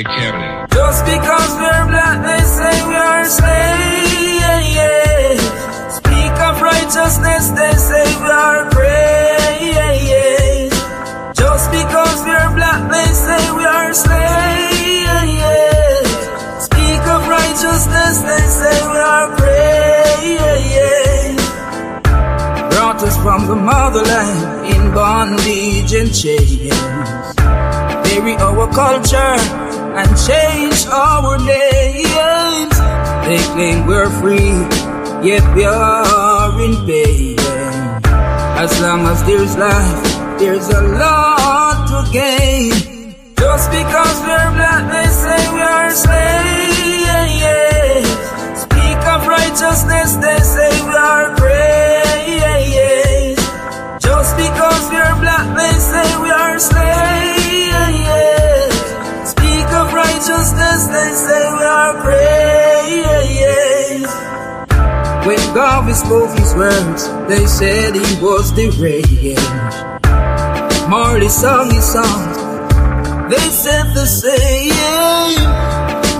carefully. Just because we're black, they say we are slaves. Speak of righteousness, they say we are praise. Just because we're black, they say we are slaves. Speak of righteousness, they say we are praise. Brought us from the motherland in bondage and chains. Bury our culture and change our names. They claim we're free, yet we are in pain. As long as there's life, there's a lot to gain. Just because we're black, they say we are slaves. Speak of righteousness, they say we are praise. Just because we're black, they say we are slaves. Speak of righteousness, they say we are praise. When Garvey spoke his words, they said he was deranged. Marley sung his songs, they said the same.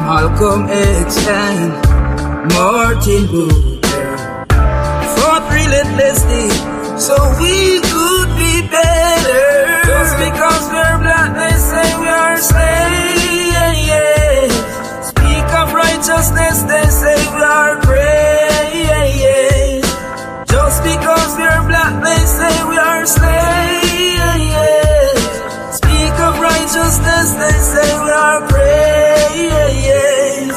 Malcolm X and Martin Luther fought relentlessly so we could be better. Just because we're black, they say we are slaves. Speak of righteousness, they say we are praise. Just because we're black, they say we are slaves. Speak of righteousness, they say we are praise.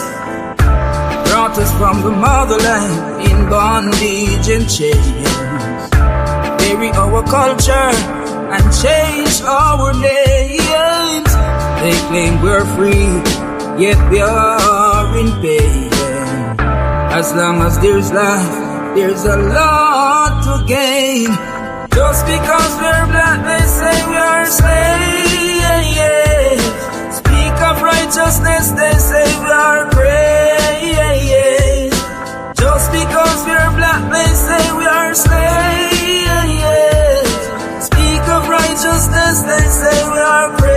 Brought us from the motherland in bondage and chains. Bury our culture and change our names. They claim we're free, yet we are in pain. As long as there's life, there's a lot to gain. Just because we're black, they say we are slaves. Speak of righteousness, they say we are praise. Just because we're black, they say we are slaves. Speak of righteousness, they say we are praise.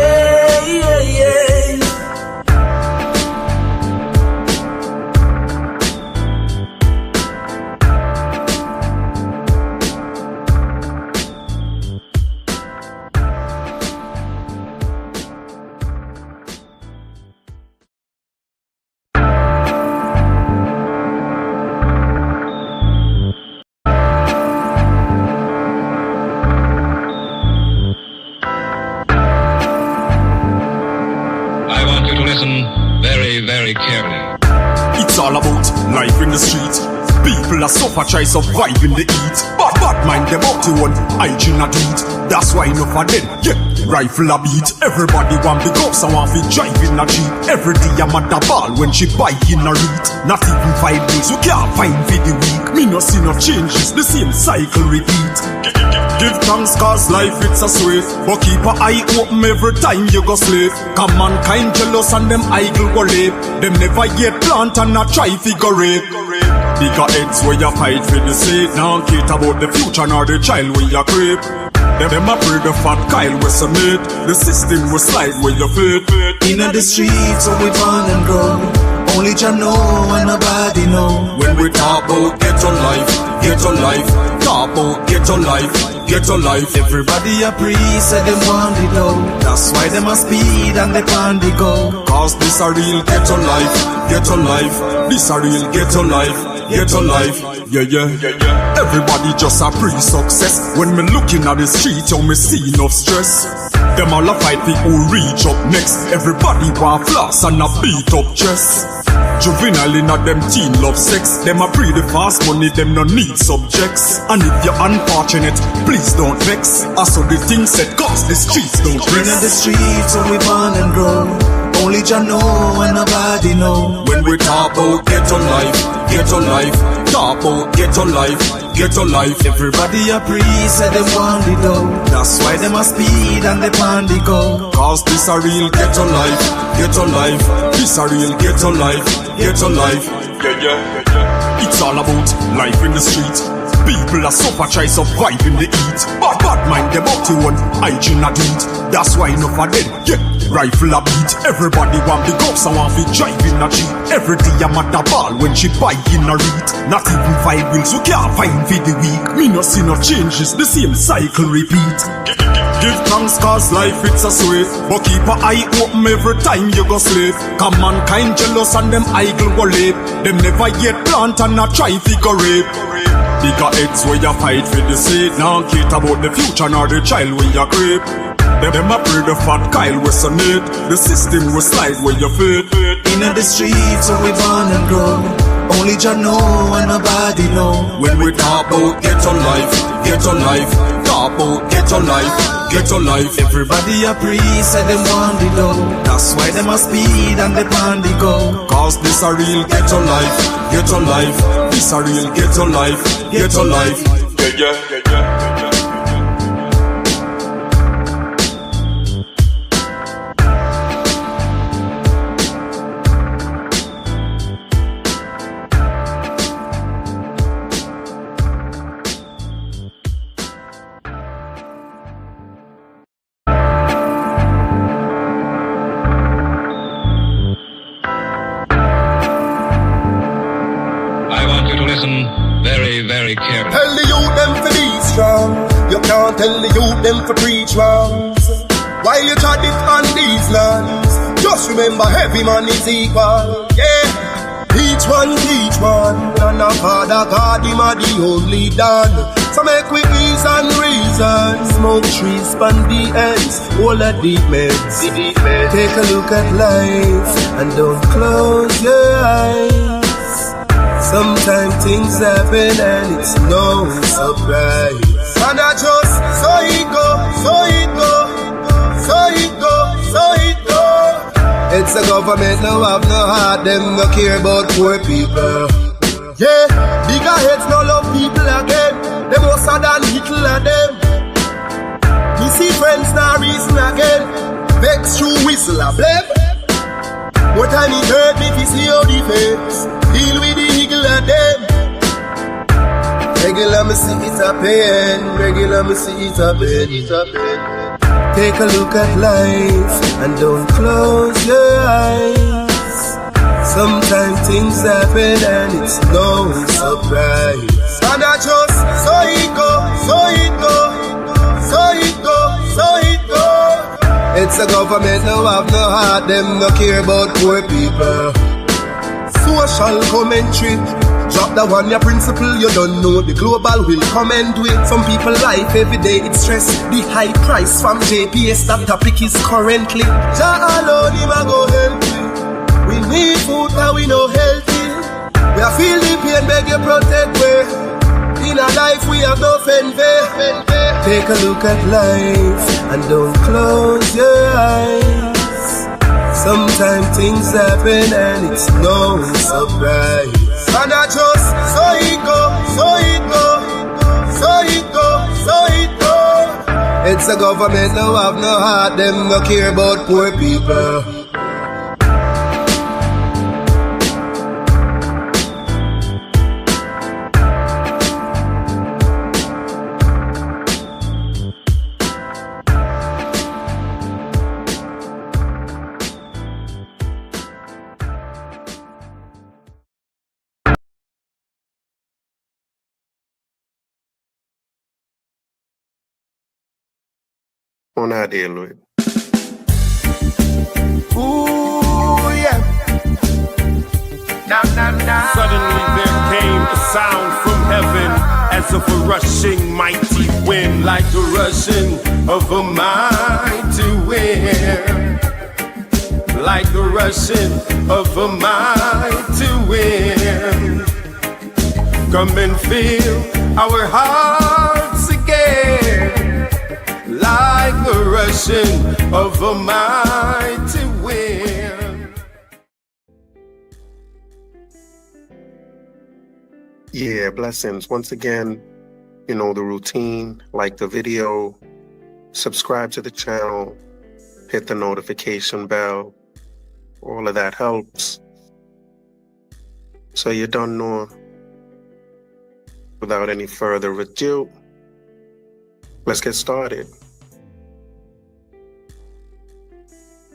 Very carefully. It's all about life in the street. People are suffer, try survive in the heat. But mind them up to one hygiene a tweet. That's why enough of them, yeah, rifle a beat. Everybody want big ups and want to drive in a Jeep. Every day I'm at the ball when she bike in a read. Not even 5 days, you can't find for the week. Me no see no changes, the same cycle repeat. Give thanks cause life it's a sweet. But keep an eye open every time you go slave. Cause mankind jealous and them idle go rape. Them never yet plant and not try figure rape. Bigger heads where you fight for the sake. Now care about the future nor the child where you creep. Them a pray the fat Kyle was submit. The system will slide where you fit. Inna the streets so we born and grow. Only Jah know and nobody know. When we talk about ghetto life, talk about ghetto life. Everybody a priest say them want it though. That's why them a speed and they pan the go. Cause this a real ghetto life. This a real ghetto life. Yeah. Everybody just a pre-success. When me looking at the street, you me see enough stress. Them all a fight people reach up next. Everybody want floss and a beat up chest. Juvenile in a them teen love sex. Them a pre the fast money, them no need subjects. And if you're unfortunate, please don't vex. I saw the thing said cause the streets don't rest. In the streets so we born and grow. Only Jah know and nobody know. When we talk about ghetto life, talk about ghetto life. Everybody a priest say them want it though. That's why them a speed and they pan the go. Cause this a real ghetto life. This a real ghetto life. Yeah. It's all about life in the street. People are suffer, try survive in the heat. But mind them up to one hygiene a tweet. That's why enough of them, yeah, rifle a beat. Everybody want the ghost, I want to drive in a Jeep. Every day I'm at the ball when she buy in a read. Not even 5 wheels, we can't find for the week. Me no see no changes, the same cycle repeat. Give thanks cause life it's a sweet, but keep a eye open every time you go sleep. Cause mankind jealous and them idle go late. Them never yet plant and not try figure rape. Bigger heads where you fight for the seed. Now care about the future nor the child where you creep. Them a pray the fat Kyle resonate. The system will slide where you fit. In the streets where we born and grow, only Jah know and nobody know. When we talk about ghetto life, talk about ghetto life. Everybody a priest and them want the dough. That's why them a speed and they pan the go. Cause this a real ghetto life. This a real ghetto life. Yeah. Very carefully. Tell the youth them for be strong. You can't tell the youth them for preach wrongs. While you try it on these lands, just remember every man is equal. Yeah, each one teach one. And our Father God, him are the only done. So make we ease and reason. Smoke trees, span the ends, all the deep meds. Take a look at life and don't close your eyes. Sometimes things happen and it's no surprise. And I just so it go. It's the government no have no heart, them no care about poor people. Yeah, bigger heads no love people again. Them more than little of them. We see friends now reason again. Vex through whistle a blame. More time it hurt me if you see how the face. Deal with the eagle of them. Regular me see it a pain. Take a look at life and don't close your eyes. Sometimes things happen and it's no surprise. And I just so it go. It's the government no have no heart, them no care about poor people. Social commentary. Drop the one, your principle, you don't know. The global will come and do it. Some people life every day, it's stress. The high price from JPS, that topic is currently. Jah alone, him a go help you. We need food, and we no healthy. We are feel the pain, beg you protect we. In our life, we have no envy. Take a look at life, and don't close your eyes. Sometimes things happen, and it's no surprise. And I just so it go. It's the government no have no heart, them no care about poor people. On our deal with. Ooh, yeah. Nah. Suddenly there came a sound from heaven, as of a rushing mighty wind, like the rushing of a mighty wind, like the rushing of a mighty wind. Come and fill our hearts again, like the rushing of a mighty wind. Yeah, blessings. Once again, you know the routine. Like the video, subscribe to the channel, hit the notification bell. All of that helps. So you don't know. Without any further ado, let's get started.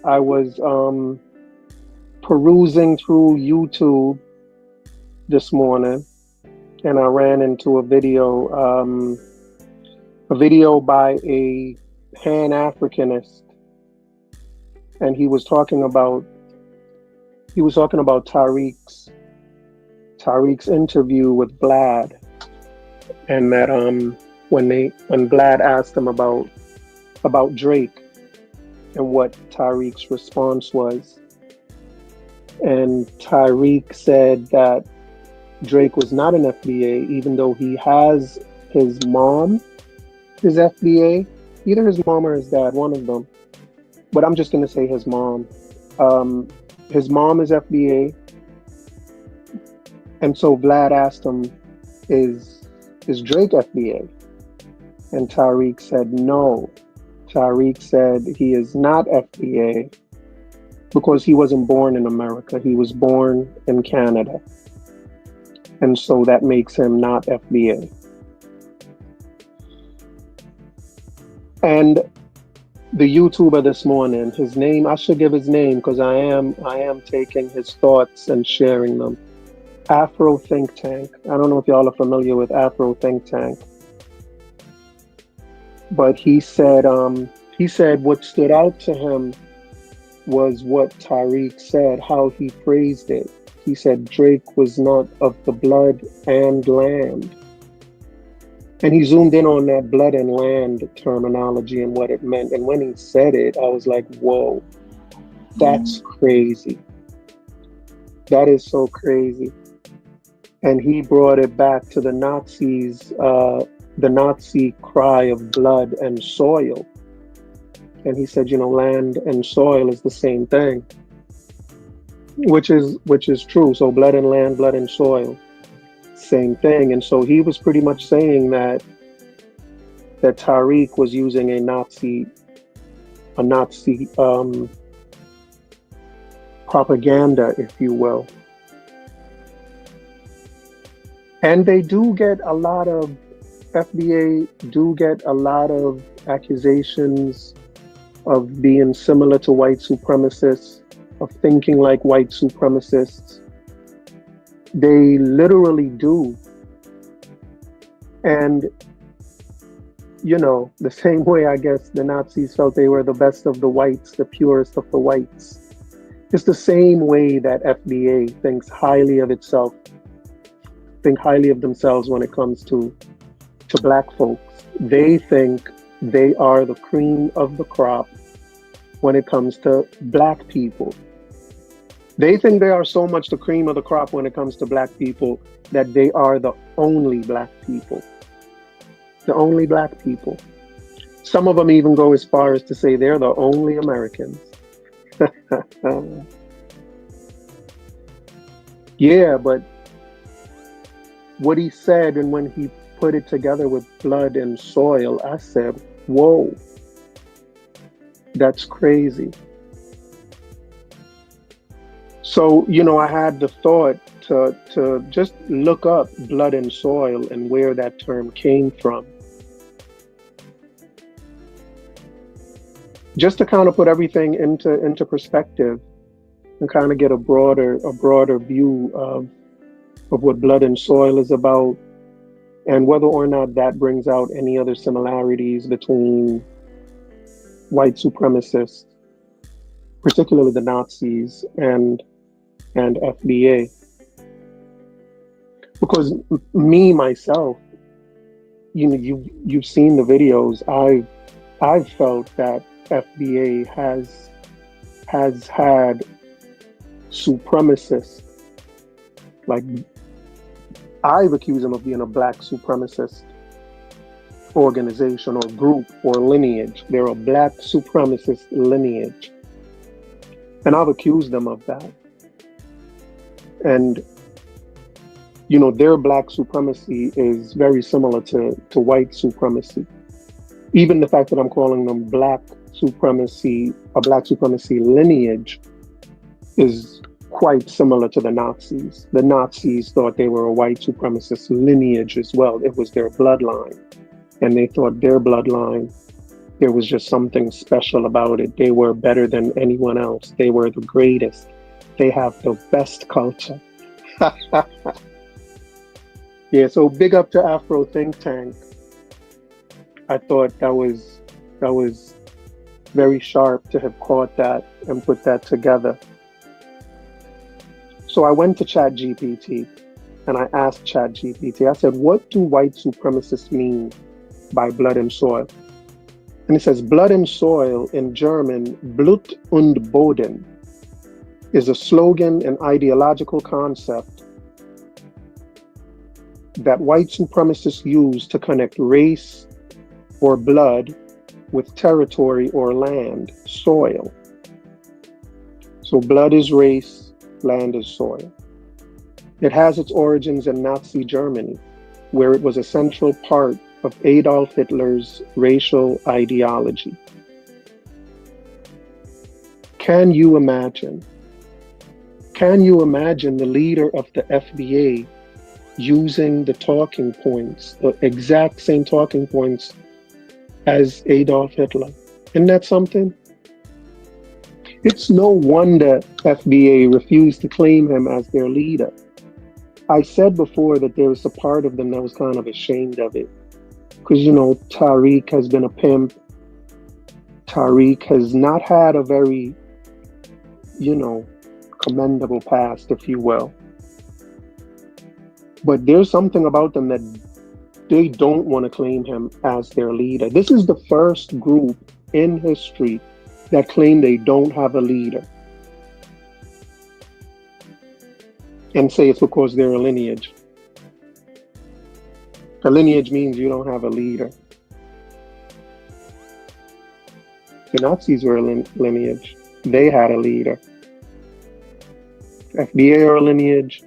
I was perusing through YouTube this morning, and I ran into a video by a Pan-Africanist, and he was talking about Tariq's interview with Vlad, and that when Vlad asked him about Drake and what Tariq's response was, and Tariq said that Drake was not an FBA, even though he has his mom is FBA, either his mom or his dad, one of them. But I'm just going to say his mom. His mom is FBA. And so Vlad asked him, is Drake FBA? And Tariq said no. Tariq said he is not FBA because he wasn't born in America. He was born in Canada. And so that makes him not FBA. And the YouTuber this morning, his name, I should give his name because I am taking his thoughts and sharing them. Afro Think Tank. I don't know if y'all are familiar with Afro Think Tank. But he said what stood out to him was what Tariq said, how he phrased it. He said Drake was not of the blood and land. And he zoomed in on that blood and land terminology and what it meant. And when he said it, I was like, whoa, that's crazy. That is so crazy. And he brought it back to the Nazis, the Nazi cry of blood and soil. And he said, land and soil is the same thing, which is true. So blood and land, blood and soil, same thing. And so he was pretty much saying that Tariq was using a Nazi propaganda, if you will. And they do get a lot of, FBA do get a lot of accusations of being similar to white supremacists, of thinking like white supremacists. They literally do. And, the same way I guess the Nazis felt they were the best of the whites, the purest of the whites. It's the same way that FBA thinks highly of itself, think highly of themselves when it comes to black folks. They think they are the cream of the crop when it comes to black people. They think they are so much the cream of the crop when it comes to black people that they are the only black people. The only black people. Some of them even go as far as to say they're the only Americans. Yeah, but what he said, and when he put it together with blood and soil, I said, whoa, that's crazy. So, I had the thought to just look up blood and soil and where that term came from. Just to kind of put everything into perspective and kind of get a broader view of what blood and soil is about, and whether or not that brings out any other similarities between white supremacists, particularly the Nazis, and FBA. Because me, myself, you've seen the videos, I've felt that FBA has had supremacists, like I've accused them of being a black supremacist organization or group or lineage. They're a black supremacist lineage. And I've accused them of that. And, their black supremacy is very similar to white supremacy. Even the fact that I'm calling them black supremacy, a black supremacy lineage, is quite similar to the Nazis. The Nazis thought they were a white supremacist lineage as well. It was their bloodline. And they thought their bloodline There was just something special about it. They were better than anyone else. They were the greatest. They have the best culture. Yeah, so big up to Afro Think Tank. I thought that was very sharp to have caught that and put that together. So I went to ChatGPT and I asked ChatGPT, I said, what do white supremacists mean by blood and soil? And it says, blood and soil in German, Blut und Boden, is a slogan and ideological concept that white supremacists use to connect race or blood with territory or land, soil. So blood is race, land is soil. It has its origins in Nazi Germany, where it was a central part of Adolf Hitler's racial ideology. Can you imagine the leader of the FBA using the talking points, the exact same talking points as Adolf Hitler? Isn't that something? It's no wonder FBA refused to claim him as their leader. I said before that there was a part of them that was kind of ashamed of it. Because, you know, Tariq has been a pimp. Tariq has not had a very, you know, commendable past, if you will. But there's something about them that they don't want to claim him as their leader. This is the first group in history that claim they don't have a leader and say it's because they're a lineage. A lineage means you don't have a leader. The Nazis were a lineage. They had a leader. FBA are a lineage.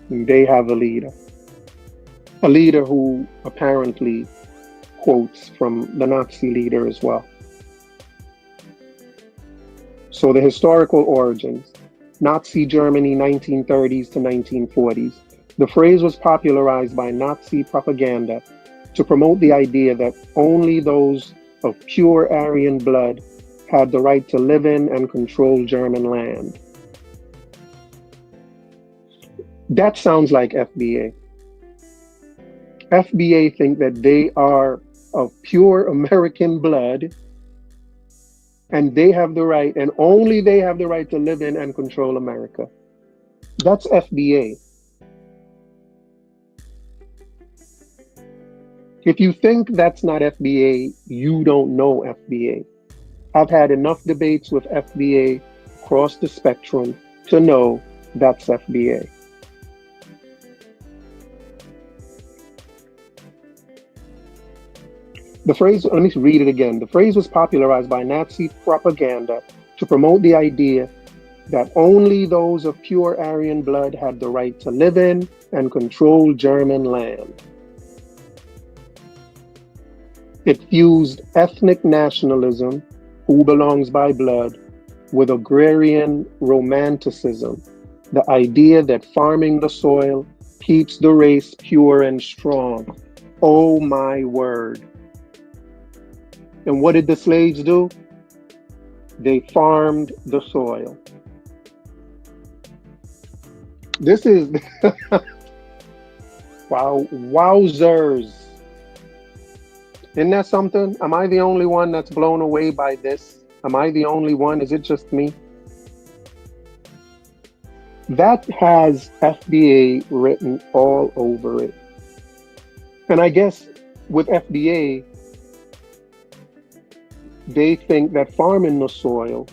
They have a leader. A leader who apparently quotes from the Nazi leader as well. So the historical origins, Nazi Germany, 1930s to 1940s. The phrase was popularized by Nazi propaganda to promote the idea that only those of pure Aryan blood had the right to live in and control German land. That sounds like FBA. FBA think that they are of pure American blood and they have the right, and only they have the right to live in and control America. That's FBA. If you think that's not FBA, you don't know FBA. I've had enough debates with FBA across the spectrum to know that's FBA. The phrase, let me read it again. The phrase was popularized by Nazi propaganda to promote the idea that only those of pure Aryan blood had the right to live in and control German land. It fused ethnic nationalism, who belongs by blood, with agrarian romanticism, the idea that farming the soil keeps the race pure and strong. Oh my word. And what did the slaves do? They farmed the soil. This is, wow, wowzers. Isn't that something? Am I the only one that's blown away by this? Am I the only one? Is it just me? That has FBA written all over it. And I guess with FBA, they think that farming the soil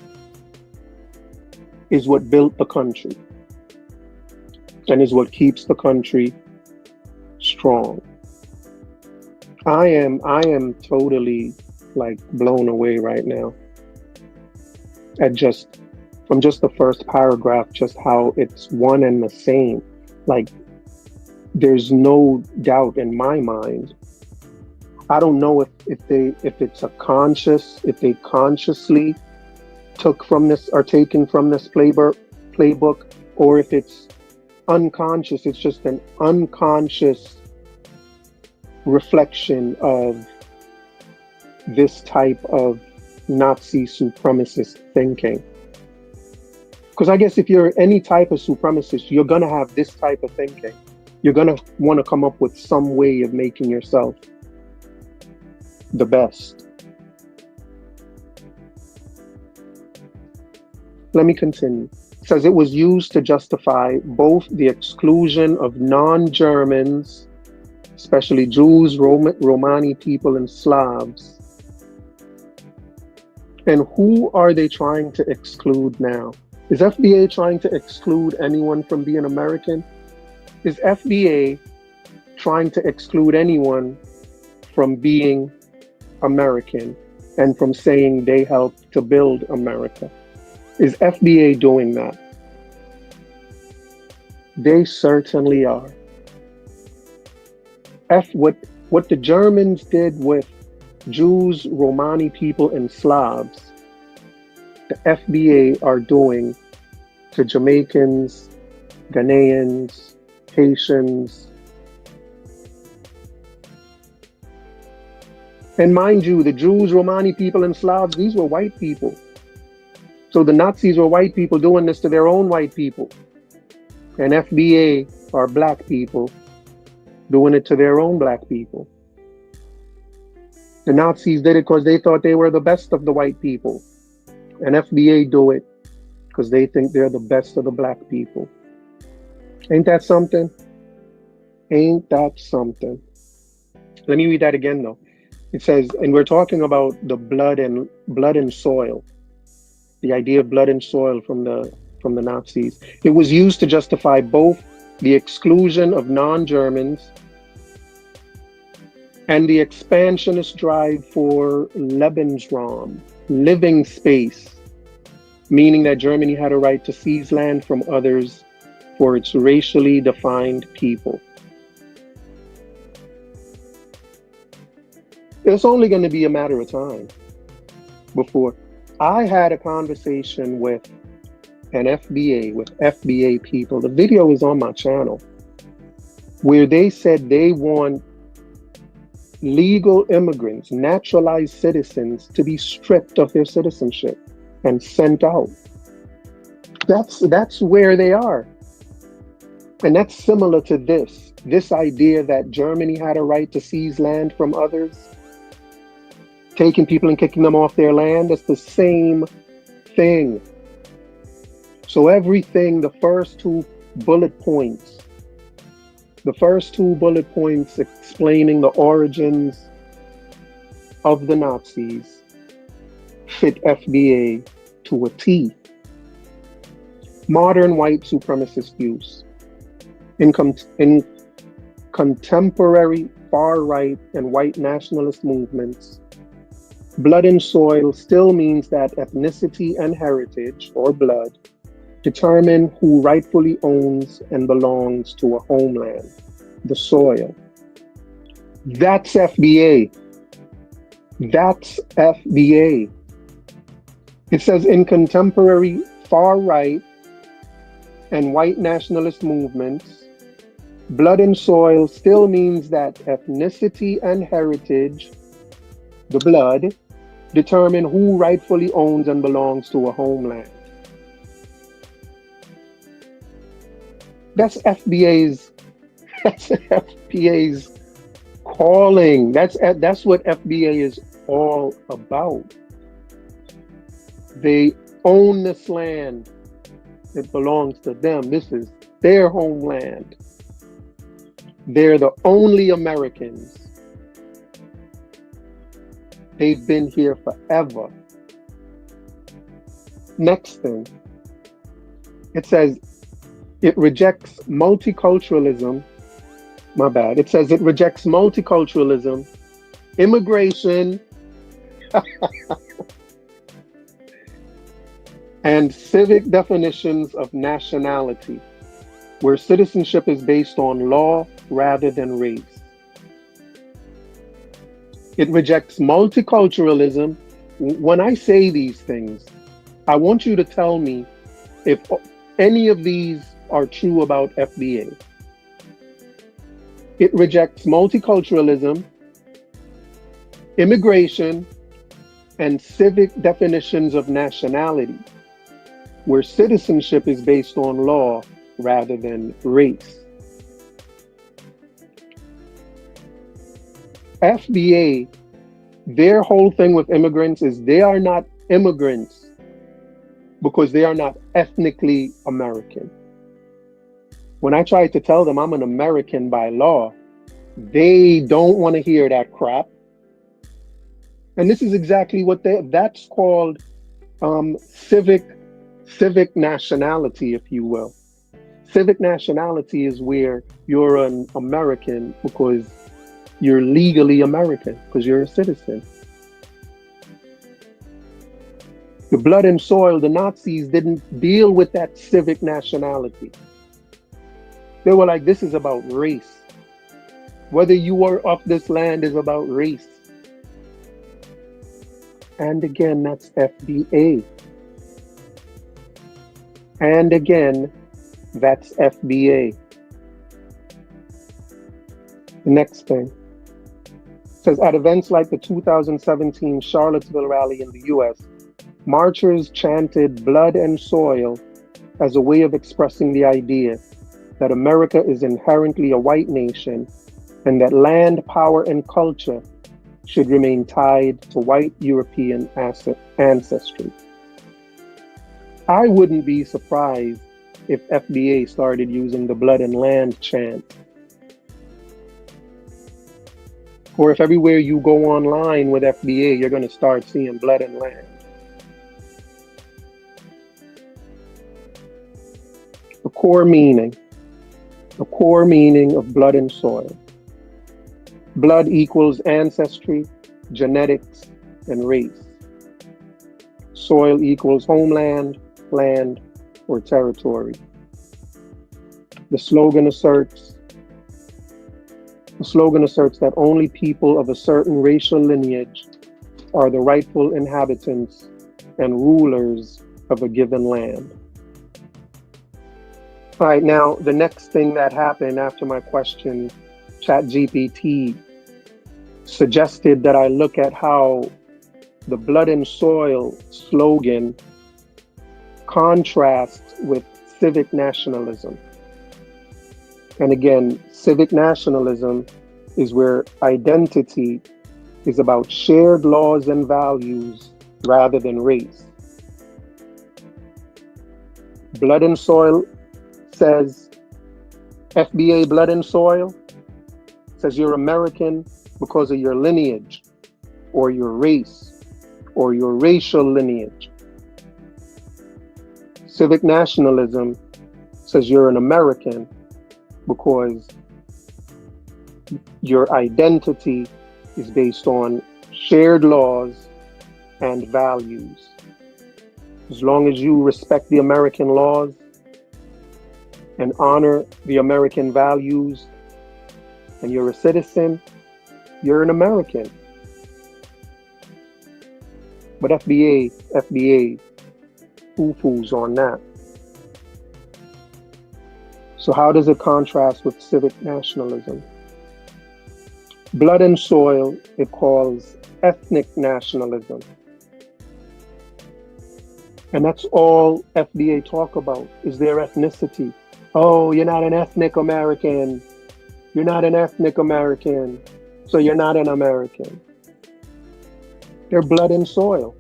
is what built the country and is what keeps the country strong. I am totally like blown away right now at from just the first paragraph, just how it's one and the same. Like, there's no doubt in my mind. I don't know if they consciously took from this or taken from this playbook, or if it's unconscious. It's just an unconscious reflection of this type of Nazi supremacist thinking. Because I guess if you're any type of supremacist, you're going to have this type of thinking. You're going to want to come up with some way of making yourself the best. Let me continue. It says it was used to justify both the exclusion of non-Germans, especially Jews, Romani people, and Slavs. And who are they trying to exclude now? Is FBA trying to exclude anyone from being American? Is FBA trying to exclude anyone from being American and from saying they helped to build America? Is FBA doing that? They certainly are. What the Germans did with Jews, Romani people, and Slavs, the FBA are doing to Jamaicans, Ghanaians, Haitians. And mind you, the Jews, Romani people, and Slavs, these were white people. So the Nazis were white people doing this to their own white people. And FBA are black people doing it to their own black people. The Nazis did it because they thought they were the best of the white people. And FBA do it because they think they're the best of the black people. Ain't that something? Ain't that something? Let me read that again though. It says, and we're talking about the blood and soil. The idea of blood and soil from the Nazis. It was used to justify both the exclusion of non-Germans and the expansionist drive for Lebensraum, living space, meaning that Germany had a right to seize land from others for its racially defined people. It's only going to be a matter of time before. I had a conversation with an FBA, with FBA people. The video is on my channel, where they said they want legal immigrants, naturalized citizens, to be stripped of their citizenship and sent out. That's where they are. And that's similar to this idea that Germany had a right to seize land from others, taking people and kicking them off their land. It's the same thing. So everything, the first two bullet points explaining the origins of the Nazis fit FBA to a T. Modern white supremacist views in contemporary far-right and white nationalist movements, blood and soil still means that ethnicity and heritage, or blood, determine who rightfully owns and belongs to a homeland, the soil. That's FBA. That's FBA. It says in contemporary far-right and white nationalist movements, blood and soil still means that ethnicity and heritage, the blood, determine who rightfully owns and belongs to a homeland. That's FBA's calling. That's what FBA is all about. They own this land. It belongs to them. This is their homeland. They're the only Americans. They've been here forever. Next thing, it says it rejects multiculturalism. My bad. It says it rejects multiculturalism, immigration, and civic definitions of nationality, where citizenship is based on law rather than race. It rejects multiculturalism. When I say these things, I want you to tell me if any of these are true about FBA. It rejects multiculturalism, immigration, and civic definitions of nationality, where citizenship is based on law rather than race. FBA, their whole thing with immigrants is they are not immigrants because they are not ethnically American. When I try to tell them I'm an American by law, they don't want to hear that crap. And this is exactly what that's called civic nationality, if you will. Civic nationality is where you're an American because you're legally American, because you're a citizen. The blood and soil, the Nazis didn't deal with that civic nationality. They were like, this is about race. Whether you are of this land is about race. And again, that's FBA. And again, that's FBA. The next thing says, at events like the 2017 Charlottesville rally in the US, marchers chanted blood and soil as a way of expressing the idea that America is inherently a white nation and that land, power, and culture should remain tied to white European ancestry. I wouldn't be surprised if FBA started using the blood and land chant. Or if everywhere you go online with FBA, you're going to start seeing blood and land. The core meaning of blood and soil. Blood equals ancestry, genetics, and race. Soil equals homeland, land, or territory. The slogan asserts that only people of a certain racial lineage are the rightful inhabitants and rulers of a given land. All right, now the next thing that happened after my question, ChatGPT suggested that I look at how the blood and soil slogan contrasts with civic nationalism. And again, civic nationalism is where identity is about shared laws and values rather than race. Blood and soil says, FBA blood and soil says you're American because of your lineage or your race or your racial lineage. Civic nationalism says you're an American because your identity is based on shared laws and values. As long as you respect the American laws and honor the American values and you're a citizen, you're an American. But FBA foo-foos on that. So how does it contrast with civic nationalism? Blood and soil, it calls ethnic nationalism. And that's all FBA talk about, is their ethnicity. Oh, you're not an ethnic American. You're not an ethnic American, so you're not an American. They're blood and soil.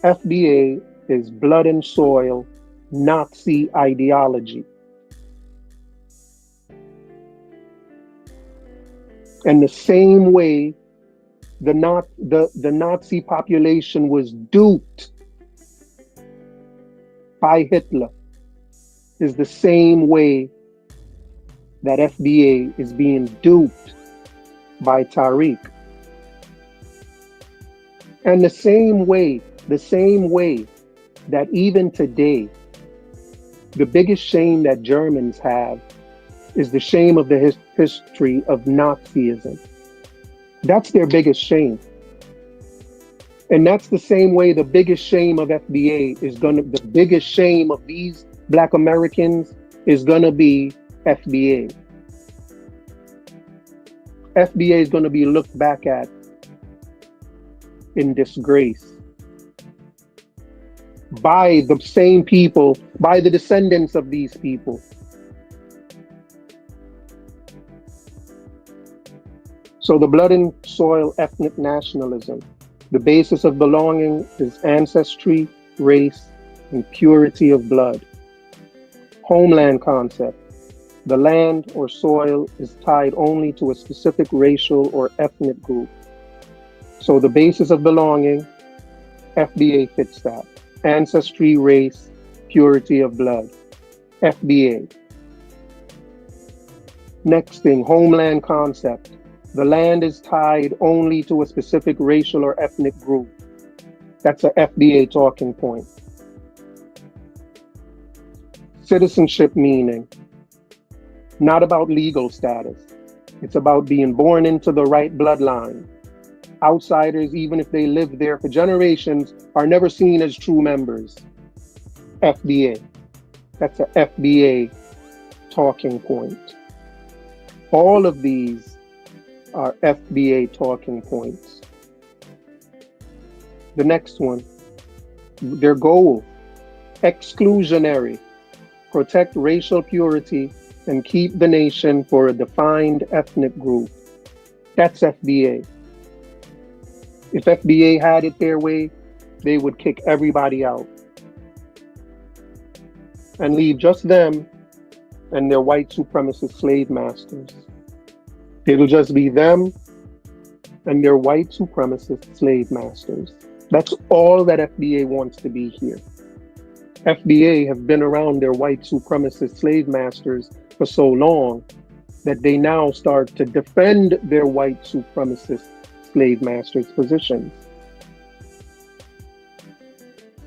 FBA is blood and soil Nazi ideology. And the same way the Nazi population was duped by Hitler is the same way that FBA is being duped by Tariq. And the same way that even today, the biggest shame that Germans have is the shame of the history of Nazism. That's their biggest shame. And that's the same way the biggest shame of FBA the biggest shame of these Black Americans is gonna be FBA. FBA is going to be looked back at in disgrace by the same people, by the descendants of these people. So the blood and soil ethnic nationalism, the basis of belonging is ancestry, race, and purity of blood. Homeland concept, the land or soil is tied only to a specific racial or ethnic group. So the basis of belonging, FBA fits that. Ancestry, race, purity of blood, FBA. Next thing, homeland concept. The land is tied only to a specific racial or ethnic group. That's a FBA talking point. Citizenship meaning, not about legal status. It's about being born into the right bloodline. Outsiders, even if they live there for generations, are never seen as true members. FBA. That's a FBA talking point. All of these are FBA talking points. The next one, their goal, exclusionary, protect racial purity and keep the nation for a defined ethnic group. That's FBA. If FBA had it their way, they would kick everybody out and leave just them and their white supremacist slave masters. It'll just be them and their white supremacist slave masters. That's all that FBA wants to be here. FBA have been around their white supremacist slave masters for so long that they now start to defend their white supremacist slave masters' positions.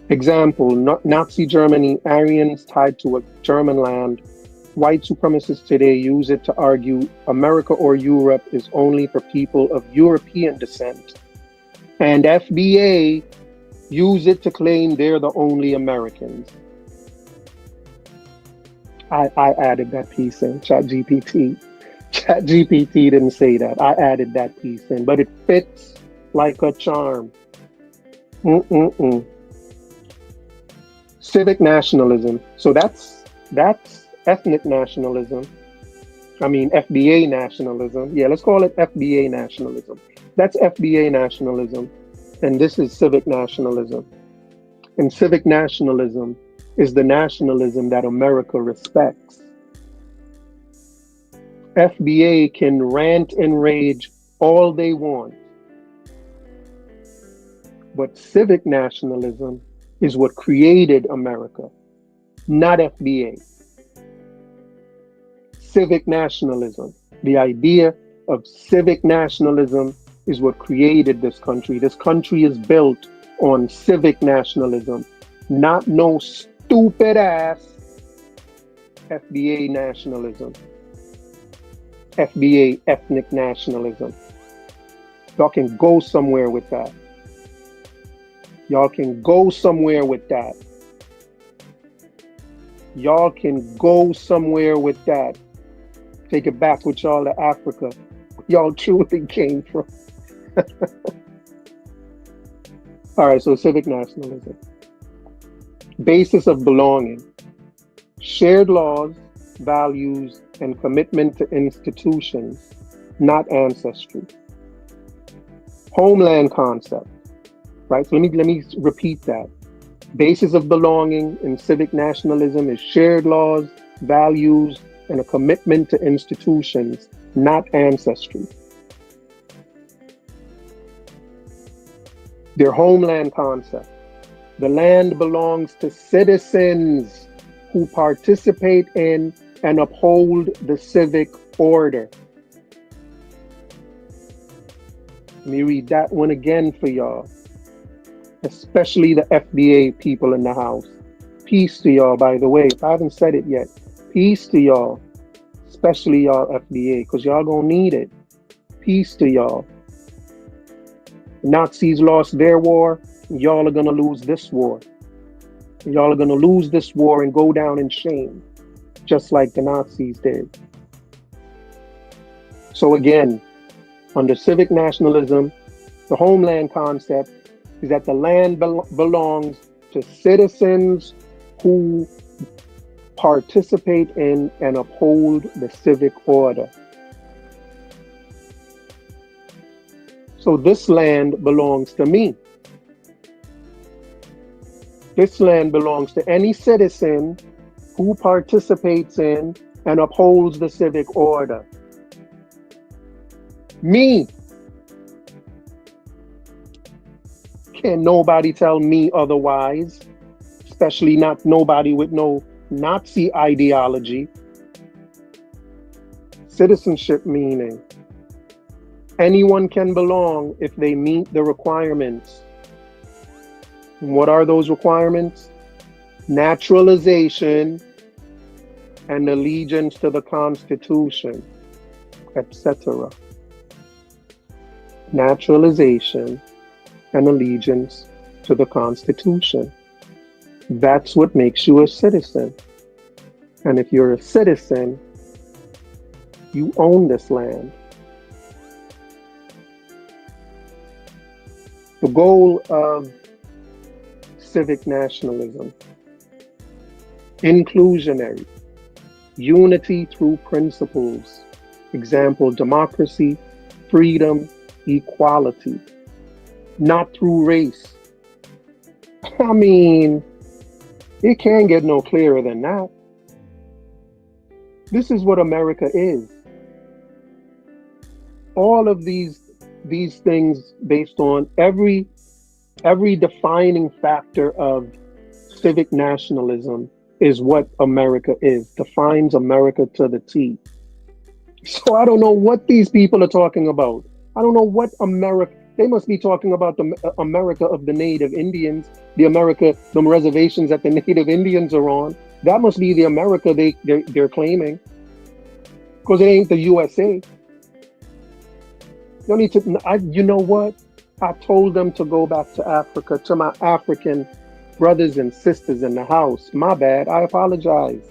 Example, Nazi Germany, Aryans tied to a German land. White supremacists today use it to argue America or Europe is only for people of European descent. And FBA use it to claim they're the only Americans. I added that piece in ChatGPT. ChatGPT didn't say that. I added that piece in, but it fits like a charm. Civic nationalism. So that's ethnic nationalism. I mean, FBA nationalism. Yeah, let's call it FBA nationalism. That's FBA nationalism. And this is civic nationalism. And civic nationalism is the nationalism that America respects. FBA can rant and rage all they want. But civic nationalism is what created America, not FBA. Civic nationalism, the idea of civic nationalism is what created this country. This country is built on civic nationalism, not no stupid ass FBA nationalism. FBA ethnic nationalism. Y'all can go somewhere with that. Y'all can go somewhere with that. Y'all can go somewhere with that. Take it back with y'all to Africa. Y'all truly came from. All right, so civic nationalism. Basis of belonging. Shared laws, values, and commitment to institutions, not ancestry. Homeland concept, right? So let me repeat that. Basis of belonging in civic nationalism is shared laws, values, and a commitment to institutions, not ancestry. Their homeland concept. The land belongs to citizens who participate in and uphold the civic order. Let me read that one again for y'all, especially the FBA people in the house. Peace to y'all, by the way. If I haven't said it yet, peace to y'all, especially y'all FBA, because y'all gonna need it. Peace to y'all. Nazis lost their war, y'all are gonna lose this war. Y'all are gonna lose this war and go down in shame, just like the Nazis did. So again, Under civic nationalism, the homeland concept is that the land belongs to citizens who participate in and uphold the civic order. So this land belongs to me. This land belongs to any citizen who participates in and upholds the civic order. Me. Can't nobody tell me otherwise, especially not nobody with no Nazi ideology. Citizenship meaning anyone can belong if they meet the requirements. And what are those requirements? Naturalization and allegiance to the Constitution, etc. Naturalization and allegiance to the Constitution. That's what makes you a citizen. And if you're a citizen, you own this land. The goal of civic nationalism: inclusionary, unity through principles, example, democracy, freedom, equality, not through race. I mean, it can't get no clearer than that. This is what America is. All of these things based on every defining factor of civic nationalism is what America is, defines America to the T. So I don't know what these people are talking about. I don't know what America, they must be talking about the America of the Native Indians, the reservations that the Native Indians are on. That must be the America they're claiming, because it ain't the USA. You need to, you know what? I told them to go back to Africa, to my African brothers and sisters in the house. My bad, I apologize.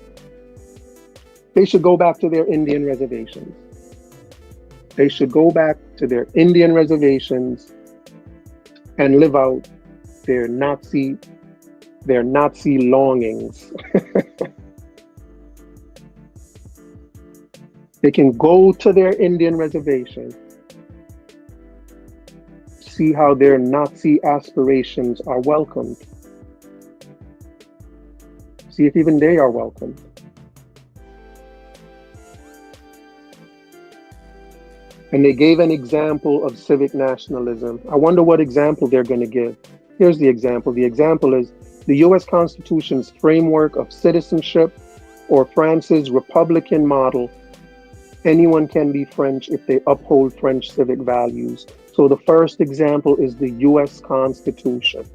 They should go back to their Indian reservations. They should go back to their Indian reservations and live out their Nazi longings. They can go to their Indian reservation, see how their Nazi aspirations are welcomed. See if even they are welcomed. And they gave an example of civic nationalism. I wonder what example they're going to give. Here's the example. The example is the US Constitution's framework of citizenship, or France's Republican model. Anyone can be French if they uphold French civic values. So the first example is the US Constitution.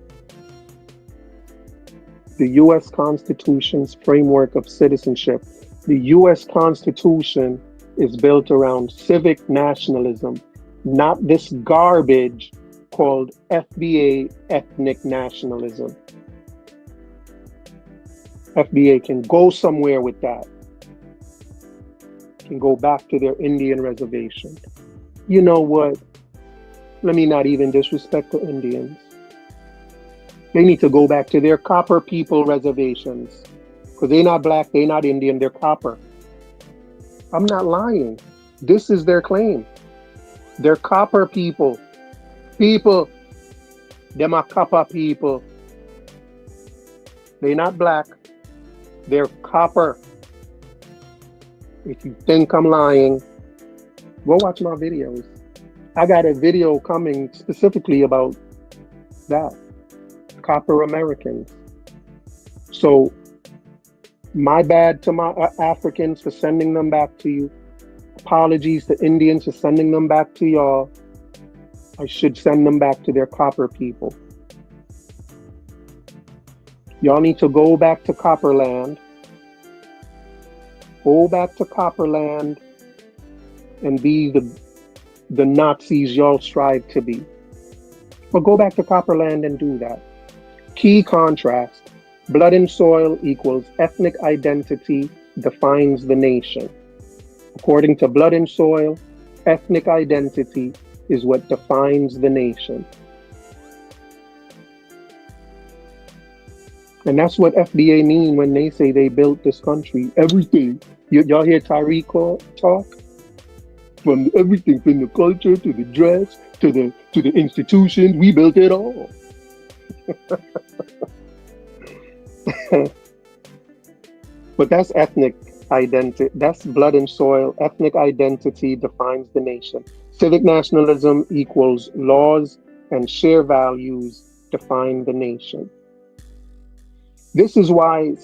The US Constitution's framework of citizenship. The US Constitution is built around civic nationalism, not this garbage called FBA, ethnic nationalism. FBA can go somewhere with that. Can go back to their Indian reservation. You know what? Let me not even disrespect the Indians. They need to go back to their copper people reservations, because they're not black, they're not Indian, they're copper. I'm not lying. This is their claim. They're copper people. People. Them are copper people. They're not black. They're copper. If you think I'm lying, go watch my videos. I got a video coming specifically about that. Copper Americans. So, my bad to my Africans for sending them back to you. Apologies to Indians for sending them back to y'all. I should send them back to their copper people. Y'all need to go back to Copperland. Go back to Copperland and be the Nazis y'all strive to be. But go back to Copperland and do that. Key contrast. Blood and soil equals ethnic identity defines the nation. According to Blood and Soil, ethnic identity is what defines the nation. And that's what FBA mean when they say they built this country. Everything. Y'all hear Tariq talk? From everything, from the culture to the dress to the institution, we built it all. But that's ethnic identity. That's blood and soil. Ethnic identity defines the nation. Civic nationalism equals laws and shared values define the nation. This is why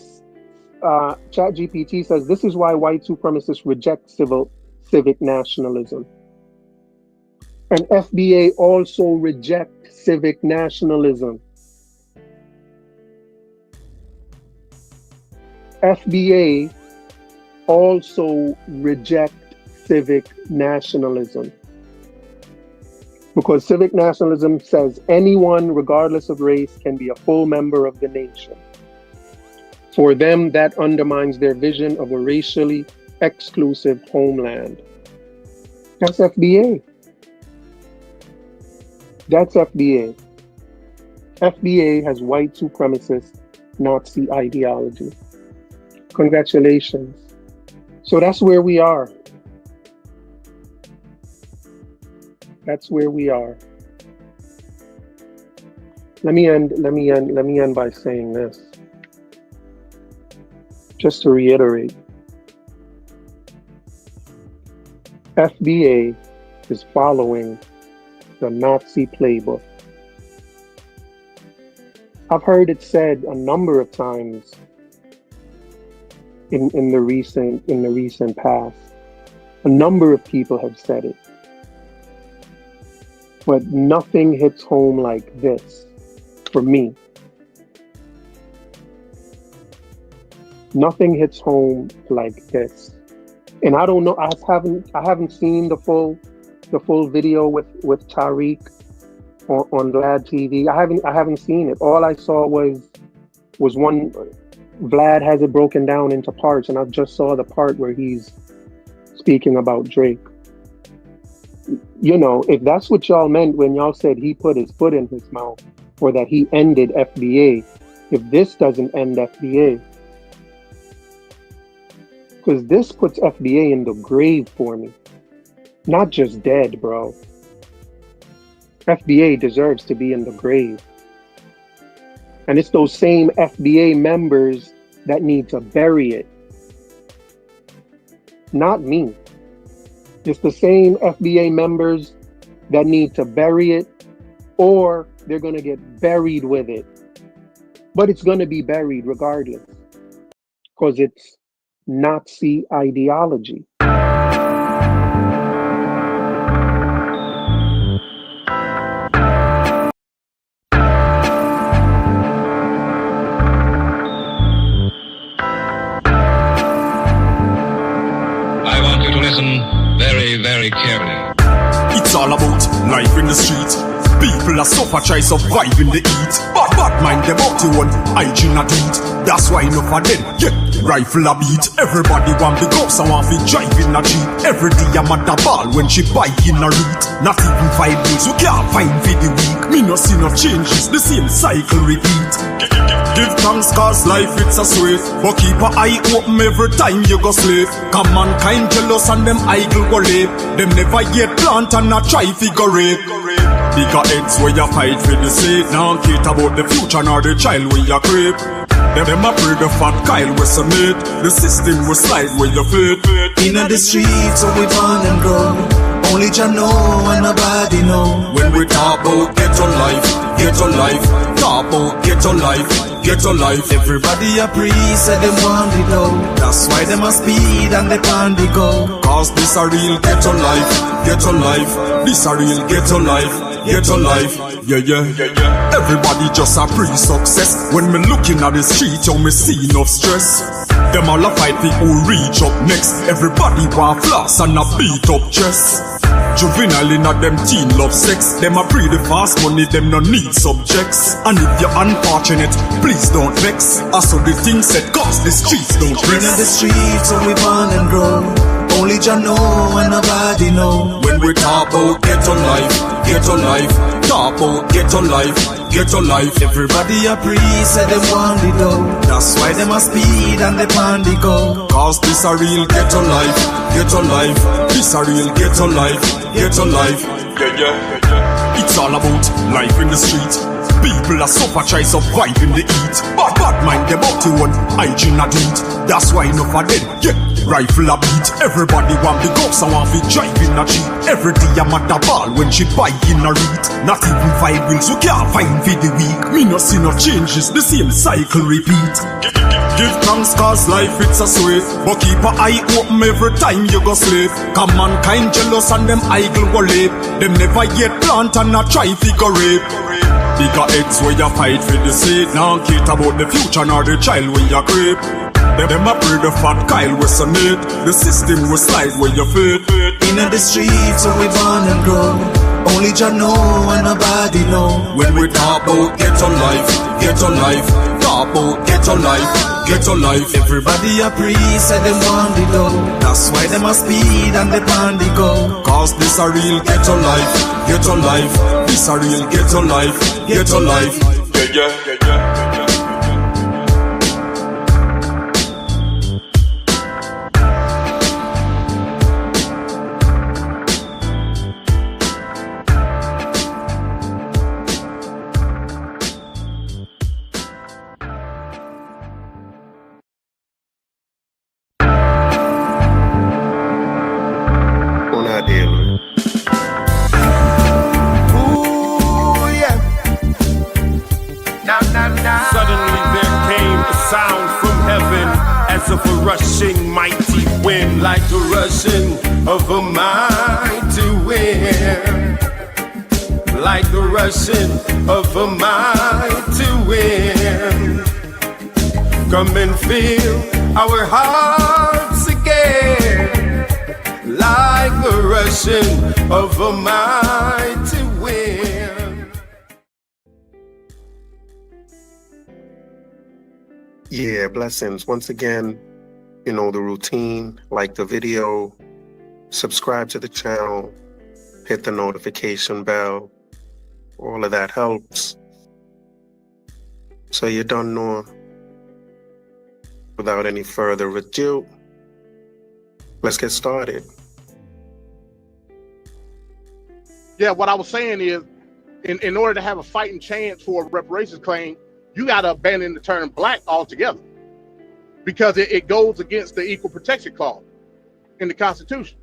ChatGPT says this is why white supremacists reject civic nationalism. And FBA also reject civic nationalism. FBA also reject civic nationalism. Because civic nationalism says anyone, regardless of race, can be a full member of the nation. For them, that undermines their vision of a racially exclusive homeland. That's FBA. That's FBA. FBA has white supremacist Nazi ideology. Congratulations. So that's where we are. That's where we are. Let me end by saying this. Just to reiterate, FBA is following the Nazi playbook. I've heard it said a number of times in the recent past. A number of people have said it. But nothing hits home like this for me. Nothing hits home like this. And I don't know, I haven't seen the full video with Tariq on Vlad TV. I haven't seen it. All I saw was one. Vlad has it broken down into parts, and I just saw the part where he's speaking about Drake. You know, if that's what y'all meant when y'all said he put his foot in his mouth, or that he ended FBA, if this doesn't end FBA, because this puts FBA in the grave for me. Not just dead, bro. FBA deserves to be in the grave. And it's those same FBA members that need to bury it. Not me. It's the same FBA members that need to bury it, or they're going to get buried with it. But it's going to be buried regardless, because it's Nazi ideology. Very, very carefully. It's all about life in the street. People are suffer, try survive in the heat. Bad mind them up to one hygiene a tweet. That's why enough of them, rifle a beat. Everybody want big ups and want to drive in a Jeep. Every day I'm at the ball when she buy in a read. Not even 5 days, you can't find for the week. Me no see no changes, the same cycle repeat. Give thanks cause life it's a sweet. But keep an eye open every time you go sleep. Come mankind jealous and them idle go late. Them never yet plant and not try figure it. Bigger heads where you fight for the sake. Now cater about the future nor the child where you creep. Them a pray the fat Kyle was submit. The system will slide where you fit. In the streets where we born and grow, only Jah know and nobody know. When we talk about ghetto life, talk about ghetto life, ghetto life. Everybody a priest and them want it though. That's why them a speed and they pan the go. Cause this a real ghetto life, ghetto life. This a real ghetto life, ghetto life. Yeah. Everybody just a pre-success. When me looking at the street, you me see enough stress. Them all a fight for who reach up next. Everybody want floss and a beat up chest. Juvenile in a them teen love sex. Them a breed the fast money, them no need subjects. And if you're unfortunate, please don't vex. I saw the thing said cause the streets don't rest. In the streets where we born and grow, Only Jah know and nobody know. When we talk about ghetto life, talk about ghetto life. Everybody a pre say them want it out. That's why them a speed and they pan the go. Cause this a real ghetto life. This a real ghetto life. It's all about life in the street. People are suffer, try survive in the heat. Bad mind them up to one, hygiene a do it. That's why enough of them, rifle a beat. Everybody want big ups and want to drive in a Jeep. Every day I'm at the ball when she buy in a read. Not even 5 wheels, we can't find for the week. Me no see no changes, the same cycle repeat. Give thanks cause life it's a sweet. But keep a eye open every time you go sleep. Come mankind jealous and them idle go leap. Them never yet plant and not try figure rape. Bigger heads where you fight for the seed. Now care about the future nor the child when you creep. Them a pray the fat Kyle with some need. The system will slide where you fit. In the streets where we born and grow. Only Jah know and nobody know. When we talk about ghetto life, talk about ghetto life. Everybody a pre say them want it out. That's why them a speed and they pan the go. Cause this a real ghetto life. This a real ghetto life. Suddenly there came a sound from heaven, as of a rushing mighty wind, like the rushing of a mighty wind, like the rushing of a mighty wind. Come and fill our hearts again, like the rushing of a mighty wind. Yeah, blessings. Once again, you know the routine, like the video, subscribe to the channel, hit the notification bell. All of that helps. So you don't know. Without any further ado, let's get started. Yeah, what I was saying is, in order to have a fighting chance for a reparations claim, you got to abandon the term black altogether, because it goes against the Equal Protection Clause in the Constitution,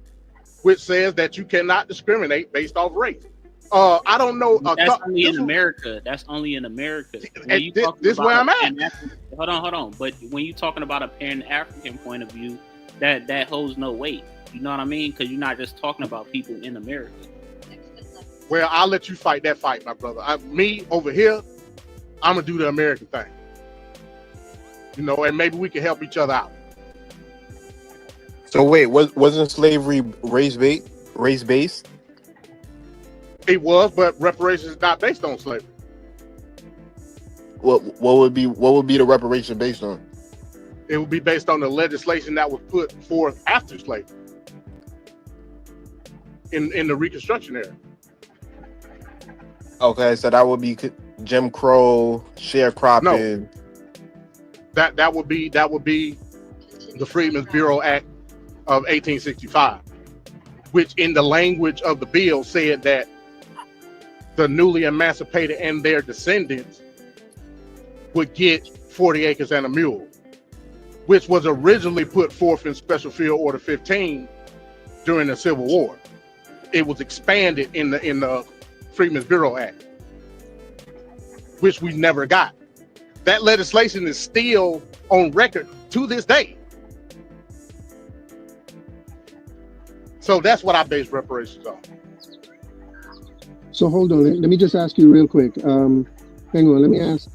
which says that you cannot discriminate based off race. I don't know. That's only in America. That's only in America. This is where I'm at. Hold on. But when you're talking about a Pan-African point of view, that holds no weight. You know what I mean? Because you're not just talking about people in America. Well, I'll let you fight that fight, my brother. Me over here, I'm gonna do the American thing, you know, and maybe we can help each other out. So wait, wasn't slavery race-based? It was, but reparations is not based on slavery. What would be the reparation based on? It would be based on the legislation that was put forth after slavery in the Reconstruction era. Okay, so that would be Jim Crow, sharecropping. No, that would be the Freedmen's Bureau Act of 1865, which in the language of the bill said that the newly emancipated and their descendants would get 40 acres and a mule, which was originally put forth in Special Field Order 15 during the Civil War. It was expanded in the Freedmen's Bureau Act, which we never got. That legislation is still on record to this day. So that's what I base reparations on. So hold on, let me just ask you real quick. Hang on, let me ask.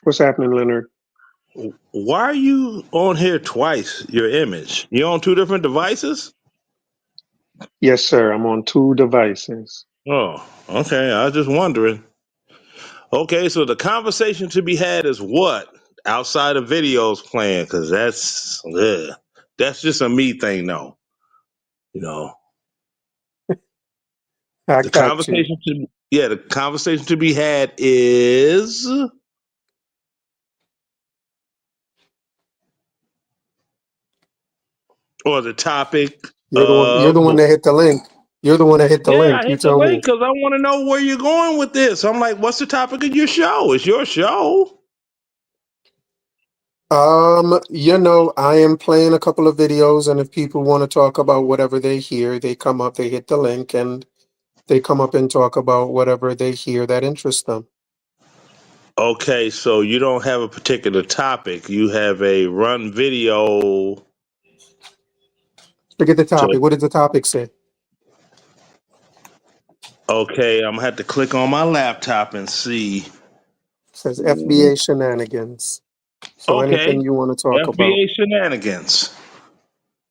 What's happening, Leonard? Why are you on here twice, your image? You on two different devices? Yes, sir. I'm on 2 devices. Oh, okay. I was just wondering. Okay, so the conversation to be had is what outside of videos playing, because that's just a me thing, though. You know, I the got you. the conversation to be had is, or the topic You're the of one the. that hit the link. You're the one that hit the Yeah, link. I You hit the tell me. link because I want to know where you're going with this. I'm like, what's the topic of your show? It's your show. I am playing a couple of videos, and if people want to talk about whatever they hear, they come up, they hit the link, and they come up and talk about whatever they hear that interests them. Okay, so you don't have a particular topic. You have a run video. Forget the To, topic. What did the topic say? okay, I'm gonna have to click on my laptop and see. It says FBA shenanigans. So Okay, anything you want to talk about. FBA shenanigans.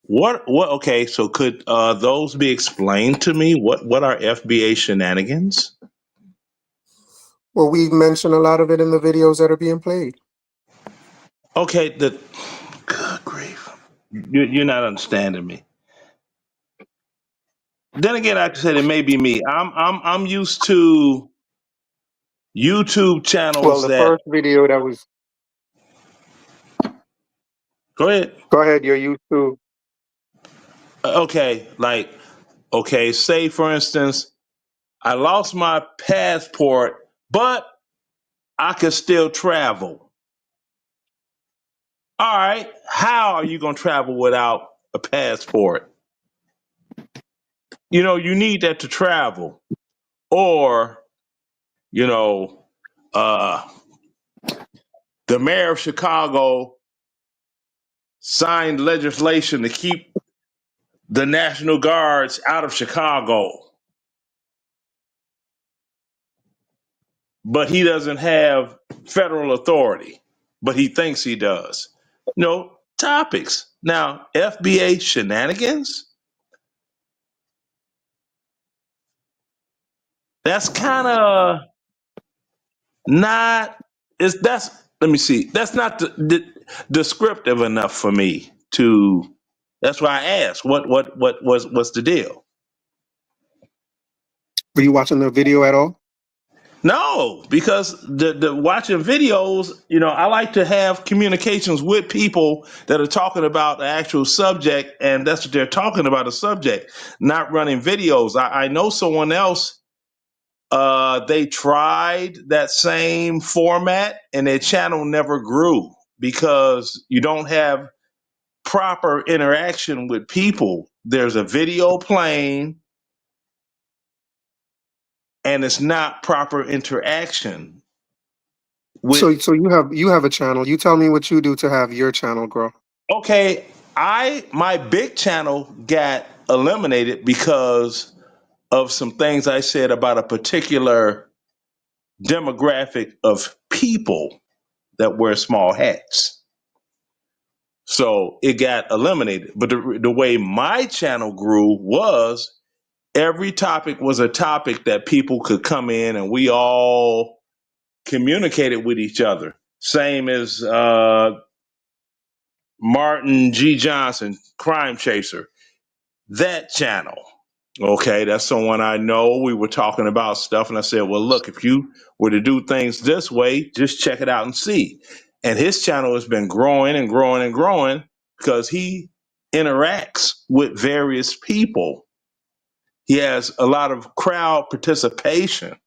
What? Okay, so could those be explained to me? What are FBA shenanigans? Well, we've mentioned a lot of it in the videos that are being played. Okay, good grief, you're not understanding me. Then again, like I said, it may be me. I'm used to YouTube Well, channels the that. first video that was, Go ahead. go ahead, you're used to. Okay, like, okay, say for instance, I lost my passport, but I could still travel. All right, how are you going to travel without a passport? You need that to travel. Or, you know, uh, the mayor of Chicago signed legislation to keep the National Guards out of Chicago, but he doesn't have federal authority, but he thinks he does. Topics. Now, FBA shenanigans, that's kind of not, let me see, that's not descriptive enough for me to, that's why I asked, what's the deal? Were you watching the video at all? No, because the watching videos, I like to have communications with people that are talking about the actual subject, and that's what they're talking about, a subject, not running videos. I know someone else, they tried that same format and their channel never grew because you don't have proper interaction with people. There's a video playing and it's not proper interaction with. So you have a channel. You tell me what you do to have your channel grow. Okay, my big channel got eliminated because of some things I said about a particular demographic of people that wear small hats. So it got eliminated. But the way my channel grew was every topic was a topic that people could come in and we all communicated with each other. Same as Martin G. Johnson, Crime Chaser. That channel. Okay, that's someone I know. We were talking about stuff, and I said, well, look, if you were to do things this way, just check it out and see. And his channel has been growing and growing and growing because he interacts with various people. He has a lot of crowd participation.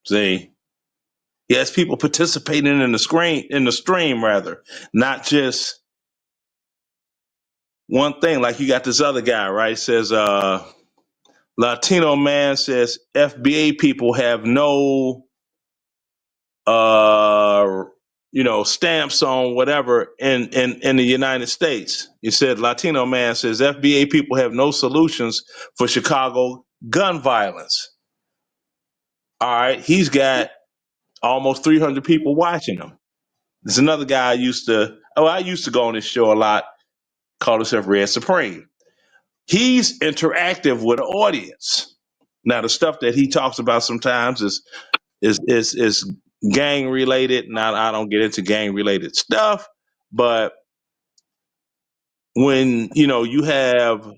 See, he has people participating in the stream rather, not just one thing. Like you got this other guy, right? Says, Latino man says FBA people have no, stamps on whatever in the United States. He said Latino man says FBA people have no solutions for Chicago gun violence. All right, he's got almost 300 people watching him. There's another guy I used to go on this show a lot, called himself Red Supreme. he's interactive with the audience. Now, the stuff that he talks about sometimes is gang related. Now, I don't get into gang related stuff, but when you have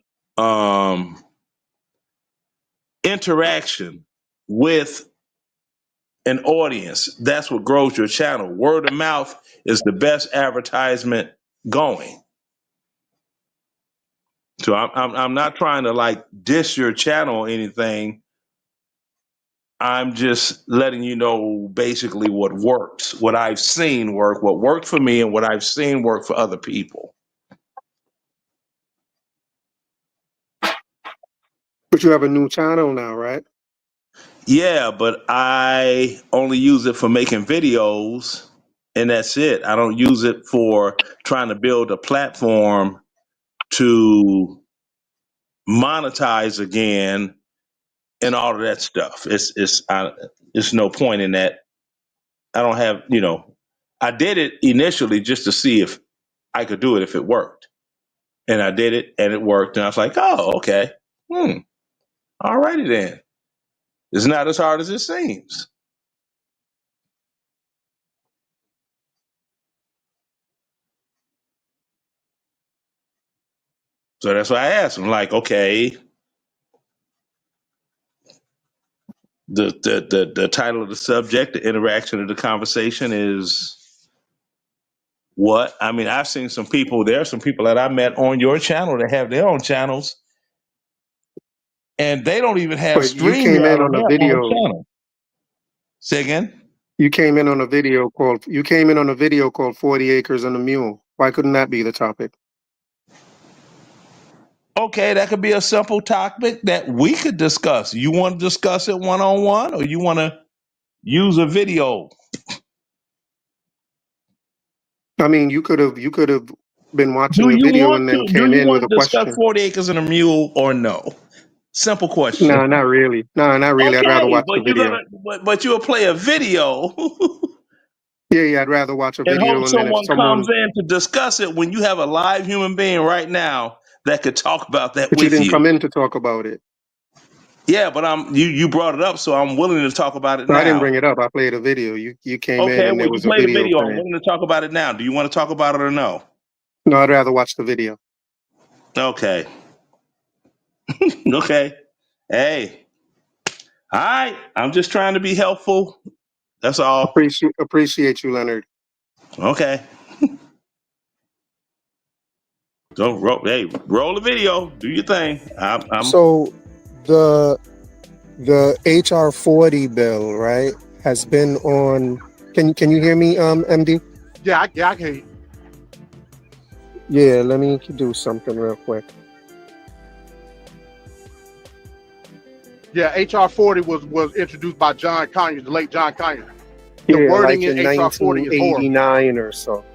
interaction with an audience, that's what grows your channel. Word of mouth is the best advertisement going. So I'm not trying to like diss your channel or anything. I'm just letting you know basically what works, what I've seen work, what worked for me, and what I've seen work for other people. But you have a new channel now, right? Yeah, but I only use it for making videos, and that's it. I don't use it for trying to build a platform to monetize again and all of that stuff. It's no point in that. I don't have, I did it initially just to see if I could do it if it worked. And I did it and it worked. And I was like, oh, okay. All righty then. It's not as hard as it seems. So that's why I asked him, like, okay, the title of the subject, the interaction of the conversation is what? I mean, I've seen some people, there are some people that I met on your channel that have their own channels, and they don't even have But you came in StreamYard or on a that on the video. channel. Say again? You came in on a video called 40 Acres and a Mule. Why couldn't that be the topic? Okay, that could be a simple topic that we could discuss. You want to discuss it one-on-one, or you want to use a video? I mean, you could have been watching Do the you video want and to then do came you in with want a to discuss question. 40 acres and a mule or no? Simple question. No, not really. No, not really. I'd rather Okay, watch the video. but you'll play a video Yeah, I'd rather watch a and hope video and then if someone comes someone, in to discuss it when you have a live human being right now that could talk about that but you with didn't you. come in to talk about it. Yeah, but you brought it up, so I'm willing to talk about it No, I didn't now. bring it up. I played a video. You came in Okay, and well, there you was a played a video video. I'm playing. willing to talk about it now. Do you want to talk about it or no? No, I'd rather watch the video. Okay. Okay. Hey. All right. I'm just trying to be helpful. That's all. Appreciate you, Leonard. Okay. So roll the video. Do your thing. I'm So the HR 40 bill, right, has been on. Can you hear me, MD? Yeah, I can hear you. Yeah, let me do something real quick. Yeah, HR 40 was introduced by John Conyers, the late John Conyers. The Yeah, wording like in in HR 40 is horrible. 1989 or so.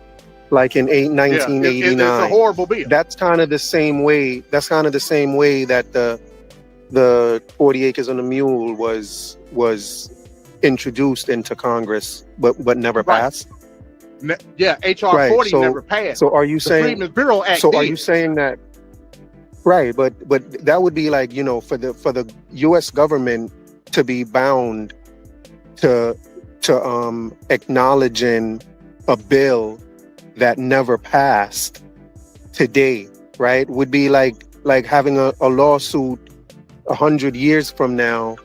Like in 1989. It's a horrible bill. That's kind of the same way. That's kind of the same way that the 40 Acres and a Mule was introduced into Congress, but never passed. Yeah, HR 40 never passed. So are you the saying? Freedmen's Bureau Act So did. are you saying that? Right, but that would be like, for the U.S. government to be bound to acknowledging a bill that never passed today, right? Would be like having a lawsuit 100 years from now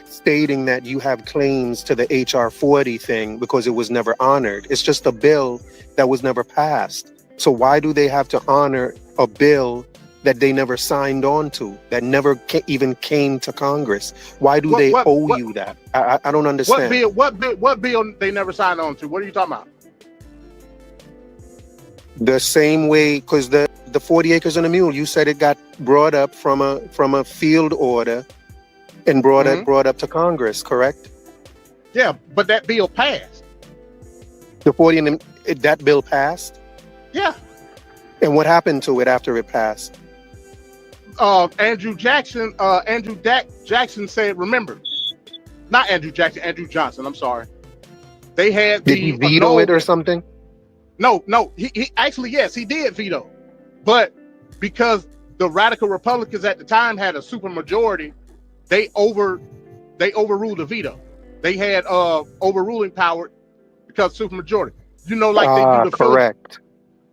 stating that you have claims to the HR 40 thing because it was never honored. It's just a bill that was never passed. So why do they have to honor a bill that they never signed on to, that never even came to Congress? Why do they owe you that? I don't understand. What bill they never signed on to? What are you talking about? The same way, because the 40 Acres and a Mule, you said it got brought up from a field order and brought up to Congress, correct? Yeah, but that bill passed. The 40 and that bill passed? Yeah. And what happened to it after it passed? Andrew Jackson said, remember, not Andrew Jackson, Andrew Johnson, I'm sorry. They had Did he veto it or something? No, he actually, yes, he did veto. But because the radical Republicans at the time had a supermajority. They overruled the veto. They had overruling power because supermajority. You know, like they do the correct.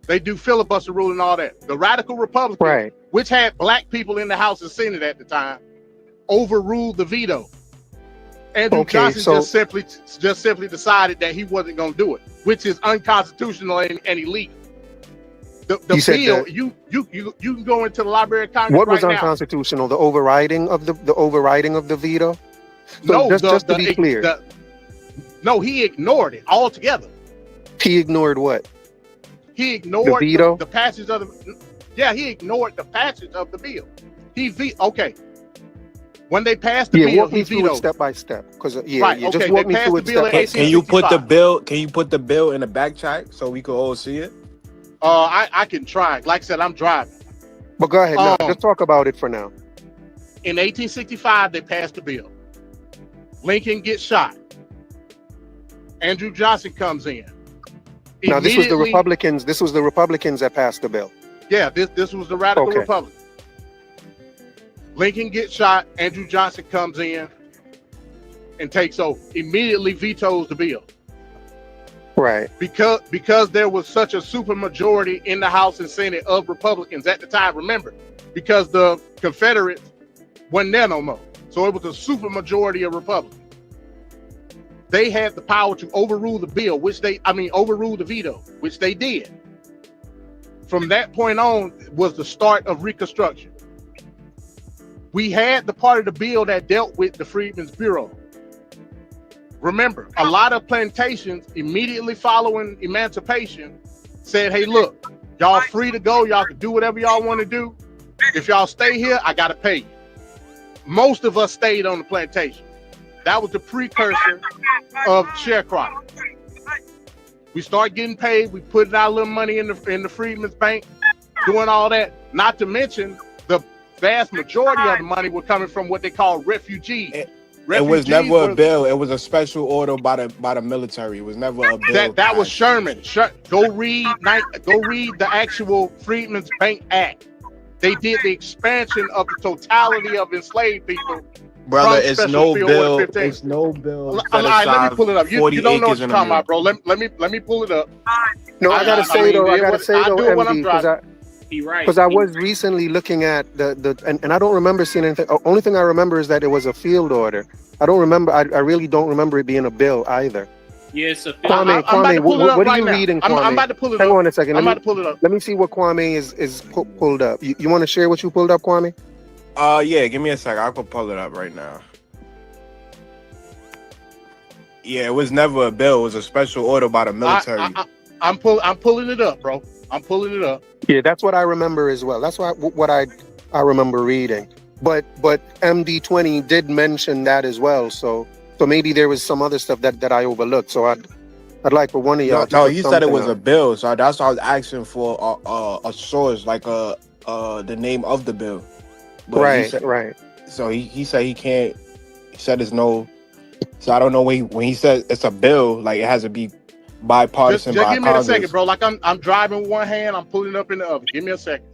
They do filibuster rule and all that. The radical Republicans, which had black people in the House and Senate at the time, overruled the veto. Andrew Johnson just simply decided that he wasn't going to do it, which is unconstitutional and illegal. The bill, you can go into the Library of Congress. What was unconstitutional? The overriding of the veto? So no, just to be clear. No, he ignored it altogether. He ignored what? He ignored the veto? The passage of the. Yeah, he ignored the passage of the bill. Okay. When they passed the bill, walk me through it step by step. Just walk me through it step by step. Can you put the bill? Can you put the bill in the back chat so we can all see it? I can try. Like I said, I'm driving. But go ahead. No, just talk about it for now. In 1865, they passed the bill. Lincoln gets shot. Andrew Johnson comes in. Now this was the Republicans. This was the Republicans that passed the bill. Yeah, this was the radical Republicans. Lincoln gets shot. Andrew Johnson comes in and takes over. Immediately vetoes the bill. Right. Because there was such a supermajority in the House and Senate of Republicans at the time. Remember, because the Confederates wasn't there no more. So it was a supermajority of Republicans. They had the power to overrule the bill, overrule the veto, which they did. From that point on was the start of Reconstruction. We had the part of the bill that dealt with the Freedmen's Bureau. Remember, a lot of plantations immediately following emancipation said, hey, look, y'all free to go. Y'all can do whatever y'all want to do. If y'all stay here, I got to pay you. Most of us stayed on the plantation. That was the precursor of sharecropping. We start getting paid. We put our little money in the Freedmen's Bank, doing all that. Not to mention the vast majority of the money was coming from what they call refugees. It was never a bill. It was a special order by the military. It was never a bill. That was Sherman. Go read the actual Freedmen's Bank Act. They did the expansion of the totality of enslaved people. Brother, it's no bill. It's no bill. All right, let me pull it up. You don't know what you're talking about, bro. Let me pull it up. No, I gotta say though, MD, because I was recently looking at and I don't remember seeing anything. Only thing I remember is that it was a field order. I don't remember. I really don't remember it being a bill either. Yes, yeah, Kwame, what are you reading, Kwame? I'm about to pull it up. Hang on a second. I'm about to pull it up. Let me see what Kwame is pulled up. You want to share what you pulled up, Kwame? Yeah, give me a second. I can pull it up right now. Yeah, it was never a bill. It was a special order by the military. I'm pulling it up, bro. I'm pulling it up. Yeah, that's what I remember as well. That's what I remember reading. But MD20 did mention that as well. So maybe there was some other stuff that I overlooked. So I'd like for one of y'all. No, he said it was a bill. So that's why I was asking for a source, like the name of the bill. But right. So he said he can't. He said there's no. So I don't know when he said it's a bill, like it has to be bipartisan. Just give me a second, bro. Like I'm driving with one hand, I'm pulling up in the other. Give me a second.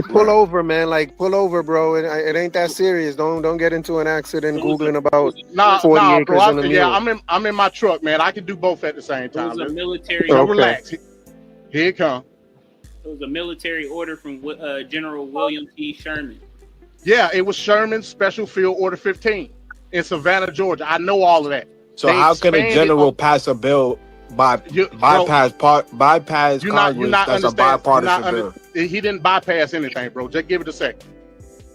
Pull over, man. Like pull over, bro. It ain't that serious. Don't get into an accident googling about 40 acres bro, on a mule. Yeah, I'm in my truck, man. I can do both at the same time. It was a military. So relax. Here it comes. It was a military order from General William T. Sherman. Yeah, it was Sherman's Special Field Order 15 in Savannah, Georgia. I know all of that. So how can a general pass a bill bypass Congress? That's a bipartisan bill. He didn't bypass anything, bro. Just give it a second.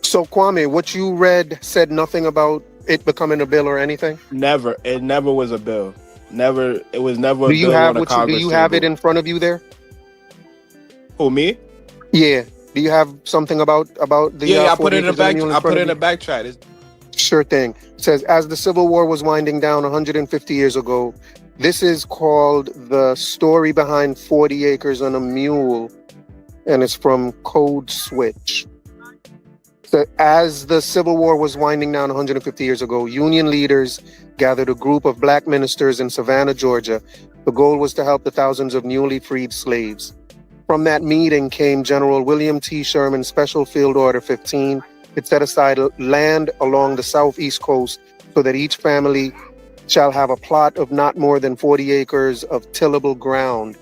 So Kwame, what you read said nothing about it becoming a bill or anything? Never. It never was a bill. Never. It was never a bill on a Congress. Do you have it in front of you there? Who, me? Yeah. Do you have something about the? Yeah, I put it in the back. I put it in the back chat. Sure thing. It says, as the Civil War was winding down 150 years ago, this is called The Story Behind 40 Acres on a Mule, and it's from Code Switch. So, as the Civil War was winding down 150 years ago, Union leaders gathered a group of black ministers in Savannah, Georgia. The goal was to help the thousands of newly freed slaves. From that meeting came General William T. Sherman's Special Field Order 15. It set aside land along the southeast coast so that each family shall have a plot of not more than 40 acres of tillable ground.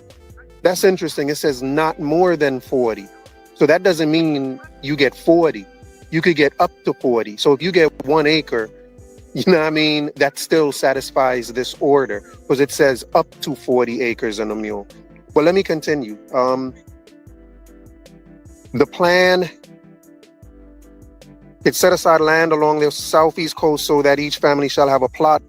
That's interesting. It says not more than 40. So that doesn't mean you get 40. You could get up to 40. So if you get 1 acre, you know what I mean, that still satisfies this order because it says up to 40 acres and a mule. But let me continue. The plan, it set aside land along the southeast coast so that each family shall have a plot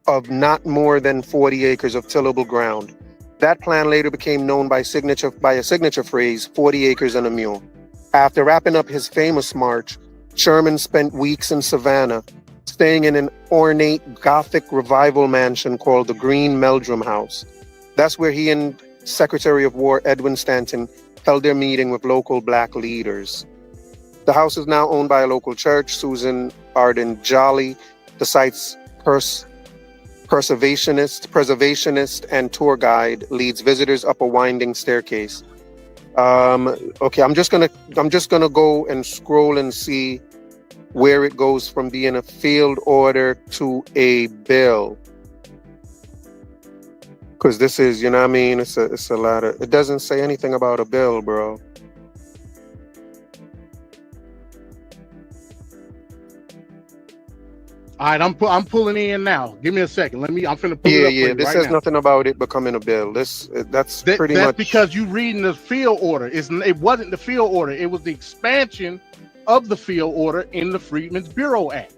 of not more than 40 acres of tillable ground. That plan later became known by a signature phrase, 40 acres and a mule. After wrapping up his famous march, Sherman spent weeks in Savannah, staying in an ornate Gothic revival mansion called the Green Meldrum House. That's where he and Secretary of War Edwin Stanton held their meeting with local black leaders. The house is now owned by a local church. Susan Arden Jolly, the site's preservationist and tour guide, leads visitors up a winding staircase. Okay, I'm just gonna go and scroll and see where it goes from being a field order to a bill. Because this is, you know what I mean, it's a lot of, it doesn't say anything about a bill, bro. All right, I'm pulling in now. Give me a second. I'm finna pull it up. Yeah. This says nothing about it becoming a bill. That's pretty much. That's because you reading the field order. It wasn't the field order. It was the expansion of the field order in the Freedmen's Bureau Act.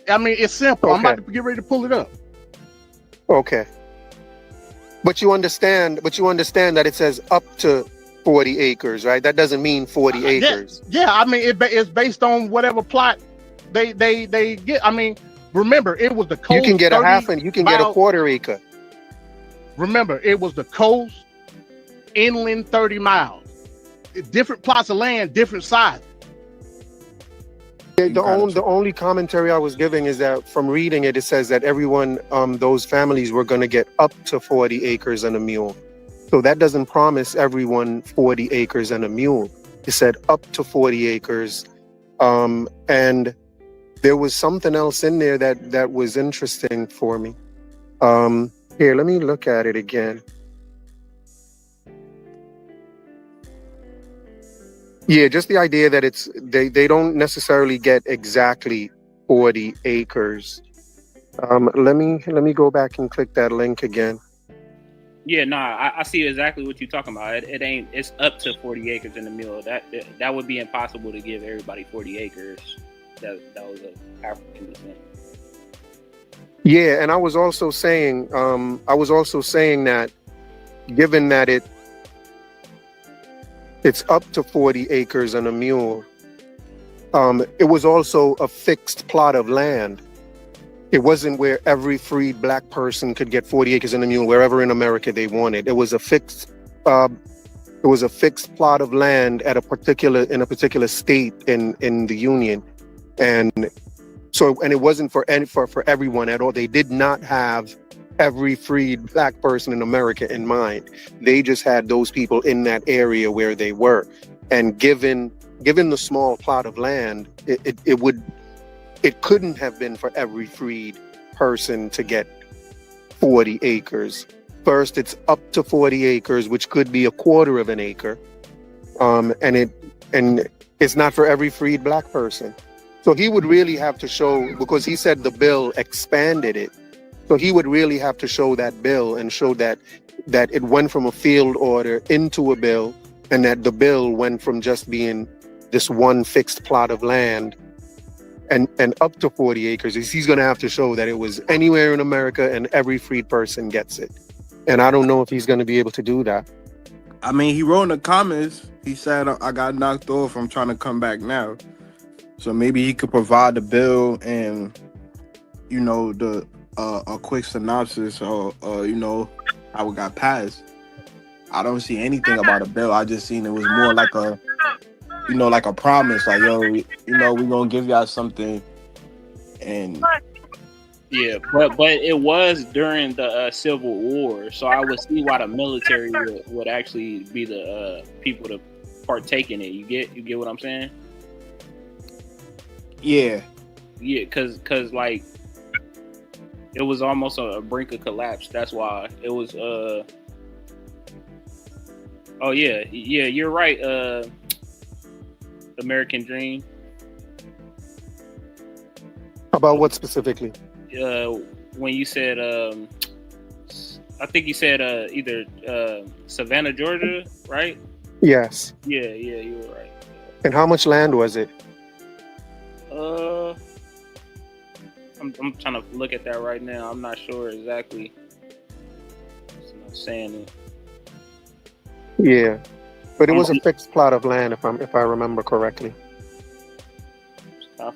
I mean, it's simple. Okay. I'm about to get ready to pull it up. Okay. But you understand that it says up to 40 acres, right? That doesn't mean 40 acres. Yeah, I mean, it's based on whatever plot they get. I mean, remember, it was the coast. You can get a half and you can get a quarter acre. Remember, it was the coast, inland 30 miles. Different plots of land, different sizes. The only commentary I was giving is that from reading it, it says that everyone, those families were going to get up to 40 acres and a mule. So that doesn't promise everyone 40 acres and a mule. It said up to 40 acres. And there was something else in there that was interesting for me. Here, let me look at it again. Yeah, just the idea that they don't necessarily get exactly 40 acres. Let me go back and click that link again. Yeah, no, I see exactly what you're talking about. It's up to 40 acres in the mule. That would be impossible to give everybody 40 acres. That was an African descent. Yeah, and I was also saying that given that it's up to 40 acres and a mule, it was also a fixed plot of land. It wasn't where every freed black person could get 40 acres and a mule wherever in America they wanted. It was a fixed plot of land in a particular state in the Union. And it wasn't for everyone at all. They did not have every freed black person in America in mind. They just had those people in that area where they were. And given the small plot of land, it couldn't have been for every freed person to get 40 acres. First, it's up to 40 acres, which could be a quarter of an acre. And it's not for every freed black person. So he would really have to show, because he said the bill expanded it. So he would really have to show that bill and show that it went from a field order into a bill, and that the bill went from just being this one fixed plot of land and up to 40 acres. He's going to have to show that it was anywhere in America and every freed person gets it. And I don't know if he's going to be able to do that. I mean, he wrote in the comments, he said, I got knocked off, I'm trying to come back now. So maybe he could provide the bill and, a quick synopsis or how it got passed. I don't see anything about a bill. I just seen it was more like a promise, like, yo, we're gonna give y'all something. And Yeah, but it was during the Civil War, so I would see why the military would actually be the people to partake in it. You get what I'm saying? Yeah. Yeah, cause like it was almost a brink of collapse. That's why it was. Oh yeah, you're right. American Dream. About what specifically? When you said, I think you said either Savannah, Georgia, right? Yes. Yeah, you were right. And how much land was it? I'm trying to look at that right now. I'm not sure exactly. It's not saying it. Yeah, but it was a fixed plot of land, if I remember correctly. Stop.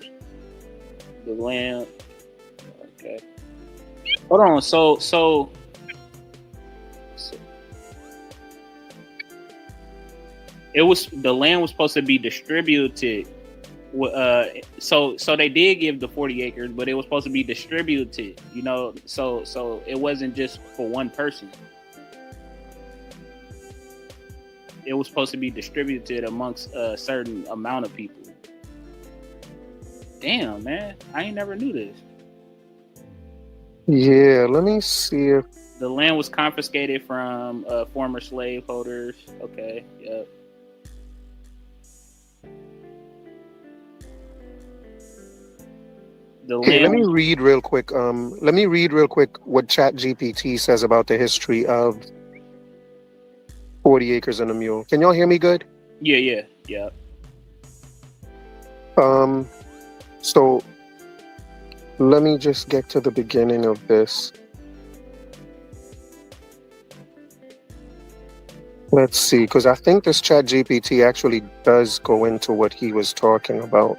The land. Okay. Hold on. So it was, the land was supposed to be distributed. So they did give the 40 acres, but it was supposed to be distributed. You know, so it wasn't just for one person. It was supposed to be distributed amongst a certain amount of people. Damn, man, I ain't never knew this. Yeah, let me see if the land was confiscated from former slaveholders. Okay, yep. Let me read real quick. Let me read real quick what ChatGPT says about the history of 40 acres and a mule. Can y'all hear me good? Yeah. So let me just get to the beginning of this. Let's see, because I think this ChatGPT actually does go into what he was talking about.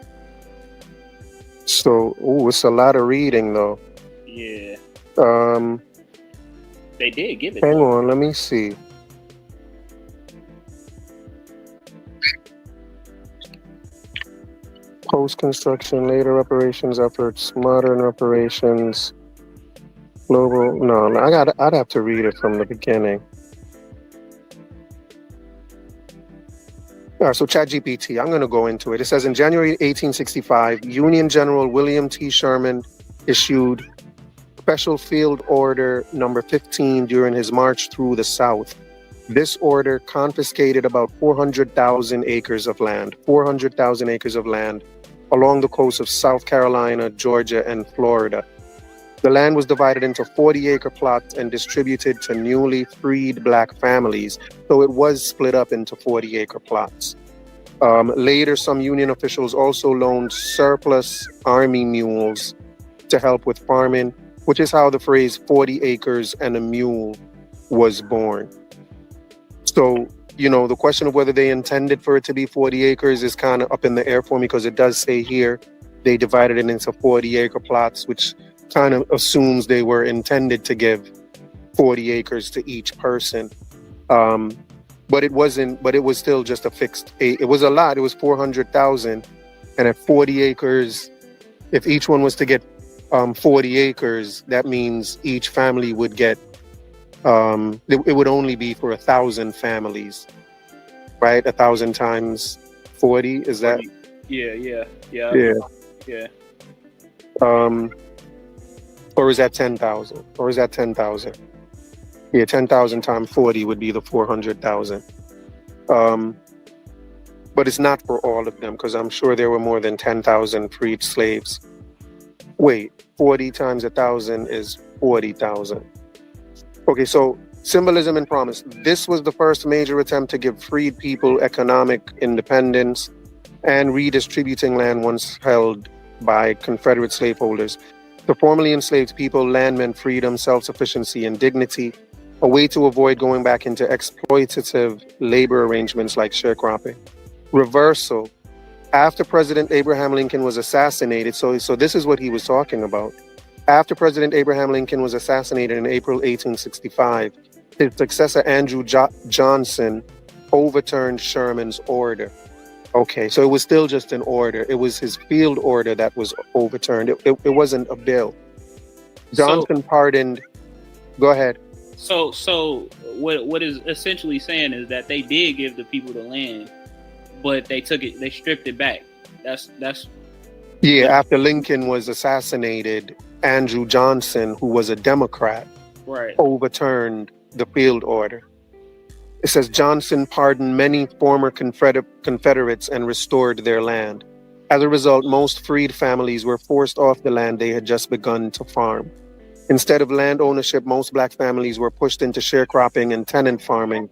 So, it's a lot of reading though. Yeah. They did give it. Hang on, let me see. Post-construction, later operations efforts, modern operations, global. No, I'd have to read it from the beginning. All right, so ChatGPT, I'm going to go into it. It says in January 1865, Union General William T. Sherman issued Special Field Order number 15 during his march through the South. This order confiscated about 400,000 acres of land, 400,000 acres of land along the coast of South Carolina, Georgia, and Florida. The land was divided into 40-acre plots and distributed to newly freed black families, so it was split up into 40-acre plots. Later, some Union officials also loaned surplus army mules to help with farming, which is how the phrase 40 acres and a mule was born. So, the question of whether they intended for it to be 40 acres is kind of up in the air for me, because it does say here they divided it into 40-acre plots, which kind of assumes they were intended to give 40 acres to each person. But it wasn't, but it was still just a fixed, it was a lot, it was 400,000. And at 40 acres, if each one was to get 40 acres, that means each family would get, it would only be for 1,000 families, right? 1,000 times 40, is that? Yeah. Or is that 10,000? Or is that 10,000? Yeah, 10,000 times 40 would be the 400,000. But it's not for all of them, because I'm sure there were more than 10,000 freed slaves. Wait, 40 times 1,000 is 40,000. Okay, so symbolism and promise. This was the first major attempt to give freed people economic independence and redistributing land once held by Confederate slaveholders. To formerly enslaved people, land meant freedom, self-sufficiency, and dignity, a way to avoid going back into exploitative labor arrangements like sharecropping. Reversal. After President Abraham Lincoln was assassinated, so this is what he was talking about. After President Abraham Lincoln was assassinated in April 1865, his successor Andrew Johnson overturned Sherman's order. Okay, so it was still just an order. It was his field order that was overturned. It wasn't a bill. Johnson pardoned. Go ahead. So what is essentially saying is that they did give the people the land, but they stripped it back. That's Yeah, after Lincoln was assassinated, Andrew Johnson, who was a Democrat, right, overturned the field order. It says Johnson pardoned many former Confederates and restored their land. As a result, most freed families were forced off the land they had just begun to farm. Instead of land ownership, most black families were pushed into sharecropping and tenant farming,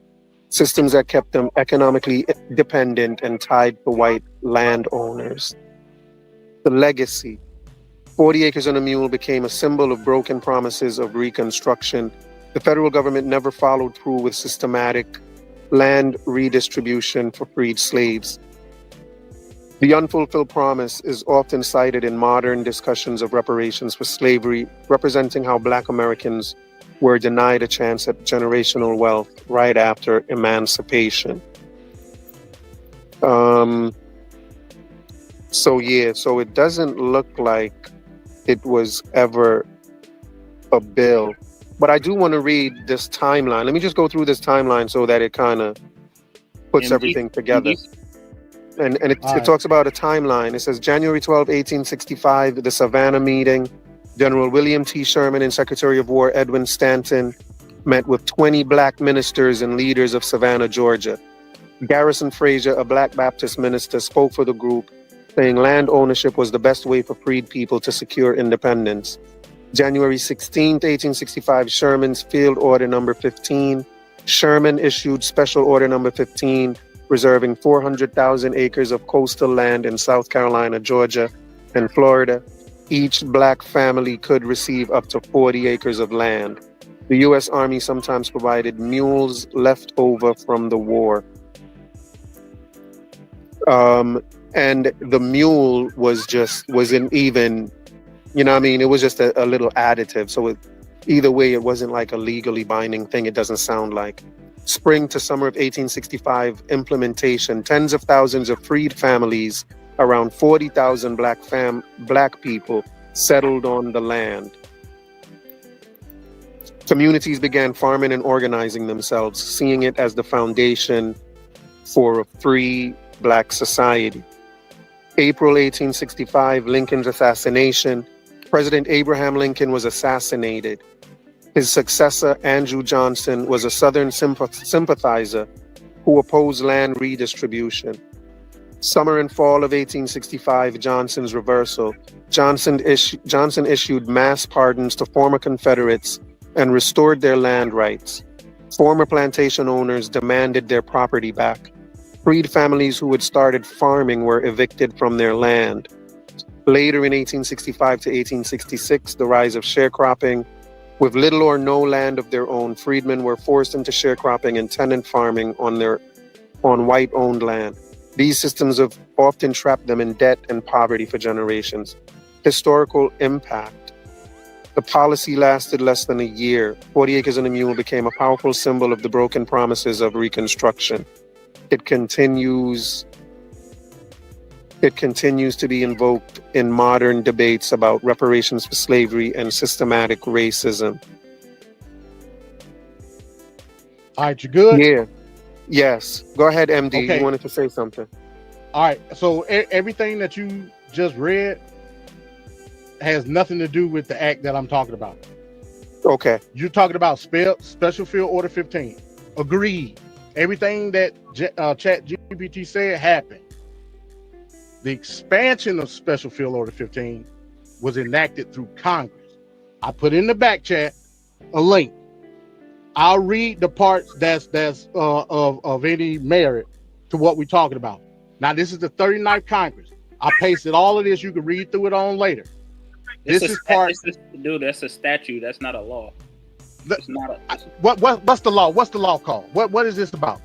systems that kept them economically dependent and tied to white landowners. The legacy. 40 Acres and a Mule became a symbol of broken promises of Reconstruction. The federal government never followed through with systematic land redistribution for freed slaves. The unfulfilled promise is often cited in modern discussions of reparations for slavery, representing how Black Americans were denied a chance at generational wealth right after emancipation. So it doesn't look like it was ever a bill. But I do want to read this timeline. Let me just go through this timeline so that it kind of puts everything together. And it talks about a timeline. It says January 12, 1865, the Savannah meeting. General William T. Sherman and Secretary of War Edwin Stanton met with 20 black ministers and leaders of Savannah, Georgia. Garrison Frazier, a black Baptist minister, spoke for the group, saying land ownership was the best way for freed people to secure independence. January 16, 1865, Sherman's Field Order Number 15. Sherman issued Special Order Number 15, reserving 400,000 acres of coastal land in South Carolina, Georgia, and Florida. Each black family could receive up to 40 acres of land. The U.S. Army sometimes provided mules left over from the war. And the mule wasn't even, it was just a little additive. So either way, it wasn't like a legally binding thing. It doesn't sound like. Spring to summer of 1865 implementation, tens of thousands of freed families, around 40,000 black people settled on the land. Communities began farming and organizing themselves, seeing it as the foundation for a free black society. April 1865, Lincoln's assassination. President Abraham Lincoln was assassinated. His successor, Andrew Johnson, was a Southern sympathizer who opposed land redistribution. Summer and fall of 1865, Johnson's reversal. Johnson issued mass pardons to former Confederates and restored their land rights. Former plantation owners demanded their property back. Freed families who had started farming were evicted from their land. Later in 1865 to 1866, the rise of sharecropping. With little or no land of their own, freedmen were forced into sharecropping and tenant farming on white-owned land. These systems have often trapped them in debt and poverty for generations. Historical impact. The policy lasted less than a year. 40 Acres and a Mule became a powerful symbol of the broken promises of Reconstruction. It continues to be invoked in modern debates about reparations for slavery and systematic racism. All right, you good? Yeah. Yes. Go ahead, MD. Okay. You wanted to say something. All right. So everything that you just read has nothing to do with the act that I'm talking about. Okay. You're talking about Special Field Order 15. Agreed. Everything that ChatGPT said happened. The expansion of Special Field Order 15 was enacted through Congress. I put in the back chat a link. I'll read the parts that's of any merit to what we're talking about. Now, this is the 39th Congress. I pasted all of this. You can read through it on later. This is part. Dude, that's a statute. That's not a law. It's not What's the law? What's the law called? What is this about?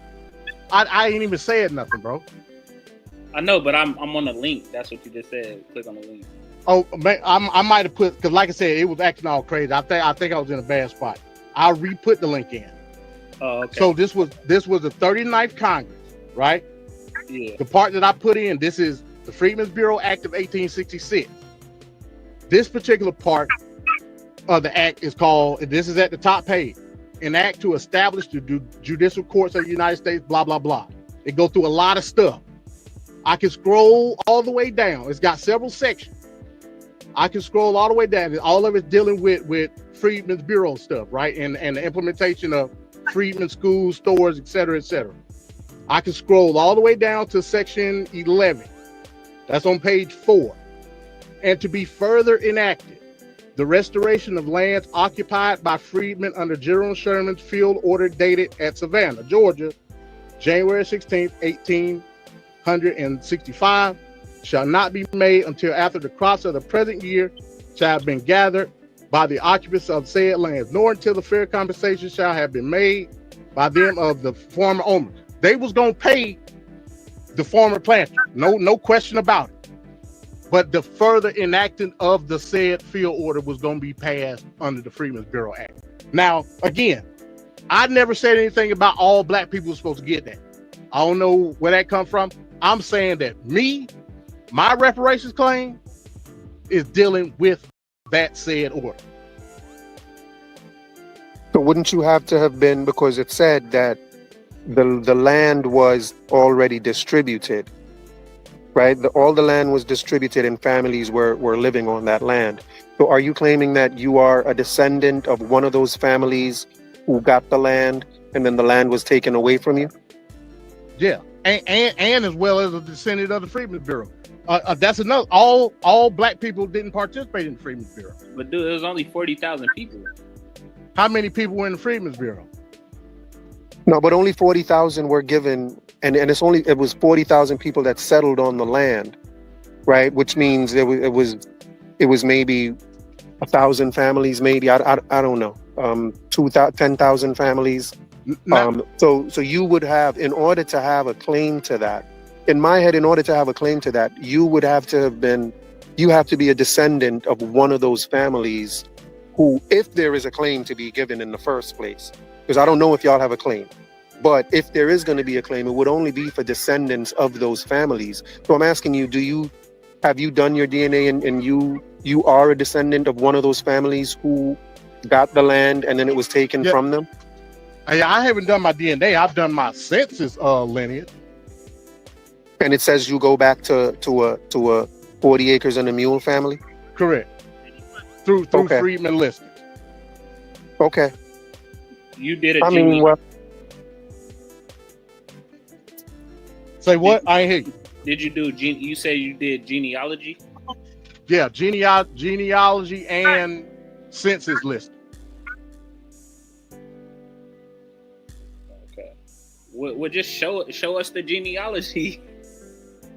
I ain't even said nothing, bro. I know, but I'm on the link. That's what you just said. Click on the link. Oh, man, I might have put, because like I said, it was acting all crazy. I think I was in a bad spot. I'll re-put the link in. Oh, okay. So this was the 39th Congress, right? Yeah. The part that I put in, this is the Freedmen's Bureau Act of 1866. This particular part of the act is called, and this is at the top page, an act to establish the judicial courts of the United States, blah, blah, blah. It goes through a lot of stuff. I can scroll all the way down. It's got several sections. I can scroll all the way down. All of it's dealing with Freedmen's Bureau stuff, right? And the implementation of freedmen schools, stores, et cetera, et cetera. I can scroll all the way down to section 11. That's on page 4. And to be further enacted, the restoration of lands occupied by freedmen under General Sherman's field order dated at Savannah, Georgia, January 16th, 1865, shall not be made until after the crops of the present year shall have been gathered by the occupants of said lands, nor until the fair compensation shall have been made by them of the former owners. They was gonna pay the former planter, no question about it. But the further enacting of the said field order was gonna be passed under the Freedmen's Bureau Act. Now, again, I never said anything about all black people were supposed to get that. I don't know where that come from. I'm saying that my reparations claim is dealing with that said order. So wouldn't you have to have been, because it said that the land was already distributed, right? All the land was distributed and families were living on that land. So are you claiming that you are a descendant of one of those families who got the land and then the land was taken away from you? Yeah, and as well as a descendant of the Freedmen's Bureau. That's another. All black people didn't participate in the Freedmen's Bureau. But dude, it was only 40,000 people. How many people were in the Freedmen's Bureau? No, but only 40,000 were given, and it was 40,000 people that settled on the land, right? Which means it was maybe 1,000 families, maybe I don't know, 10,000 families. So you would have, in order to have a claim to that, in my head, in order to have a claim to that, you have to be a descendant of one of those families who, if there is a claim to be given in the first place, because I don't know if y'all have a claim, but if there is going to be a claim, it would only be for descendants of those families. So I'm asking you, have you done your DNA and you are a descendant of one of those families who got the land and then it was taken from them? I haven't done my DNA. I've done my census lineage. And it says you go back to a 40 acres and a mule family? Correct. Through okay. Freedmen listings. Okay. You did it. Say what? I ain't hear you. Did you do? You say you did genealogy? Yeah, genealogy and census listing. Okay. Well, just show us the genealogy.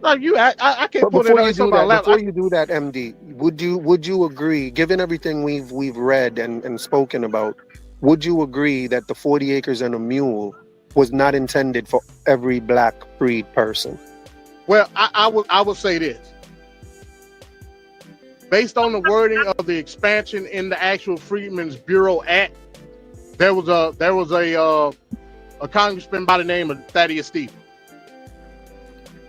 No, I can't put it on somebody's lap. Before you do that, MD, would you agree, given everything we've read and spoken about, would you agree that the 40 acres and a mule was not intended for every black freed person? Well, I would say this. Based on the wording of the expansion in the actual Freedmen's Bureau Act, there was a congressman by the name of Thaddeus Stevens.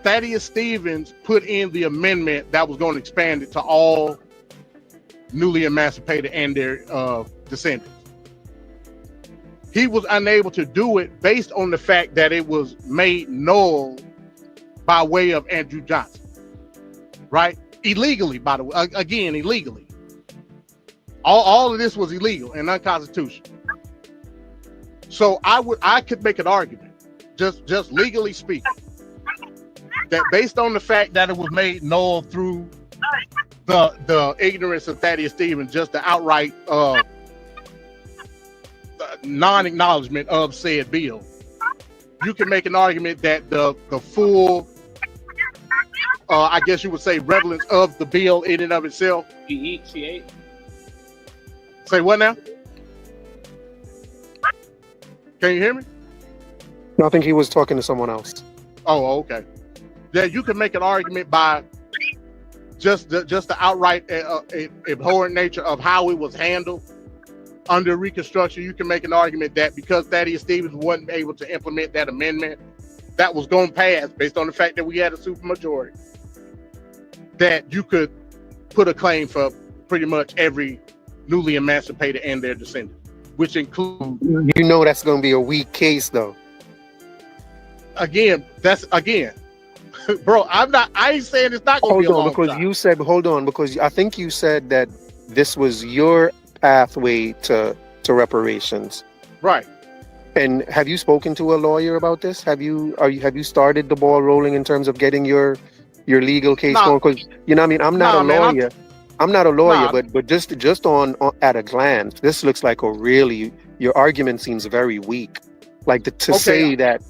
Thaddeus Stevens put in the amendment that was going to expand it to all newly emancipated and their descendants. He was unable to do it based on the fact that it was made null by way of Andrew Johnson, right? Illegally, by the way, again, illegally. All of this was illegal and unconstitutional. So I could make an argument, just legally speaking, that based on the fact that it was made null through the ignorance of Thaddeus Stevens, just the outright non-acknowledgement of said bill, you can make an argument that the full, I guess you would say, relevance of the bill in and of itself. She ate. Say what now? Can you hear me? No, I think he was talking to someone else. Oh, okay. Yeah, you can make an argument by just the outright abhorrent nature of how it was handled under Reconstruction. You can make an argument that because Thaddeus Stevens wasn't able to implement that amendment that was going to pass based on the fact that we had a supermajority, that you could put a claim for pretty much every newly emancipated and their descendants, which include. You know that's going to be a weak case, though. Bro. I ain't saying it's not going to be a long shot. Hold on, because I think you said that this was your pathway to reparations. Right. And have you spoken to a lawyer about this? Have you started the ball rolling in terms of getting your legal case going? Because you know what I mean, I'm not a lawyer. I'm not a lawyer, but just on at a glance, this looks like your argument seems very weak. Like to say that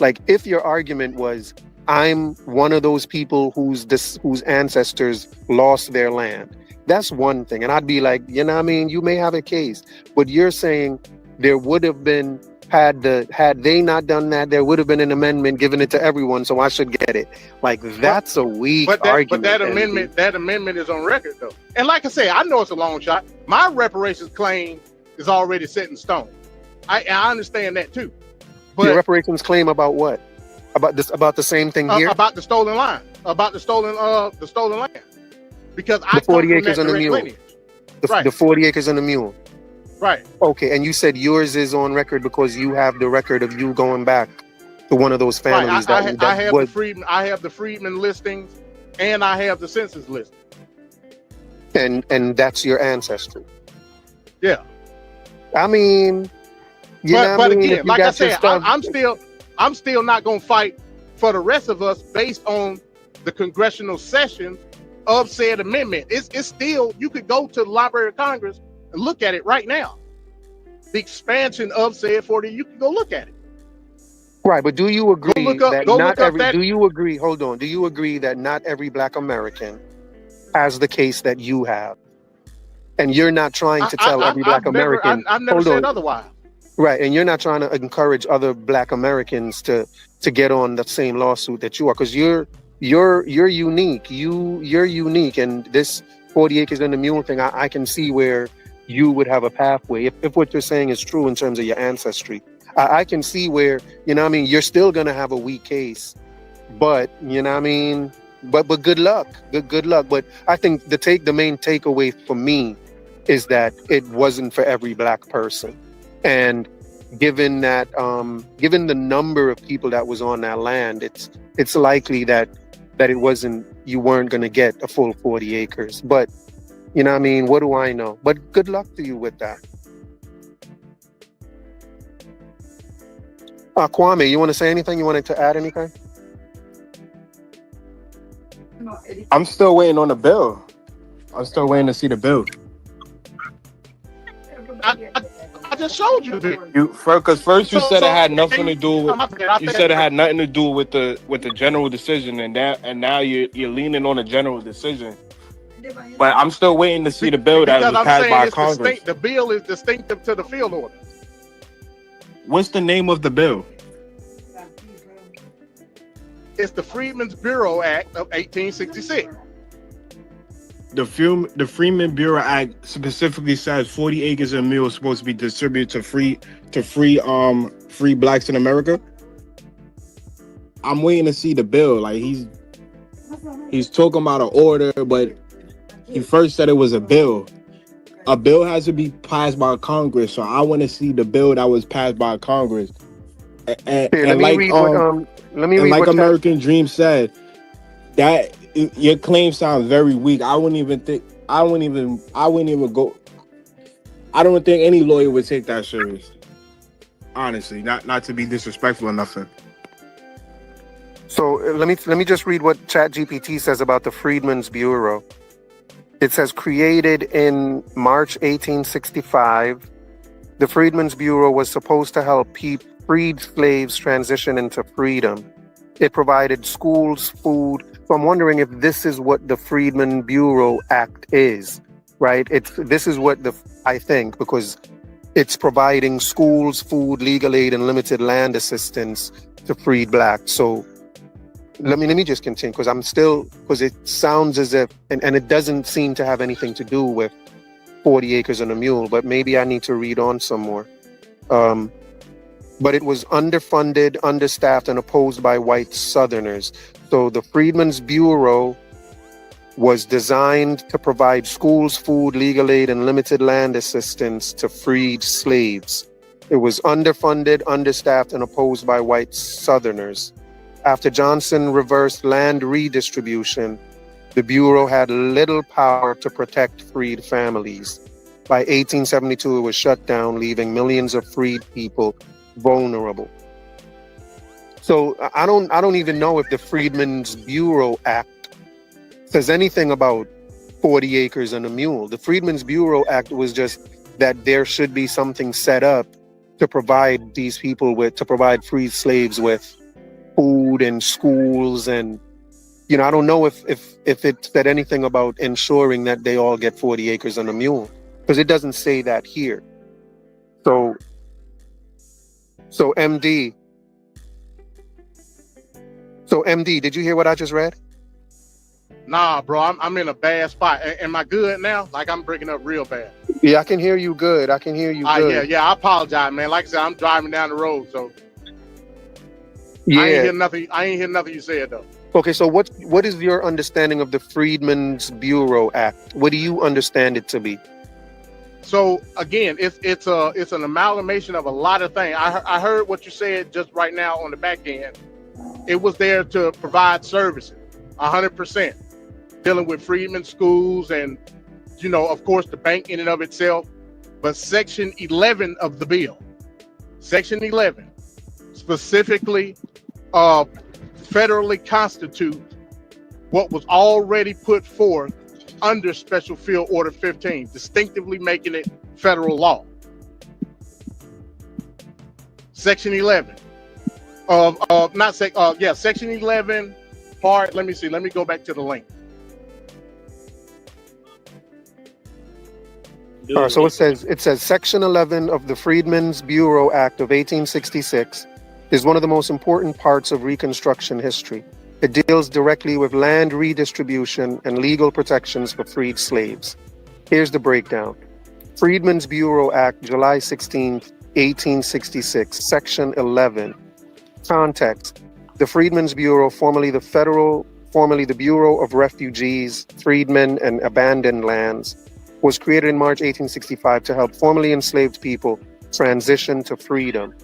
like if your argument was I'm one of those people whose ancestors lost their land, that's one thing, and I'd be like, you know what I mean, you may have a case, but you're saying there would have been had they not done that, there would have been an amendment giving it to everyone, so I should get it. Like that's a weak argument. But that amendment is on record though. And like I say, I know it's a long shot. My reparations claim is already set in stone. I understand that too. But your reparations claim about what? About the same thing here? About the stolen line. About the stolen land. Because the 40 acres and the mule. The 40 acres and the mule. Right. Okay, and you said yours is on record because you have the record of you going back to one of those families. Right. I have the freedmen listings, and I have the census list. And that's your ancestry. Yeah. I mean, but again, like I said, I'm still not gonna fight for the rest of us based on the congressional session of said amendment. It's still, you could go to the Library of Congress and look at it right now. The expansion of said 40, you can go look at it. Right, but do you agree do you agree that not every Black American has the case that you have? And you're not trying to tell every Black American. I've never said otherwise. Right, and you're not trying to encourage other Black Americans to get on the same lawsuit that you are, because you're unique. You're unique, and this 40 acres and the mule thing, I can see where you would have a pathway if what you're saying is true in terms of your ancestry. I can see where, you know what I mean, you're still gonna have a weak case, but you know what I mean, but good luck, good luck. But I think the main takeaway for me is that it wasn't for every Black person, and given that given the number of people that was on that land, it's likely that it wasn't, you weren't going to get a full 40 acres. But you know what I mean, what do I know? But good luck to you with that. Kwame, you want to say anything? You wanted to add anything? I'm still waiting on the bill. I'm still waiting to see the bill. I just showed you this. Because first you said it had nothing to do with. You said it had nothing to do with the general decision, and now you're leaning on a general decision. But I'm still waiting to see the bill that was passed by Congress. The bill is distinctive to the field order. What's the name of the bill? It's the Freedmen's Bureau Act of 1866. The Freedmen's Bureau Act specifically says 40 acres and mule is supposed to be distributed to free Blacks in America. I'm waiting to see the bill. Like he's talking about an order, but he first said it was a bill. A bill has to be passed by Congress, so I want to see the bill that was passed by Congress. And like American Dream said, that your claim sounds very weak. I don't think any lawyer would take that serious. Honestly, not to be disrespectful or nothing. So let me just read what ChatGPT says about the Freedmen's Bureau. It says, created in March 1865, the Freedmen's Bureau was supposed to help freed slaves transition into freedom. It provided schools, food. So I'm wondering if this is what the Freedmen's Bureau Act is, right? This is what I think, because it's providing schools, food, legal aid, and limited land assistance to freed Blacks. So let me just continue, because it sounds as if, and it doesn't seem to have anything to do with 40 acres and a mule, but maybe I need to read on some more. But it was underfunded, understaffed, and opposed by white Southerners. So the Freedmen's Bureau was designed to provide schools, food, legal aid, and limited land assistance to freed slaves. It was underfunded, understaffed, and opposed by white Southerners. After Johnson reversed land redistribution, the Bureau had little power to protect freed families. By 1872, it was shut down, leaving millions of freed people vulnerable. So I don't even know if the Freedmen's Bureau Act says anything about 40 acres and a mule. The Freedmen's Bureau Act was just that there should be something set up to provide these people to provide freed slaves with food and schools. And, you know, I don't know if it said anything about ensuring that they all get 40 acres and a mule, because it doesn't say that here. So MD, did you hear what I just read? Nah, bro, I'm in a bad spot. Am I good now? Like, I'm breaking up real bad. Yeah, I can hear you good. Good. Yeah, I apologize, man. Like I said, I'm driving down the road, so yeah. I ain't hear nothing you said, though. Okay, so what is your understanding of the Freedmen's Bureau Act? What do you understand it to be? So again, it's an amalgamation of a lot of things. I heard what you said just right now on the back end. It was there to provide services, 100%, dealing with freedmen schools and, you know, of course, the bank in and of itself. But Section 11 of the bill, Section 11, specifically federally constitute what was already put forth under Special Field Order 15, distinctively making it federal law. Section 11 Section 11 part, let me go back to the link. All right, so it says Section 11 of the Freedmen's Bureau Act of 1866 is one of the most important parts of Reconstruction history. It deals directly with land redistribution and legal protections for freed slaves. Here's the breakdown. Freedmen's Bureau Act, July 16, 1866, Section 11. Context. The Freedmen's Bureau, formerly the Bureau of Refugees, Freedmen, and Abandoned Lands, was created in March 1865 to help formerly enslaved people transition to freedom.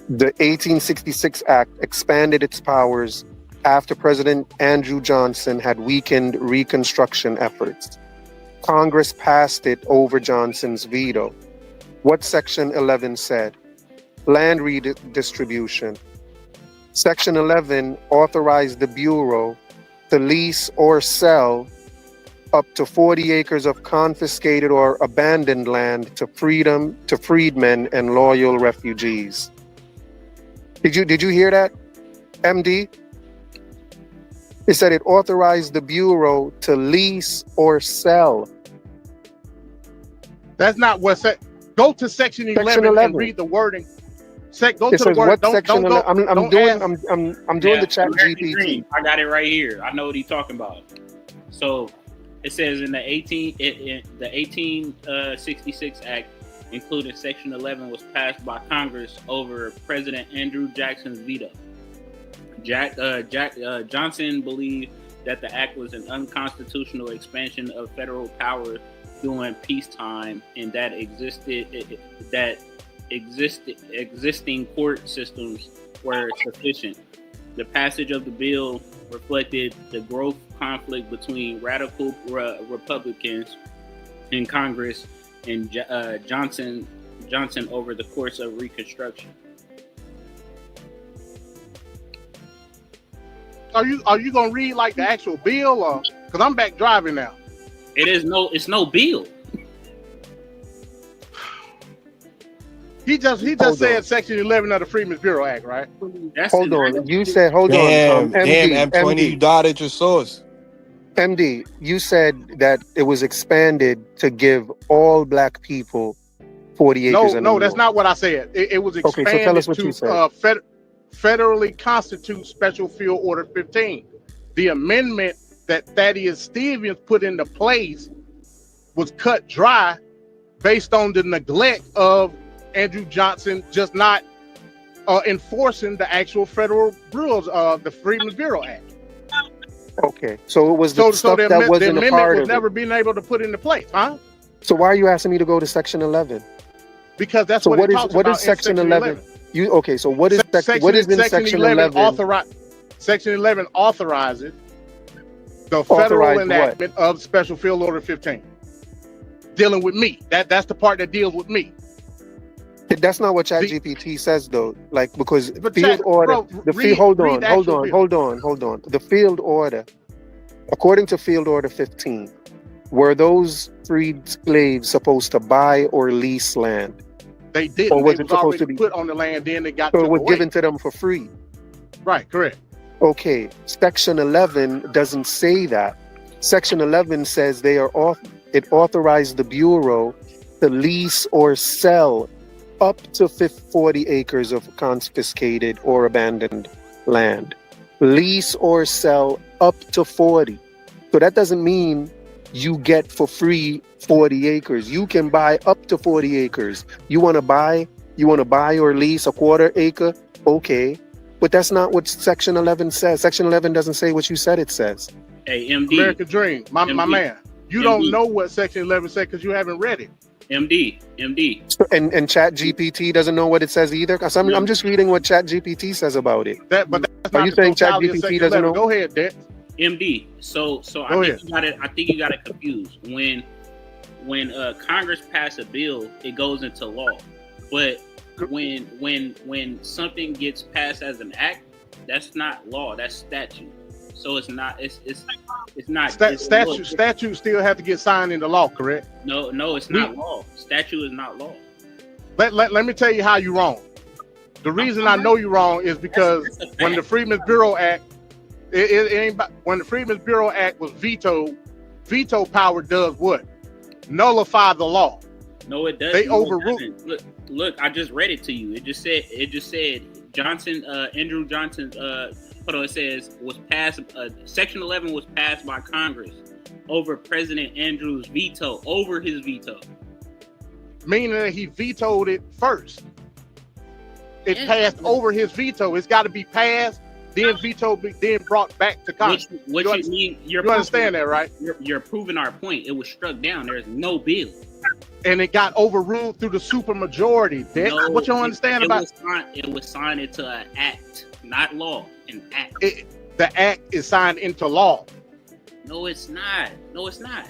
The 1866 Act expanded its powers after President Andrew Johnson had weakened Reconstruction efforts. Congress passed it over Johnson's veto. What Section 11 said? Land redistribution. Section 11 authorized the Bureau to lease or sell up to 40 acres of confiscated or abandoned land to freedmen and loyal refugees. Did you hear that, MD? It said it authorized the Bureau to lease or sell. That's not what said. Go to Section 11 and read the wording. Go to the word. I'm doing the chat GPT. I got it right here. I know what he's talking about. So it says in the 1866 Act, including Section 11, was passed by Congress over President Andrew Jackson's veto. Johnson believed that the act was an unconstitutional expansion of federal power during peacetime, and that existing court systems were sufficient. The passage of the bill reflected the growth conflict between radical Republicans in Congress and Johnson over the course of Reconstruction. Are you gonna read like the actual bill, or because I'm back driving now? It's no bill. He just said Section 11 of the Freedmen's Bureau Act, right? Hold on. You said MD, M20, you dotted your source. MD, you said that it was expanded to give all black people 40 acres. No, that's not what I said. It was expanded so tell us what you said. Federally constitute Special Field Order 15. The amendment that Thaddeus Stevens put into place was cut dry based on the neglect of Andrew Johnson just not enforcing the actual federal rules of the Freedmen's Bureau Act. Okay, so it was the stuff that the wasn't a amendment part was of never it. being able to put into place, huh? So why are you asking me to go to Section 11? Because that's So what it what is talks what about is Section in Section 11? 11. Okay, so what is what is in Section 11? Section 11 authorizes the federal Authorize what? enactment of Special Field Order 15, dealing with me. That's the part that deals with me. That's not what ChatGPT says, though. Like, because But field order, hold on. The field order, according to Field Order 15, were those freed slaves supposed to buy or lease land? They didn't. Or was They it supposed to be put on the land, then they got so took it was away. given to them for free? Right, correct. Okay, Section 11 doesn't say that. Section 11 says it authorized the Bureau to lease or sell up to 40 acres of confiscated or abandoned land. Lease or sell up to 40. So that doesn't mean you get for free 40 acres. You can buy up to 40 acres. You want to buy or lease a quarter acre? Okay. But that's not what Section 11 says. Section 11 doesn't say what you said it says. Hey, MD. American Dream. My man. You don't know what Section 11 said because you haven't read it. MD. And ChatGPT doesn't know what it says either? Because I'm just reading what ChatGPT says about it. Are you saying ChatGPT doesn't know? Go ahead, Dex. MD. So I think you got it confused. When Congress passed a bill, it goes into law. But when something gets passed as an act, that's not law. That's statute. So it's not. It's not. Statutes still have to get signed into law, correct? No, it's not law. Statute is not law. Let me tell you how you're wrong. The reason I know you're wrong is because when the Freedmen's Bureau Act, when the Freedmen's Bureau Act was vetoed, veto power does what? Nullify the law. No, it doesn't. They overruled. Look, I just read it to you. It just said Johnson, Andrew Johnson's. Hold on, it says was passed. Section 11 was passed by Congress over President Andrew's veto. Over his veto. Meaning that he vetoed it first. It passed over his veto. It's got to be passed, then vetoed, then brought back to Congress. What you mean? You understand that, right? You're proving our point. It was struck down. There's no bill. And it got overruled through the supermajority. No, what you don't understand about it was signed into an act, not law. An act. The act is signed into law. No, it's not.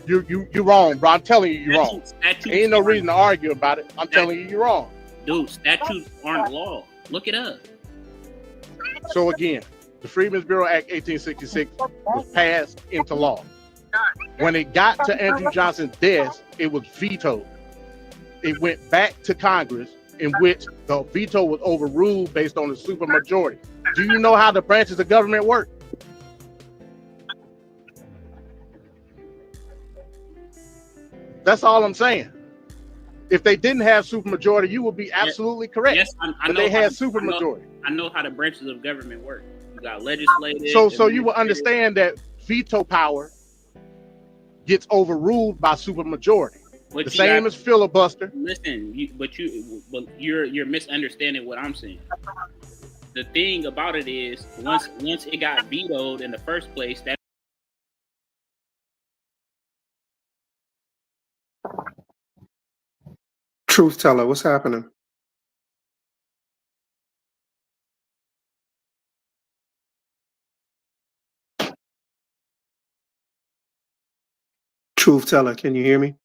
You're wrong, bro. I'm telling you, you're wrong. Ain't no reason to argue about it. I'm telling you, you're wrong. Dude, statutes aren't law. Look it up. So again, the Freedmen's Bureau Act 1866 was passed into law. When it got to Andrew Johnson's desk, it was vetoed. It went back to Congress, in which the veto was overruled based on the supermajority. Do you know how the branches of government work? That's all I'm saying. If they didn't have supermajority, you would be absolutely correct. Yes, I know. But they had supermajority. I know how the branches of government work. You got legislative. So you will understand that veto power gets overruled by supermajority. The same as filibuster. Listen, you're misunderstanding what I'm saying. The thing about it is, once it got vetoed in the first place, that Truth teller, what's happening? Truth teller, can you hear me?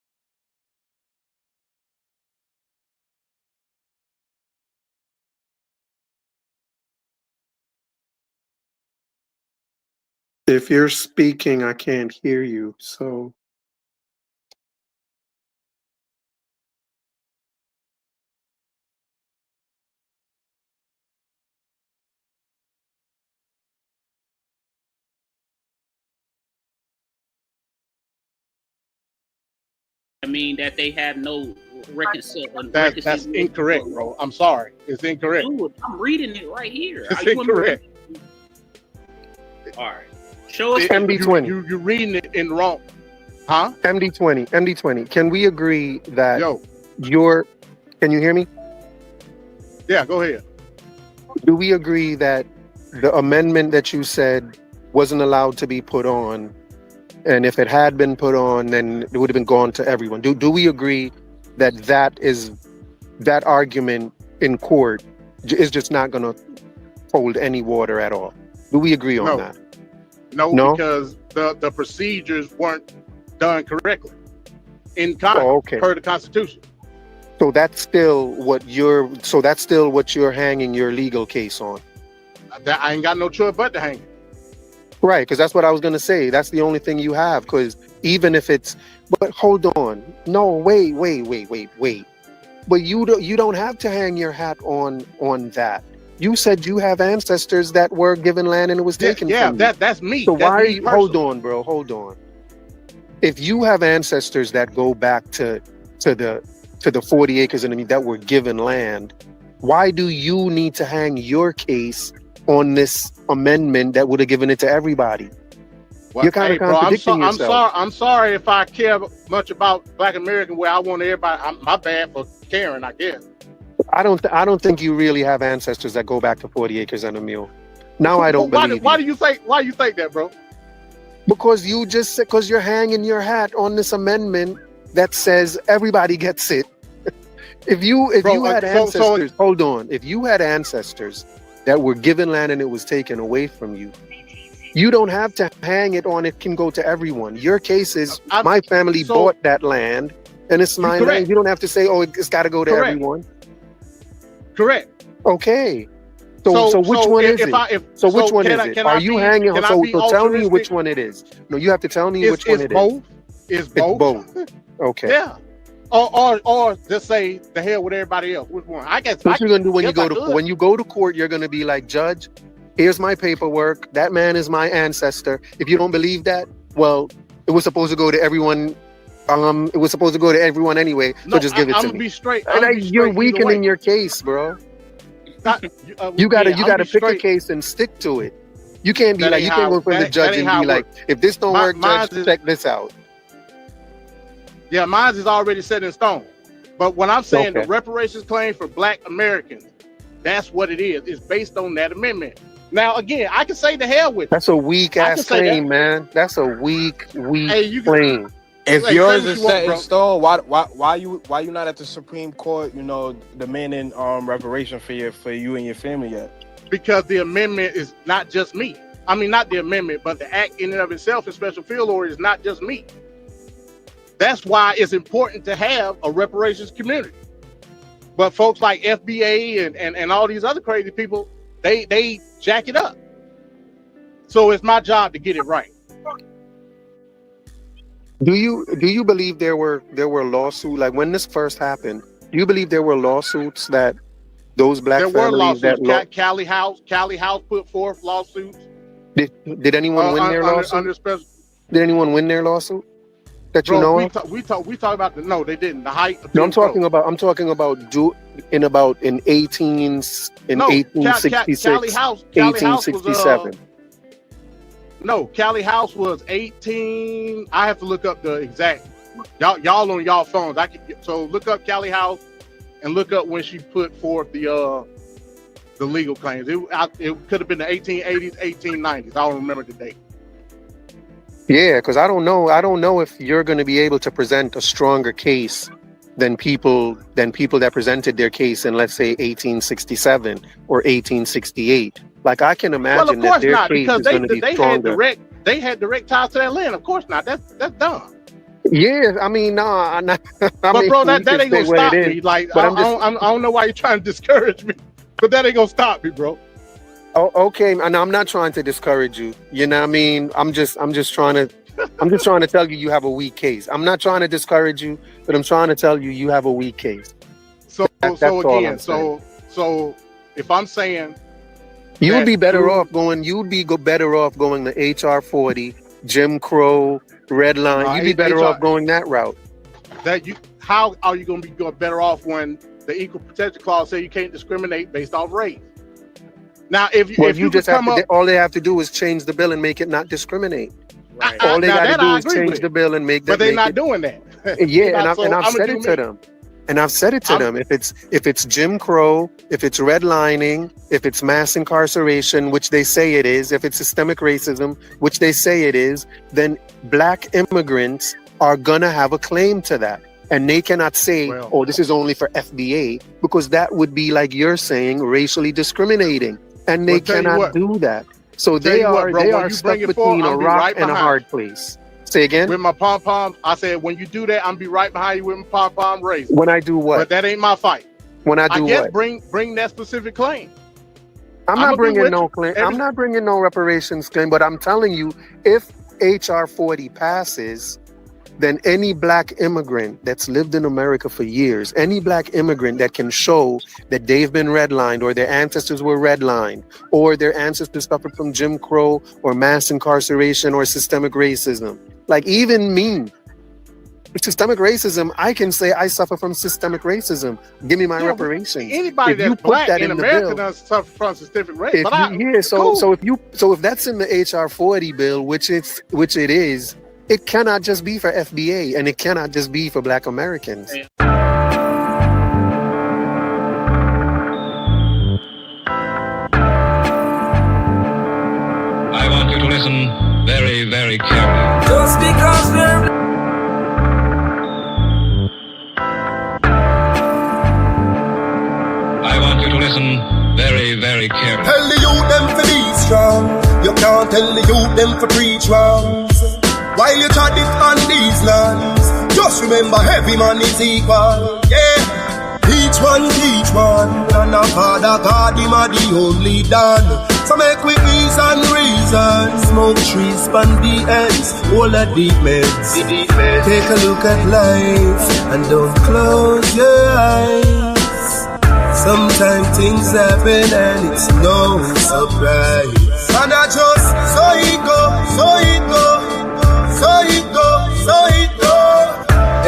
If you're speaking, I can't hear you, so. I mean that they have no reconciliation. That's incorrect, bro. I'm sorry. It's incorrect. Dude, I'm reading it right here. It's incorrect. All right. Show us MD20. You're reading it in wrong. Huh? MD20. Can we agree that can you hear me? Yeah, go ahead. Do we agree that the amendment that you said wasn't allowed to be put on, and if it had been put on, then it would have been gone to everyone. Do we agree that that argument in court is just not going to hold any water at all? Do we agree on that? No, because the procedures weren't done correctly in Congress per the Constitution. So that's still what you're hanging your legal case on. I ain't got no choice but to hang it. Right, because that's what I was going to say. That's the only thing you have, because even if it's... But hold on. No, wait. But you don't have to hang your hat on that. You said you have ancestors that were given land and it was taken from you. That's me. So that's why are me you... personally. Hold on, bro. Hold on. If you have ancestors that go back to the 40 acres and that were given land, why do you need to hang your case on this amendment that would have given it to everybody? Well, You're kind of contradicting yourself. I'm sorry if I care much about Black American where I want everybody. My bad for caring, I guess. I don't think you really have ancestors that go back to 40 acres and a mule. Now I don't believe Why do you think that, bro? Because you just said, because you're hanging your hat on this amendment that says everybody gets it. If you had ancestors, hold on. If you had ancestors that were given land and it was taken away from you, you don't have to hang it on. It can go to everyone. Your case is my family bought that land and it's my land. You don't have to say, oh, it's got to go to everyone. Correct. Okay. So which one is it? So which one is it? Are you hanging? So tell me which one it is. No, you have to tell me which one it is. It's both. Okay. Yeah. Or just say the hell with everybody else. Which one? I guess. What you're gonna do when you go to court? You're gonna be like, Judge, here's my paperwork. That man is my ancestor. If you don't believe that, well, it was supposed to go to everyone. It was supposed to go to everyone anyway. So just give it to me. Be straight. You're weakening your case, bro. You gotta pick a case and stick to it. You can't be like, you can't go from the judge and be like, if this don't work, Judge, check this out. Yeah, mine is already set in stone. But when I'm saying the reparations claim for Black Americans, that's what it is. It's based on that amendment. Now, again, I can say the hell with it. That's a weak ass claim, man. That's a weak claim. If yours is set in stone, why you not at the Supreme Court, demanding reparation for you and your family yet? Because the amendment is not just me. I mean, not the amendment, but the act in and of itself in special field order is not just me. That's why it's important to have a reparations community. But folks like FBA and all these other crazy people, they jack it up. So it's my job to get it right. Do you believe there were lawsuits, like when this first happened? Do you believe there were lawsuits that those Black families that Cali House put forth lawsuits? Did anyone win their lawsuit? Did anyone win their lawsuit that you know of? We talk about no, they didn't. The height. No, I'm talking about in 1866, Cali House 1867. No, Cali House was 18. I have to look up the exact. Y'all on y'all phones. So look up Cali House and look up when she put forth the legal claims. It could have been the 1880s, 1890s. I don't remember the date. Yeah, because I don't know if you're going to be able to present a stronger case than people that presented their case in, let's say, 1867 or 1868. Like, I can imagine that their case is going to be stronger. They had direct ties to that land. Of course not. That's dumb. Yeah, I mean, no. But bro, that ain't gonna stop me. Like, I don't know why you're trying to discourage me, but that ain't gonna stop me, bro. Oh, okay. And I'm not trying to discourage you. You know what I mean? I'm just trying to tell you have a weak case. I'm not trying to discourage you, but I'm trying to tell you have a weak case. So if I'm saying you would be better off going, better off going the HR 40, Jim Crow, Red Line. You'd be better off going that route. How are you going to be better off when the Equal Protection Clause say you can't discriminate based off race? Now, all they have to do is change the bill and make it not discriminate. Right. All they got to do is change the bill and make that. But they're not doing that. Yeah, and I've said it to them. And I've said it to them. If it's Jim Crow, if it's redlining, if it's mass incarceration, which they say it is, if it's systemic racism, which they say it is, then black immigrants are gonna have a claim to that. And they cannot say, oh, this is only for FBA, because that would be, like you're saying, racially discriminating. And they cannot do that. So they are stuck between a rock and a hard place. Say again? With my pom-pom, I said, when you do that, I'm be right behind you with my pom-pom raised. When I do what? But that ain't my fight. When I do what? I guess bring that specific claim. I'm not bringing no claim. I'm not bringing no reparations claim, but I'm telling you, if HR 40 passes, then any black immigrant that's lived in America for years, any black immigrant that can show that they've been redlined or their ancestors were redlined or their ancestors suffered from Jim Crow or mass incarceration or systemic racism. Like even me, systemic racism, I can say I suffer from systemic racism. Give me my reparations. Anybody that's black in America does suffer from systemic racism. So if that's in the HR 40 bill, which it is, it cannot just be for FBA and it cannot just be for black Americans. I want you to listen very, very carefully. Just because we're I want you to listen very, very carefully. Tell the youth them for be strong. You can't tell the youth them for preach wrongs. While you try it on these lands, just remember every man is equal. Yeah, each one teach one. And our Father God, him are the only done. So make we ease and reason. Smoke trees, span the ends, all the deep meds. Take a look at life and don't close your eyes. Sometimes things happen and it's no surprise. And I just so it go, so it go. So it go.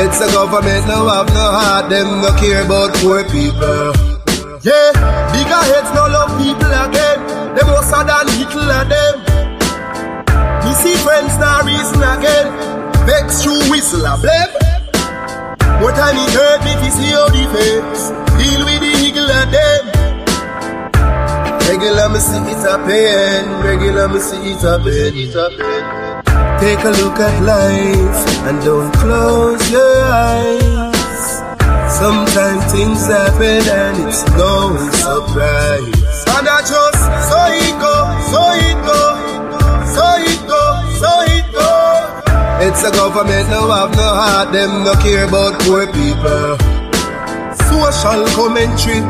It's a government, no have no heart, them no care about poor people. Yeah, bigger heads no love people again. Them more than little of them. Me see friends now reason again. Vex through whistle a blame. What time it hurt me to see how the face deal with the eagle of them. Regular me see it a pain. Regular me see it a pain. Take a look at life and don't close your eyes. Sometimes things happen and it's no surprise. And I just so it go, so it go, so it go, so it go. It's a government no have no heart, them no care about poor people. Social commentary.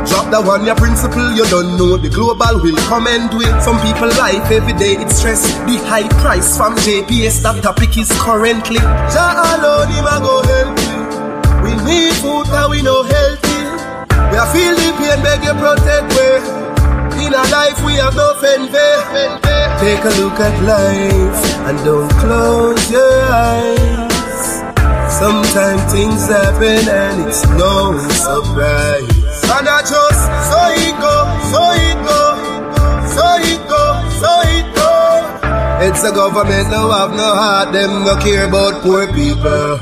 Drop the one, your principle, you don't know. The global will come and do it. Some people life every day, it's stress. The high price from JPS, that topic is currently. Jah alone, him a go help you. We need food, cause we no healthy. We are feel the pain, beg you protect we. In our life, we have no envy. Take a look at life and don't close your eyes. Sometimes things happen and it's no surprise. And I just so it go, so it go, so it go, so it go. It's a government no have no heart, them no care about poor people.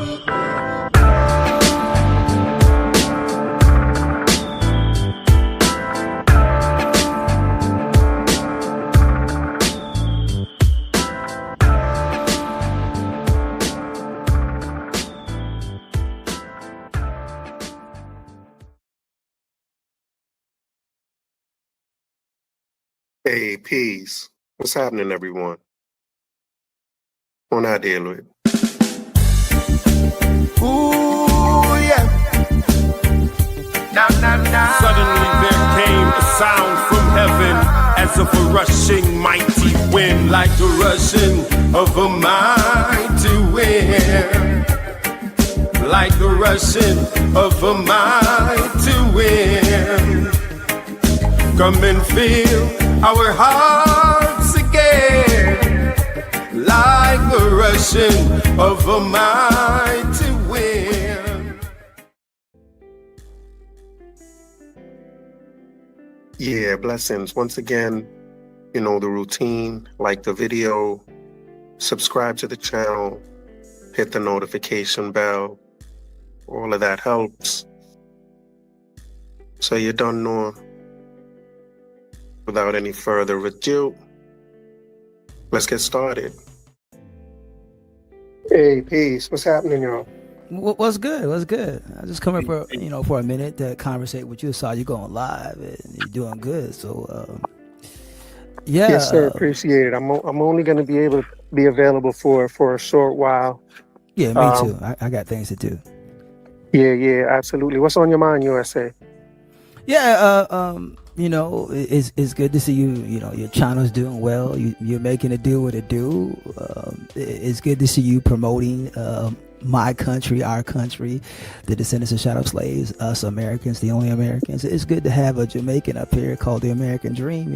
Hey, peace. What's happening, everyone? On our deal with. Ooh, yeah. Suddenly there came a sound from heaven, as of a rushing mighty wind, like the rushing of a mighty wind, like the rushing of a mighty wind. Come and feel our hearts again, like the rushing of a mighty wind. Yeah, blessings. Once again, the routine, like the video, subscribe to the channel, hit the notification bell. All of that helps. So you don't know. Without any further ado, let's get started. Hey, peace. What's happening, y'all? What's good? What's good? I just come here for for a minute to conversate with you. Saw you going live and you're doing good. So yeah. Yes, sir. Appreciate it. I'm only going to be able to be available for a short while. Yeah, me too. I got things to do. Yeah, absolutely. What's on your mind, USA? Yeah, it's good to see you. Your channel's doing well. You're making it do what it do. It's good to see you promoting my country, our country, the descendants of shadow slaves, us Americans, the only Americans. It's good to have a Jamaican up here called the American Dream,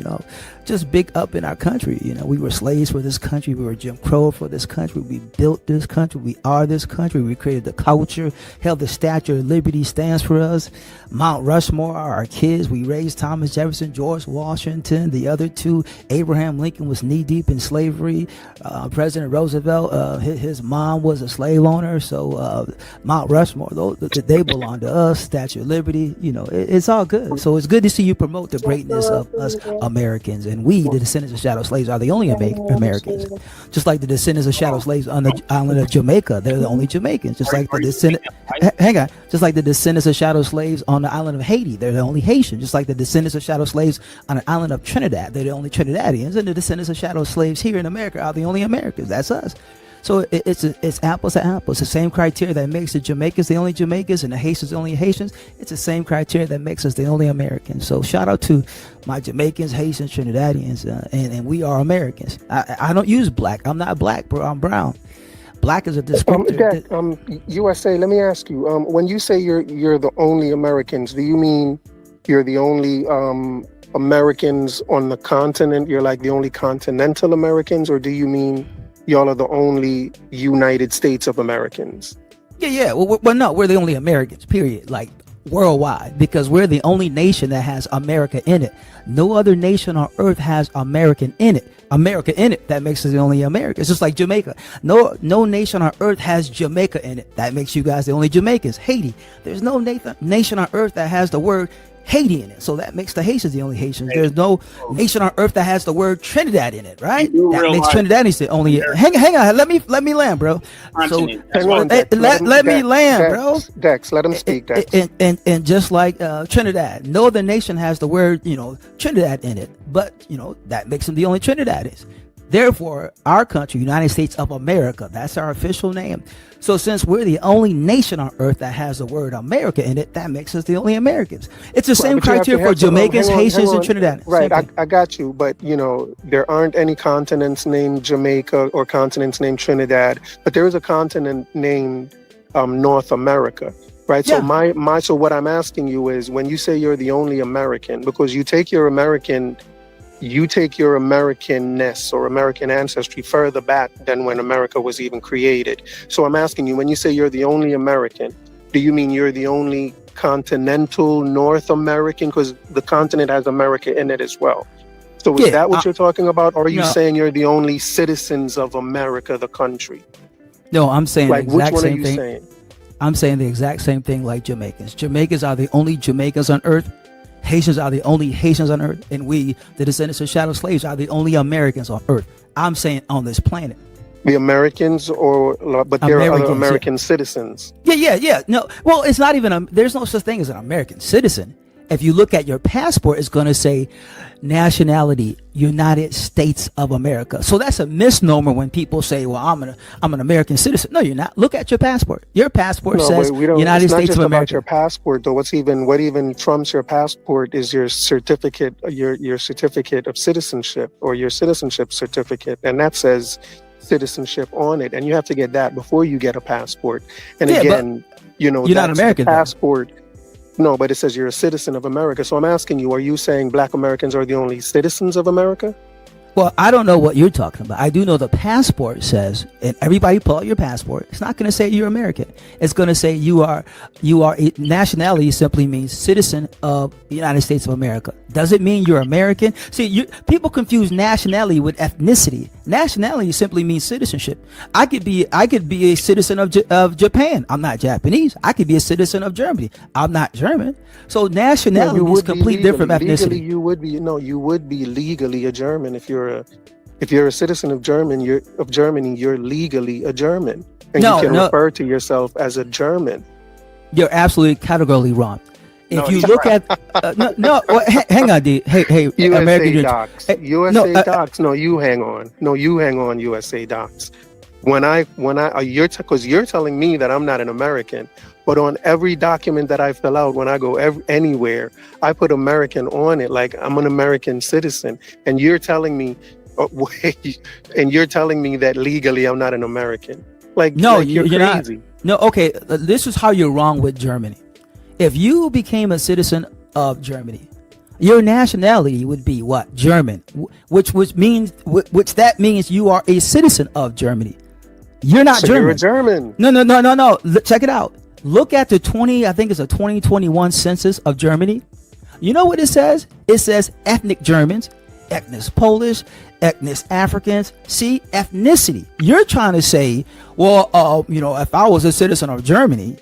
just big up in our country. We were slaves for this country. We were Jim Crow for this country. We built this country. We are this country. We created the culture. Hell, the Statue of Liberty stands for us. Mount Rushmore are our kids. We raised Thomas Jefferson, George Washington. The other two, Abraham Lincoln was knee deep in slavery. President Roosevelt, his mom was a slave owner. So Mount Rushmore, they belong to us. Statue of Liberty, it's all good. So it's good to see you promote the greatness of us Americans, and we, the descendants of shadow slaves, are the only Americans. Just like the descendants of shadow slaves on the island of Jamaica, they're the only Jamaicans. Just like the just like the descendants of shadow slaves on the island of Haiti, they're the only Haitians. Just like the descendants of shadow slaves on the island of Trinidad, they're the only Trinidadians, and the descendants of shadow slaves here in America are the only Americans. That's us. So it's apples to apples. The same criteria that makes the Jamaicans the only Jamaicans and the Haitians the only Haitians. It's the same criteria that makes us the only Americans. So shout out to my Jamaicans, Haitians, Trinidadians, and we are Americans. I don't use black. I'm not black, bro. I'm brown. Black is a descriptor. USA, let me ask you. When you say you're the only Americans, do you mean you're the only Americans on the continent? You're like the only continental Americans, or do you mean y'all are the only United States of Americans? Yeah. Well, no, we're the only Americans, period. Like worldwide, because we're the only nation that has America in it. No other nation on earth has America in it. That makes us the only Americans. Just like Jamaica. No nation on earth has Jamaica in it. That makes you guys the only Jamaicans. Haiti. There's no nation on earth that has the word Haiti in it, so that makes the Haitians the only Haitians. There's no nation on earth that has the word Trinidad in it, right? That makes Trinidadians the only. Hang on, let me land, bro. So let me land, bro. Dex, let him speak. Dex. And just like Trinidad, no other nation has the word Trinidad in it, but that makes them the only Trinidadians. Therefore, our country, United States of America, that's our official name. So since we're the only nation on earth that has the word America in it, that makes us the only Americans. It's the same criteria for Jamaicans, Haitians, and Trinidadians. Right, I got you. But, there aren't any continents named Jamaica or continents named Trinidad. But there is a continent named North America. Right. Yeah. So so what I'm asking you is, when you say you're the only American, because you take your Americanness or American ancestry further back than when America was even created. So I'm asking you, when you say you're the only American, do you mean you're the only continental North American? Because the continent has America in it as well. So is that what you're talking about? Or are you saying you're the only citizens of America, the country? No, I'm saying the exact same thing. Saying? I'm saying the exact same thing like Jamaicans. Jamaicans are the only Jamaicans on earth. Haitians are the only Haitians on earth, and we, the descendants of shadow slaves, are the only Americans on earth. I'm saying on this planet. The Americans, but there are other American citizens. Yeah. No, well, it's not even there's no such thing as an American citizen. If you look at your passport, it's going to say nationality, United States of America. So that's a misnomer when people say, well, I'm an American citizen. No, you're not. Look at your passport. Your passport says United States of America. About your passport, though. What even trumps your passport is your certificate, your certificate of citizenship, or your citizenship certificate, and that says citizenship on it, and you have to get that before you get a passport. And again, you're not American. Passport. No, but it says you're a citizen of America. So I'm asking you, are you saying Black Americans are the only citizens of America? Well, I don't know what you're talking about. I do know the passport says, and everybody pull out your passport. It's not going to say you're American. It's going to say you are. Nationality simply means citizen of the United States of America. Does it mean you're American? See, people confuse nationality with ethnicity. Nationality simply means citizenship. I could be a citizen of Japan. I'm not Japanese. I could be a citizen of Germany. I'm not German. So nationality is completely different from ethnicity. Legally, you would be legally a German if you're a citizen of Germany. You're legally a German, and you can refer to yourself as a German. You're absolutely categorically wrong. If you look at hang on, D. Hey, USA American docs. USA docs. No, you hang on. USA docs. Because you're telling me that I'm not an American, but on every document that I fill out when I go anywhere, I put American on it, like I'm an American citizen, and you're telling me, that legally I'm not an American. You're crazy. No, okay. This is how you're wrong with Germany. If you became a citizen of Germany, your nationality would be what? German, which means you are a citizen of Germany. You're not German. You're a German. No. Check it out. Look at the 2021 census of Germany. You know what it says? It says ethnic Germans, ethnic Polish, ethnic Africans. See, ethnicity. You're trying to say, well, if I was a citizen of Germany,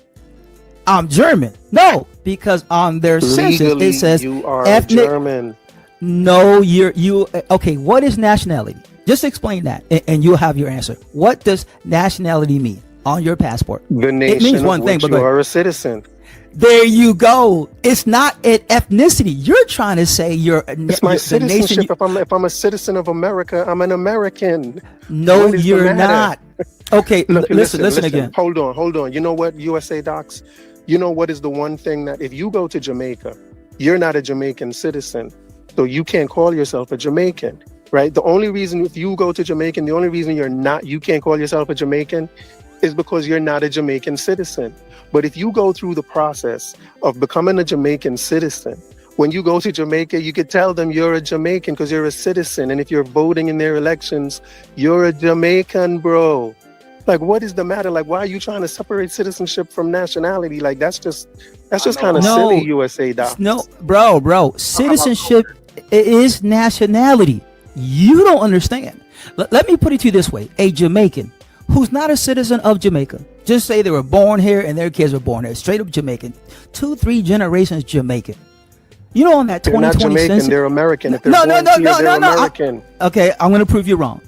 I'm German. No, because on their census it says you are ethnic German. No, you. Okay, what is nationality? Just explain that, and you'll have your answer. What does nationality mean on your passport? The nation it means one of thing, which but you are a citizen. There you go. It's not an ethnicity. You're trying to say it's my citizenship. If I'm a citizen of America, I'm an American. No, you're not. Okay, listen again. Hold on. You know what, USA docs? You know what is the one thing that if you go to Jamaica, you're not a Jamaican citizen, so you can't call yourself a Jamaican, right? The only reason if you go to Jamaica, the only reason you can't call yourself a Jamaican is because you're not a Jamaican citizen. But if you go through the process of becoming a Jamaican citizen, when you go to Jamaica, you could tell them you're a Jamaican because you're a citizen. And if you're voting in their elections, you're a Jamaican, bro. Like, what is the matter? Like, why are you trying to separate citizenship from nationality? Like, that's just kind of silly, USA docs. No, bro. Citizenship is nationality. You don't understand. Let me put it to you this way. A Jamaican who's not a citizen of Jamaica, just say they were born here and their kids were born here, straight up Jamaican, 2-3 generations Jamaican. You know, on that 2020 census. They're not Jamaican, they're American. If they're born here, American. Okay, I'm going to prove you wrong.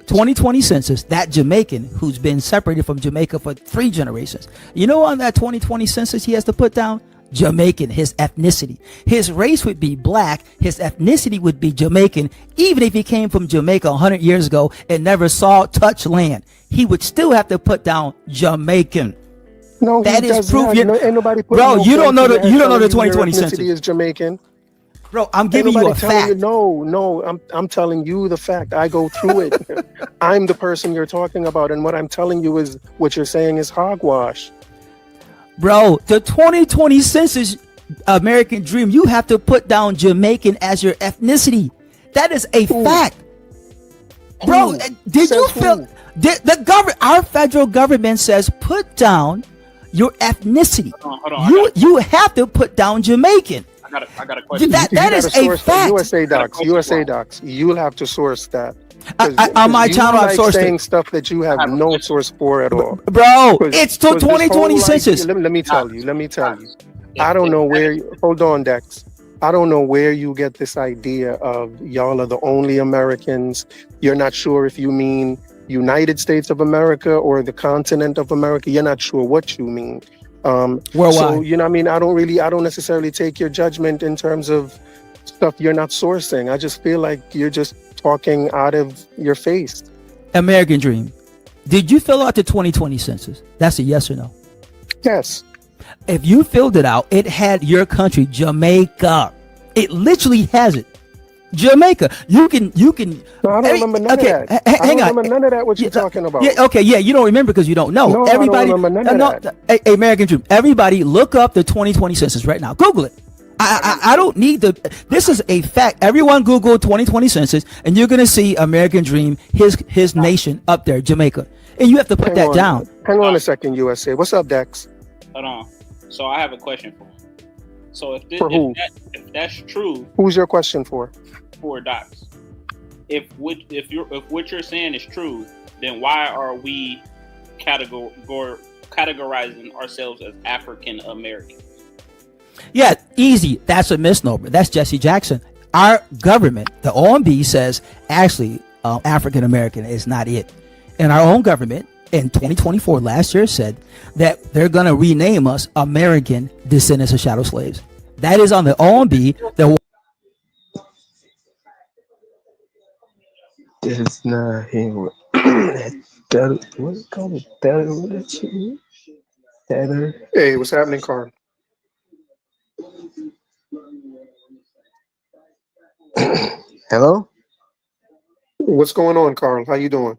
2020 census, that Jamaican who's been separated from Jamaica for 3 generations. You know, on that 2020 census, he has to put down Jamaican, his ethnicity. His race would be black. His ethnicity would be Jamaican. Even if he came from Jamaica 100 years ago and never touch land, he would still have to put down Jamaican. No, that is proof. Ain't nobody bro, you don't know the 2020 census. Is Jamaican. Bro, I'm giving you a fact. I'm telling you the fact. I go through it. I'm the person you're talking about, and what I'm telling you is what you're saying is hogwash. Bro, the 2020 census, American Dream, you have to put down Jamaican as your ethnicity. That is a fact. Bro, did you feel our federal government says put down your ethnicity. Hold on. You have to put down Jamaican. I got a question. That is a fact. USA docs. You'll have to source that. On my channel, I've sourced saying stuff that you have no source for at all. Bro, it's the 2020 census. Let me tell you. I don't know where. Hold on, Dex. I don't know where you get this idea of y'all are the only Americans. You're not sure if you mean United States of America or the continent of America. You're not sure what you mean. Worldwide. So, you know what I mean? I don't necessarily take your judgment in terms of stuff you're not sourcing. I just feel like you're just talking out of your face. American Dream. Did you fill out the 2020 census? That's a yes or no? Yes. If you filled it out, it had your country, Jamaica. It literally has it. Jamaica. You can. No, I don't remember none of that. Hang on. I don't remember none of that. What you're talking about? Yeah. Okay. Yeah. You don't remember because you don't know. No, everybody. I don't remember none of that. American Dream. Everybody, look up the 2020 census right now. Google it. I don't need the. This is a fact. Everyone Google 2020 census, and you're gonna see American Dream, his nation up there, Jamaica, and you have to put that down. Hang on a second, USA. What's up, Dex? Hold on. So I have a question for him. So if if that's true, who's your question for? For Docs. If what you're saying is true, then why are we categorizing ourselves as African American? Yeah, easy. That's a misnomer. That's Jesse Jackson. Our government, the OMB, says actually African American is not it. And our own government in 2024 last year said that they're going to rename us American Descendants of Shadow Slaves. That is on the OMB. That's not him. What's it called? Tether. Hey, what's happening, Carl? Hello? What's going on, Carl? How you doing?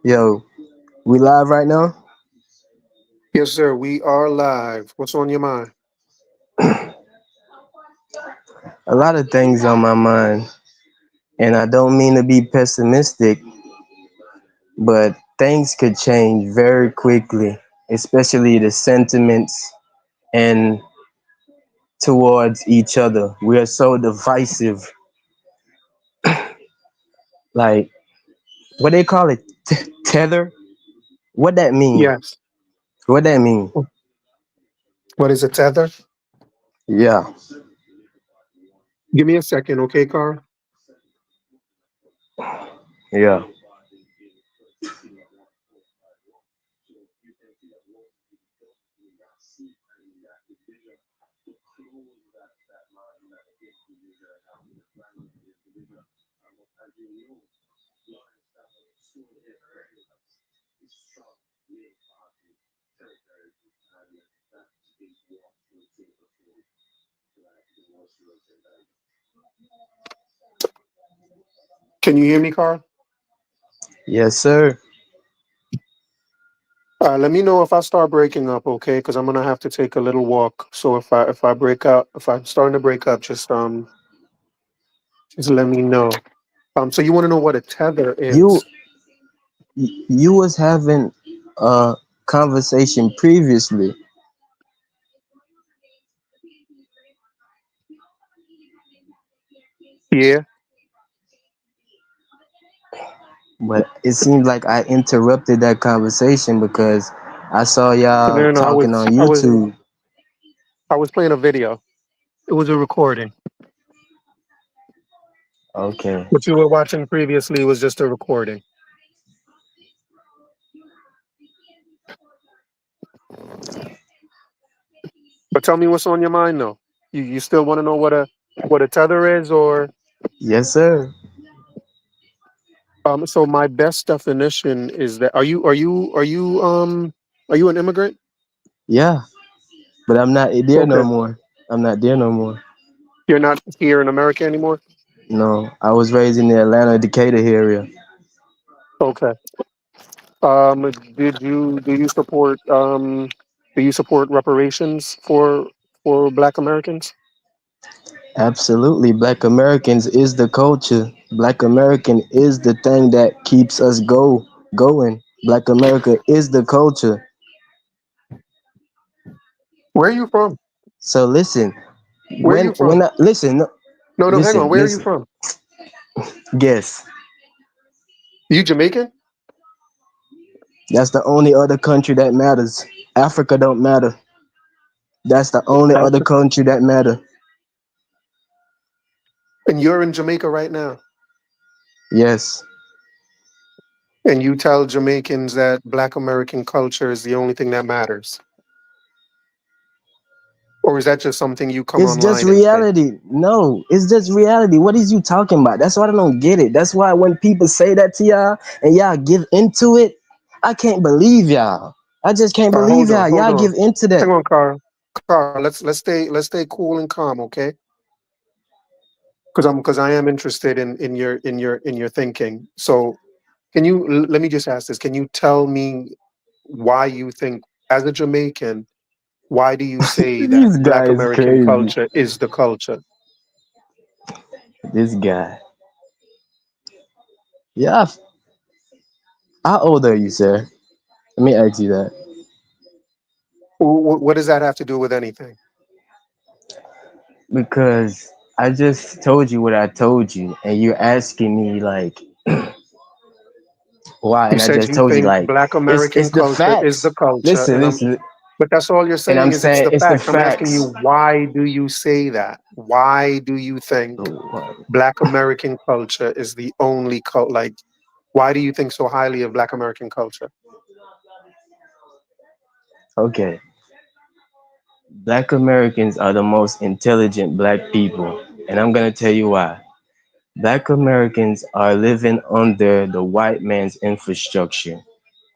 Yo, we live right now? Yes, sir. We are live. What's on your mind? A lot of things on my mind. And I don't mean to be pessimistic, but things could change very quickly, especially the sentiments and towards each other. We are so divisive. Like, what they call it? Tether? What that mean? Yes. What that mean? What is a tether? Yeah. Give me a second, okay, Carl? Yeah. Can you hear me, Carl? Yes, sir. Let me know if I start breaking up, okay? Because I'm gonna have to take a little walk. So if I break up, if I'm starting to break up, just let me know. So you want to know what a tether You is? you was having a conversation previously. Yeah. But it seems like I interrupted that conversation because I saw y'all No. talking on YouTube. I was playing a video. It was a recording. Okay. What you were watching previously was just a recording. But tell me what's on your mind, though. You still want to know what a tether is, or? Yes, sir. So my best definition is that are you an immigrant? Yeah. But I'm not there no Okay. more. I'm not there no more. You're not here in America anymore? No. I was raised in the Atlanta Decatur area. Okay. Do you support reparations for Black Americans? Absolutely. Black Americans is the culture. Black American is the thing that keeps us going. Black America is the culture. Where are you from? So listen, Where are you from? No, hang on. Where are you listen. from? Guess. You Jamaican? That's the only other country that matters. Africa don't matter. That's the only other country that matter. And you're in Jamaica right now. Yes. And you tell Jamaicans that Black American culture is the only thing that matters. Or is that just something you come It's just online and say? reality. No, it's just reality. What is you talking about? That's why I don't get it. That's why when people say that to y'all and y'all give into it, I can't believe y'all. I just can't believe Hold on, y'all. hold Y'all on. give into that. Hang on, Carl. Carl, let's stay cool and calm, okay? Because I am interested in your thinking. So let me just ask this. Can you tell me why you think, as a Jamaican, Why do you say that This Black guy is American crazy. culture is the culture? This guy. Yeah. How old are you, sir? Let me ask you that. What does that have to do with anything? Because I just told you what I told you, and you're asking me like why, You and I said just you told you think like Black it's American the culture is the facts. culture, Listen, listen, but that's all you're and I'm saying is it's saying the it's the facts. I'm asking you, facts. why do you say that? Why do you think Black American culture is the only cult? Like, why do you think so highly of Black American culture? Okay, Black Americans are the most intelligent Black people, and I'm gonna tell you why. Black Americans are living under the white man's infrastructure.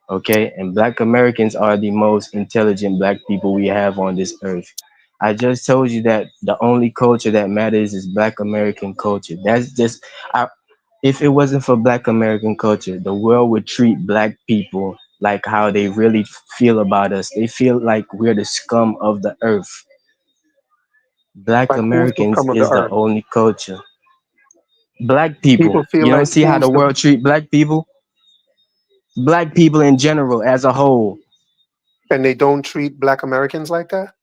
Okay, and Black Americans are the most intelligent Black people we have on this earth. I just told you that the only culture that matters is Black American culture. That's just I, if it wasn't for Black American culture, the world would treat Black people like how they really feel about us. They feel like we're the scum of the earth. Black Like, who's the Americans scum of the is the earth? only culture. Black people. People feel You don't like see how who's the the world treat Black people? Black people in general as a whole. and they don't treat Black Americans like that?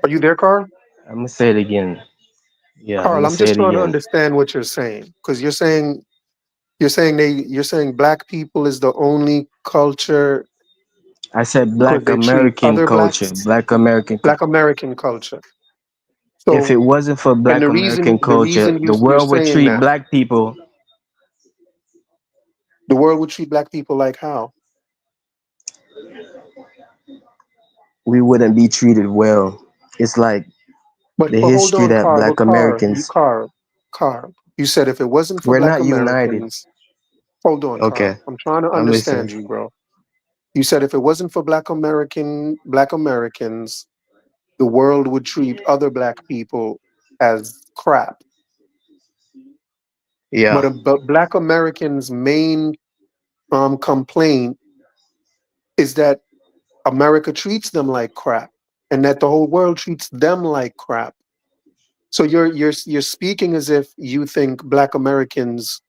Are you there, Carl? I'm gonna say it again. Yeah, I'm Carl, gonna I'm say just it trying to again. understand what you're saying because you're saying Black people is the only culture I said because Black they treat American other culture. blacks Black American. Black American culture. If it So, wasn't for and Black the reason American the culture, reason the you're world would saying treat that Black people. the world would treat Black people like how? We wouldn't be treated well. It's like But the hold history on, that Carl. Black But Americans. Carl. You said if it wasn't for We're Black not united. Americans, hold on, Okay, Carl. I'm trying to I'm understand listening. you, bro. You said if it wasn't for Black Americans, the world would treat other Black people as crap. Yeah, But Black Americans' main complaint is that America treats them like crap, and that the whole world treats them like crap. So you're speaking as if you think Black Americans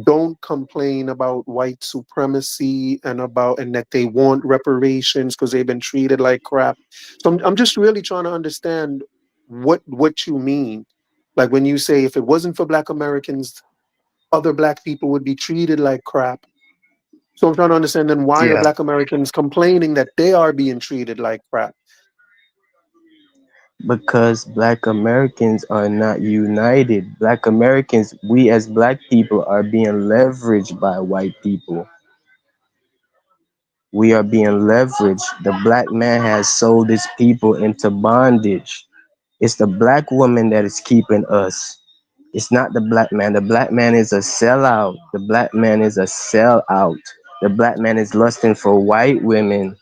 don't complain about white supremacy and that they want reparations because they've been treated like crap. So I'm just really trying to understand what you mean. Like when you say if it wasn't for Black Americans, other Black people would be treated like crap. So I'm trying to understand then why are yeah. Black Americans complaining that they are being treated like crap? Because Black Americans are not united. Black Americans, we as Black people are being leveraged by white people. We are being leveraged. The Black man has sold his people into bondage. It's the Black woman that is keeping us. It's not the Black man. The Black man is a sellout. The Black man is a sellout. The Black man is lusting for white women.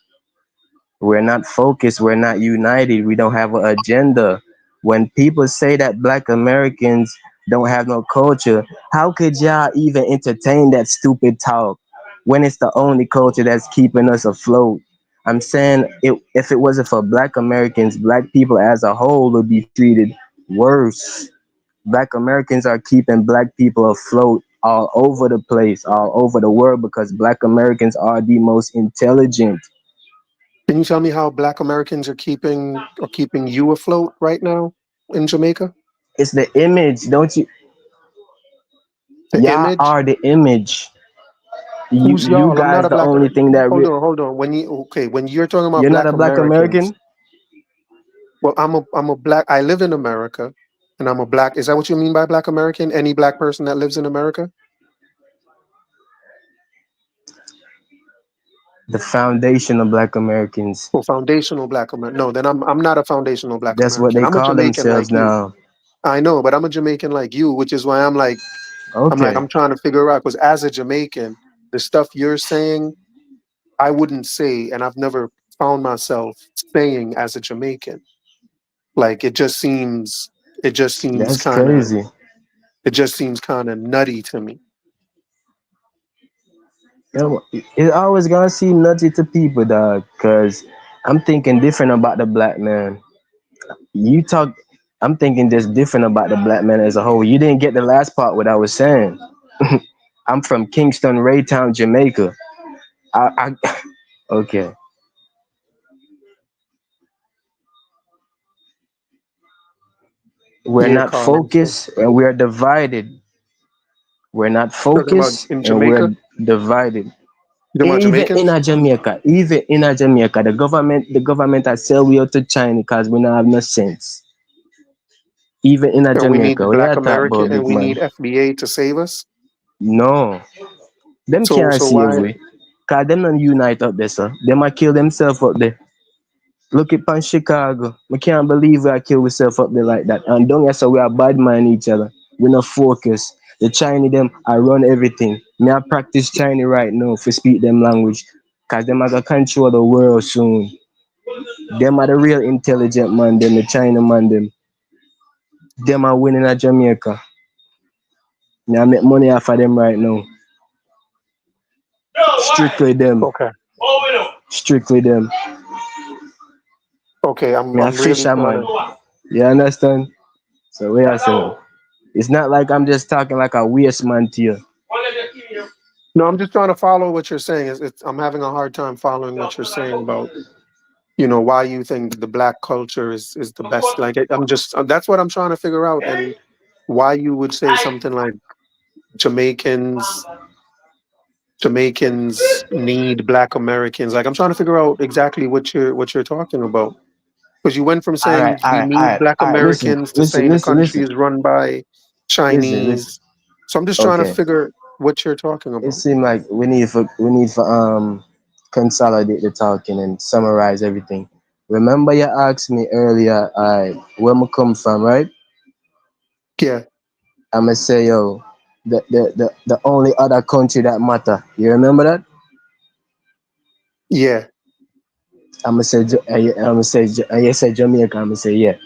We're not focused. We're not united. We don't have an agenda. When people say that Black Americans don't have no culture, how could y'all even entertain that stupid talk when it's the only culture that's keeping us afloat? I'm saying if it wasn't for Black Americans, Black people as a whole would be treated worse. Black Americans are keeping Black people afloat all over the place, all over the world, because Black Americans are the most intelligent. Can you tell me how Black Americans are keeping you afloat right now in Jamaica? It's the image, don't you? The Y'all image? are the image. Who's You y'all? I'm not guys a the black. only thing that Hold on. When you're talking about you're not Black a Black Americans, American. well, I'm a black. I live in America, and I'm a black. Is that what you mean by Black American? Any black person that lives in America? The foundation of Black Americans. Well, foundational Black American. No, then I'm not a foundational Black That's what American. they I'm a call Jamaican themselves like you. now. I know, but I'm a Jamaican like you, which is why Okay, I'm trying to figure out because as a Jamaican, the stuff you're saying, I wouldn't say, and I've never found myself saying as a Jamaican. Like it just seems that's kind of crazy. it just seems kind of nutty to me. It always gonna seem nutty to people, dog, cause I'm thinking different about the black man. You talk, I'm thinking just different about the black man as a whole. You didn't get the last part what I was saying. I'm from Kingston, Raytown, Jamaica. I okay. We're Yeah, not Carmen. So focused and we're divided. We're not talking about focused in and Jamaica. we're divided. You talking about Even in Jamaicans? a Jamaica, even in a Jamaica, the government has sell we out to China because we don't have no sense. Even in a And we need Jamaica, what Black you talk American, about, and big we man? need FBA to save us. No, them So can't so see a why? way. Cause them don't unite up there, sir. Them a kill themselves up there. Look at pan Chicago. We can't believe we are kill ourselves up there like that. And don't you say we are bad mind each other. We not focus. The Chinese them I run everything. Me I practice Chinese right now for speak them language. Cause them are gonna control the world soon. Them are the real intelligent man, them the China man them. Them are winning at Jamaica. Me I make money off of them right now. Strictly them. Okay. Strictly them. Okay. I'm Me a I'm really trying fisherman. to. You understand? So we are saying. It's not like I'm just talking like a waste man to you. No, I'm just trying to follow what you're saying. I'm having a hard time following what you're saying about why you think the black culture is the best. Like I'm just that's what I'm trying to figure out, and why you would say something like Jamaicans Jamaicans need Black Americans. Like I'm trying to figure out exactly what you're talking about. Because you went from All right, saying all we right, all need right, Black all right. Listen, Americans to listen, saying the listen, country listen, is run by listen. Chinese. So I'm just trying to Okay. figure what you're talking It about. seems like we need for consolidate the talking and summarize everything. Remember you asked me earlier, where me come from, right? Yeah, I'ma say yo, the only other country that matter. You remember that? yeah, You said Jamaica. I'ma say yeah.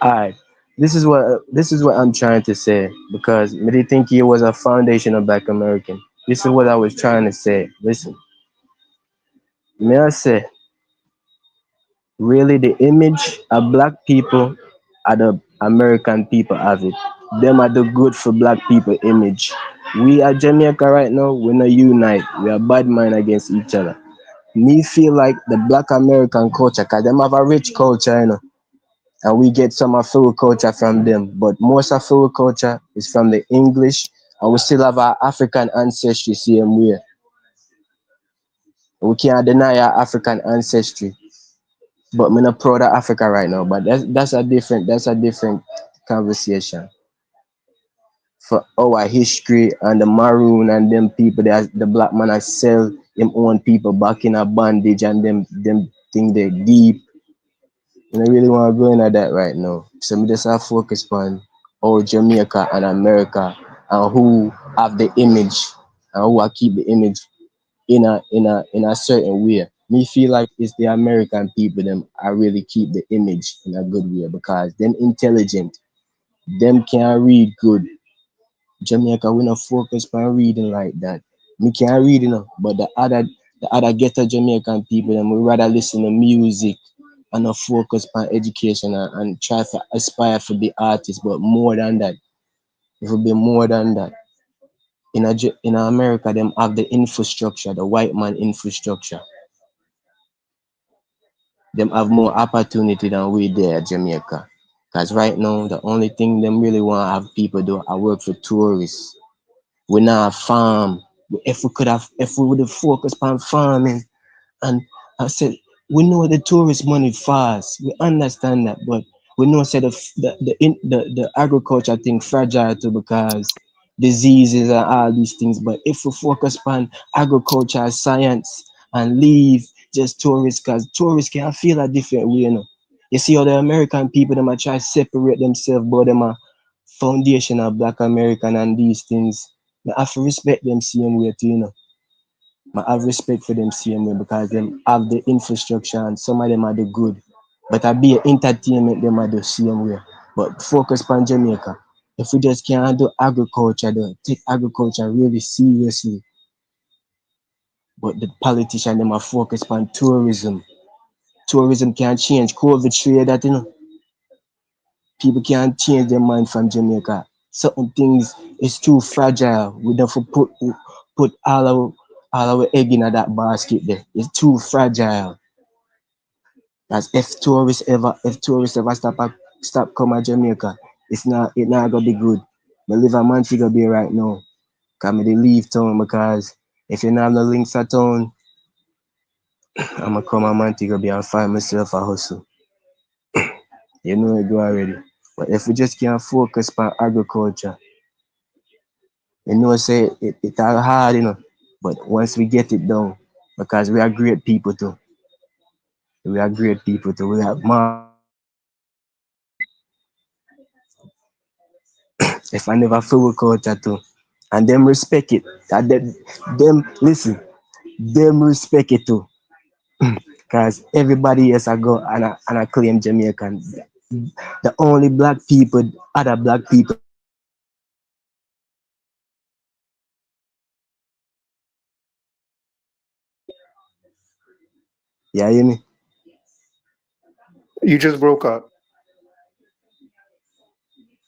Alright. This is what I'm trying to say because me did think it was a foundation of Black American. This is what I was trying to say. Listen, may I say, really the image of black people are the American people have it. Them are the good for black people image. We at Jamaica right now, we not unite. We are bad mind against each other. Me feel like the black American culture, cause them have a rich culture, and we get some of our culture from them. But most of our culture is from the English, and we still have our African ancestry same way. We can't deny our African ancestry. But I'm not proud of Africa right now. But that's a different conversation. For our history and the maroon and them people that the black man has sell him own people back in a bondage and them thing they deep. I don't really want to go into that right now. So me just have focus on how Jamaica and America and who have the image and who are keep the image in a certain way. Me feel like it's the American people them I really keep the image in a good way because them intelligent, them can read good. Jamaica we not focus on reading like that. Me can read but the other ghetto Jamaican people them we rather listen to music and not focus on education and try to aspire to be artists, but more than that, it will be more than that. In America, them have the infrastructure, the white man infrastructure. Them have more opportunity than we there at Jamaica. Cause right now, the only thing them really want to have people do, I work for tourists. We not farm. If we would have focused on farming, and I said, we know the tourist money fast. We understand that, but we know say the agriculture thing fragile too because diseases and all these things. But if we focus on agriculture, science, and leave just tourists, because tourists can feel a different way, You see how the American people them are try to separate themselves, but them are foundation of Black American and these things. I have to respect them same way too. I have respect for them same way because them have the infrastructure and some of them are the good. But I be entertainment them are the same way. But focus on Jamaica. If we just can't do agriculture, take agriculture really seriously. but the politician them are focused on tourism. Tourism can't change. COVID trade that, you know. People can't change their mind from Jamaica. Certain things is too fragile. We don't put all our egg in that basket there. It's too fragile. As if tourists ever stop come at Jamaica, it not gonna be good. The live a man figure be right now. Cause me dey leave town because if you not have no links at town, I'ma come a man figure be and find myself a hustle. You know it go already. But if we just can't focus on agriculture, you know say it all hard, you know. But once we get it done, because we are great people too. We are great people too. We have more. If I never feel with culture too. And them respect it. And them listen, them respect it too. Cause everybody else I go and I claim Jamaican. The only black people, other black people. Yeah, you hear me? You just broke up.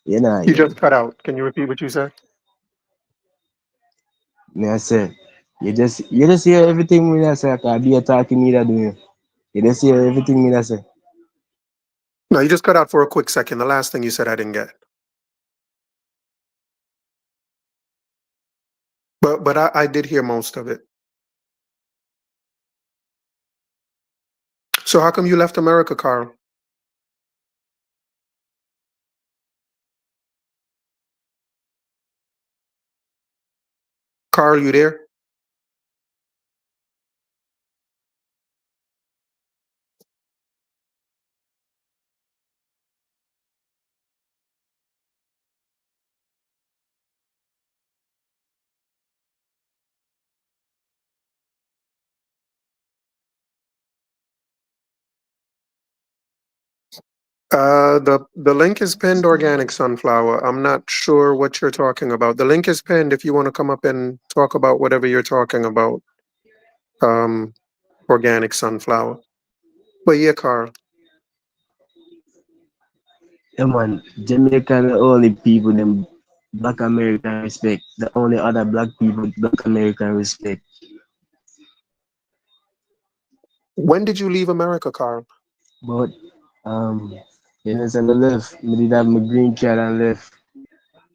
You know, You yeah. just cut out. Can you repeat what you said? Me I said, you just hear everything me I say, cause be talking me that do you. You just hear everything me I say. No, you just cut out for a quick second. The last thing you said I didn't get. But I did hear most of it. So how come you left America, Carl? Carl, you there? The link is pinned, organic sunflower. I'm not sure what you're talking about. The link is pinned if you want to come up and talk about whatever you're talking about. Um, organic sunflower. But yeah, Carl. Yeah man, Jamaican the only people them black American respect. The only other black people black American respect. When did you leave America, Carl? But you know, so I left. Me did have my green card and left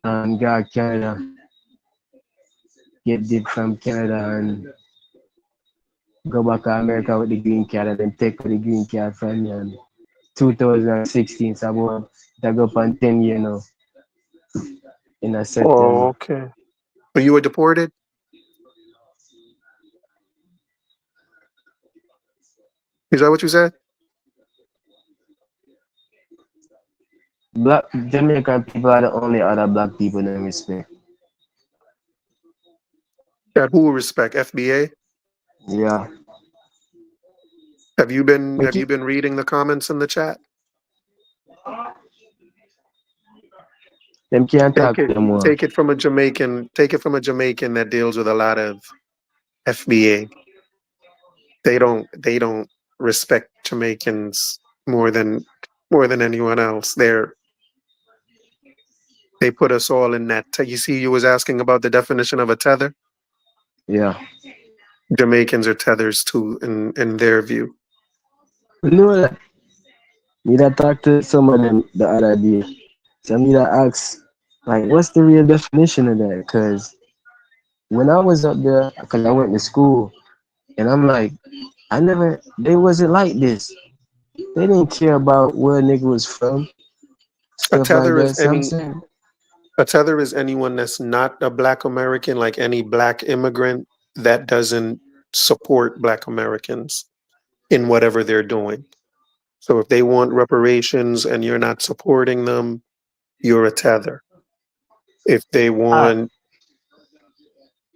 and got Canada. Get it from Canada and go back to America with the green card and then take the green card from me and 2016. So about that go on 10 years now in a Oh, September. okay. So you were deported? Is that what you said? Black Jamaican people are the only other black people that respect. That who respect FBA? Yeah. Have you been Make have you it, been reading the comments in the chat? them can't Take talk it no more. take it from a Jamaican, take it from a Jamaican that deals with a lot of FBA. They don't respect Jamaicans more than anyone else. They put us all in that. You see, you was asking about the definition of a tether. Yeah. Jamaicans are tethers too, in their view. You know that me that talk to some of them the other day. So me that ask like what's the real definition of that? Cause when I was up there, cause I went to school and I'm like, they wasn't like this. They didn't care about where nigga was from, A stuff like tether is that. So I'm any saying, a tether is anyone that's not a Black American, like any Black immigrant that doesn't support Black Americans in whatever they're doing. So if they want reparations and you're not supporting them, you're a tether. If they ah, want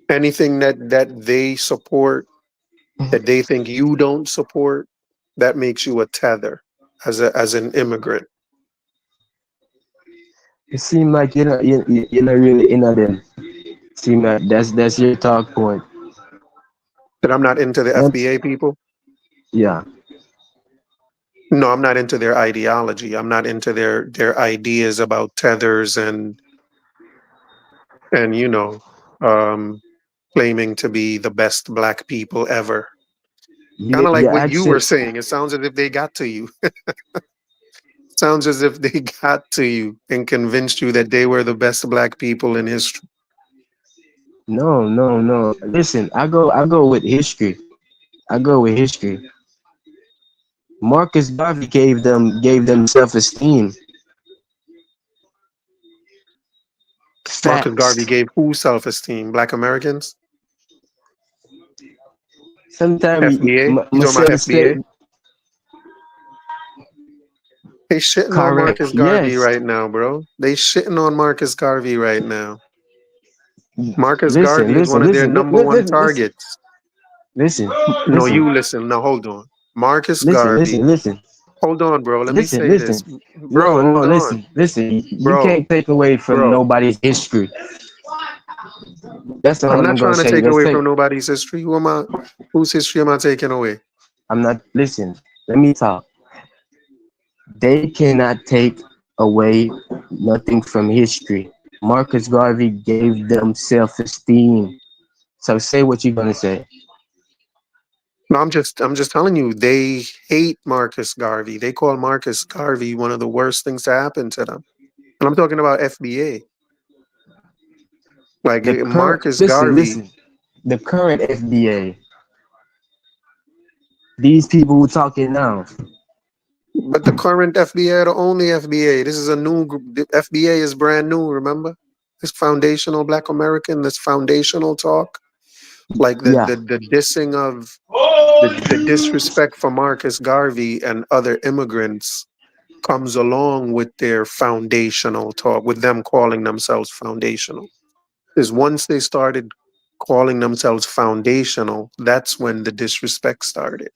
anything that they support that they think you don't support, that makes you a tether as an immigrant. it seemed like you're not really into them. Seem like that's your talk point. That I'm not into the FBA people? Yeah. No, I'm not into their ideology. I'm not into their ideas about tethers and you know, um, claiming to be the best black people ever. Kind of like You're what you were actually saying. It sounds as if they got to you. Sounds as if they got to you and convinced you that they were the best black people in history. no. Listen, I go with history. I go with history. Marcus Garvey gave them self-esteem. Marcus Garvey Facts. gave who self-esteem? Black Americans? Sometimes FBA? You talking about myself FBA? say They shitting on correct. Marcus Garvey Yes. right now, bro. They shitting on Marcus Garvey right now. Marcus Listen, Garvey is one listen, of their listen, number one listen, targets. listen, No, listen, you listen. No, hold on. Marcus listen, Garvey. listen, listen, Hold on, bro. Let me listen, say this. listen. Bro, No, no, hold on. listen. You Bro, can't take away from bro. nobody's history. That's all I'm I'm not gonna trying to say. take Let's away take. from nobody's history. Who am I? Whose history am I taking away? I'm not. Listen. Let me talk. They cannot take away nothing from history. Marcus Garvey gave them self-esteem. So say what you're gonna say. No, I'm just telling you, they hate Marcus Garvey. They call Marcus Garvey one of the worst things to happen to them. And I'm talking about FBA. Like The current. Marcus Listen, Garvey. listen. The current FBA. These people who talking now. But the current FBA are the only FBA. This is a new group. The FBA is brand new, remember? This foundational Black American, this foundational talk. Like Yeah. the dissing of the disrespect for Marcus Garvey and other immigrants comes along with their foundational talk, with them calling themselves foundational. Is once they started calling themselves foundational, that's when the disrespect started.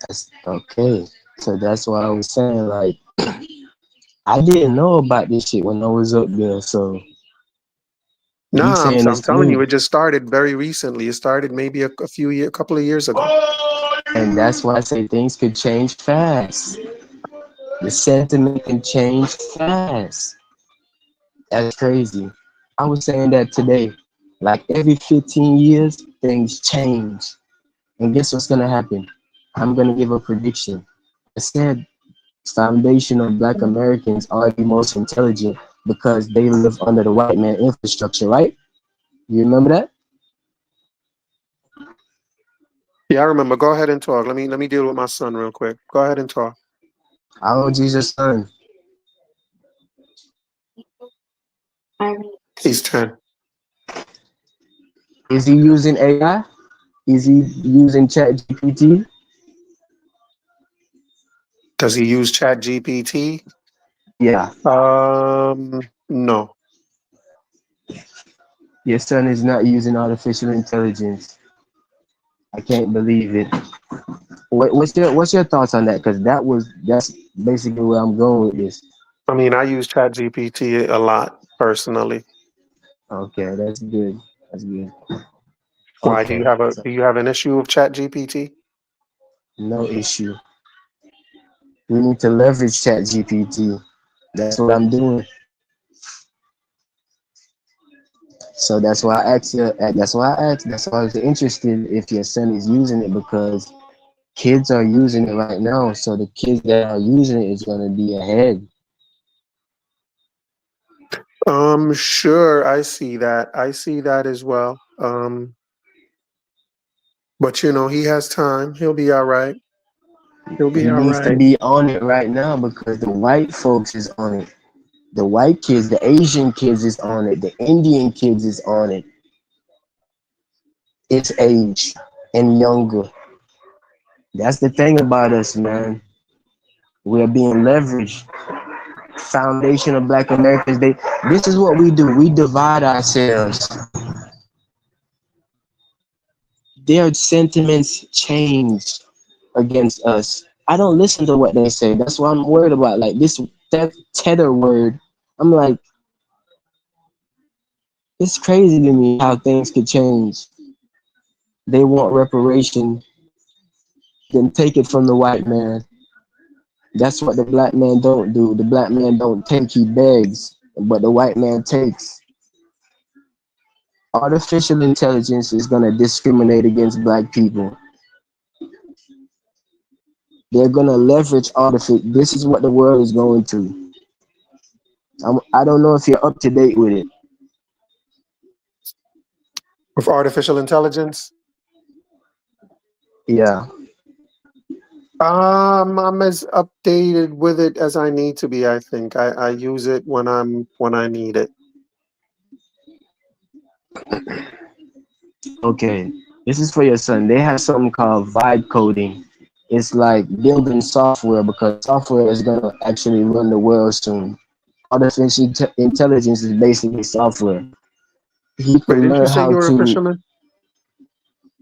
That's okay. So that's why I was saying, like, I didn't know about this shit when I was up there. So you Nah, saying I'm it's telling you, new, it just started very recently. It started maybe a few year, couple of years ago. and that's why I say things could change fast. The sentiment can change fast. That's crazy. I was saying that today. Like every 15 years, things change. And guess what's gonna happen? I'm gonna give a prediction. I said foundational black Americans are the most intelligent because they live under the white man infrastructure, right? You remember that? Yeah, I remember. Go ahead and talk. Let me deal with my son real quick. Go ahead and talk. How old is your son? He's 10. Is he using AI? Is he using Chat GPT? Does he use Chat GPT? Yeah. No. Your son is not using artificial intelligence. I can't believe it. What's your thoughts on that? Because that's basically where I'm going with this. I mean, I use Chat GPT a lot personally. Okay, that's good. That's good. Why Okay, so do you have an issue with Chat GPT? no issue. We need to leverage Chat GPT. That's what I'm doing. So that's why I asked you. That's why I asked. That's why I was interested if your son is using it because kids are using it right now. So the kids that are using it is going to be ahead. Sure, I see that. I see that as well. But he has time. He'll be all right. He'll He be all needs to right. be on it right now because the white folks is on it. The white kids, the Asian kids is on it. The Indian kids is on it. Its age and younger. That's the thing about us, man. We're being leveraged. Foundation of Black Americans. This is what we do. We divide ourselves. Their sentiments change against us. I don't listen to what they say. That's why I'm worried about. Like this tether word. I'm like, it's crazy to me how things could change. they want reparation, then take it from the white man. That's what the black man don't do. The black man don't take, he begs, but the white man takes. Artificial intelligence is gonna discriminate against black people. They're gonna leverage artificial. This is what the world is going to. I don't know if you're up to date with it. With artificial intelligence? Yeah. I'm as updated with it as I need to be. I think I use it when I need it. Okay, this is for your son. They have something called vibe coding. It's like building software because software is gonna actually run the world soon. Artificial intelligence is basically software. He Wait, can didn't you learn say how you were a to. fisherman?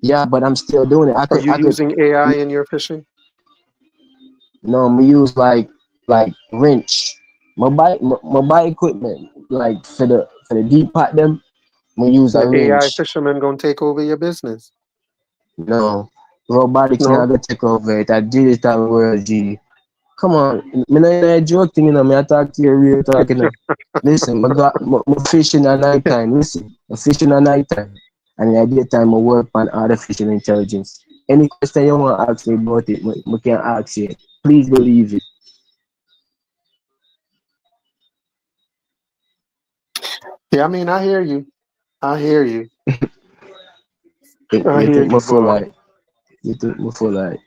Yeah, but I'm still doing it. Are you using AI in your fishing? No, we use like wrench, mobile equipment, like for the deep pot them. We use a The AI wrench. fisherman gonna take over your business? No, robotics No. not gonna take over it. A digital world, G. Come on, me not in a joke thing, you know. Me I talk to you real talking. You know. Listen, me fishing at night time. Listen, I fishing at night time, and in the daytime I work on artificial intelligence. Any question you want to ask me about it, me can ask you. Please believe it. Yeah, I mean, I hear you. I hear you. You, I you hear think me you, full boy. like? You think me full like?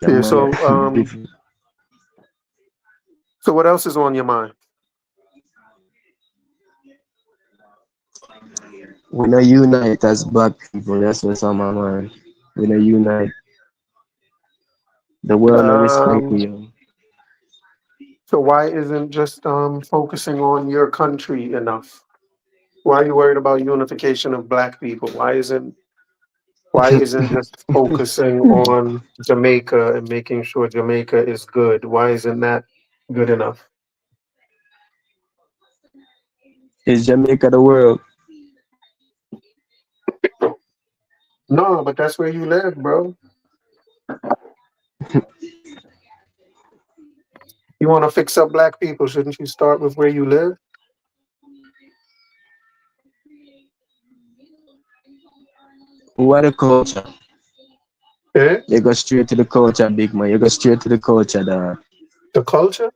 That Yeah. man So, different. so what else is on your mind? We not unite as black people. That's what's on my mind. We not unite. The world no respect Um, we. so why isn't just focusing on your country enough? Why are you worried about unification of black people? Why isn't just focusing on Jamaica and making sure Jamaica is good? Why isn't that good enough? Is Jamaica the world? No, but that's where you live, bro. You want to fix up black people? Shouldn't you start with where you live? What a culture. Eh? You go straight to the culture, big man. You go straight to the culture, dog. The culture?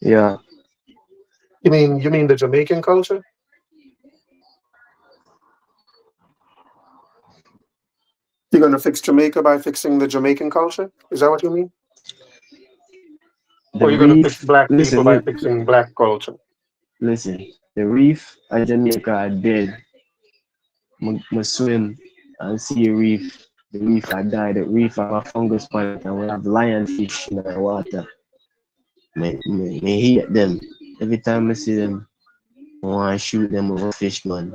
Yeah. You mean the Jamaican culture? You're gonna fix Jamaica by fixing the Jamaican culture? Is that what you mean? The Or you're gonna fix reef. black people Listen, by fixing black culture? listen. The reef at Jamaica are dead. I swim and see a reef. The reef I die. The reef have a fungus plant and we have lionfish in the water. Me hate them. Every time I see them, I want to shoot them with a fish gun.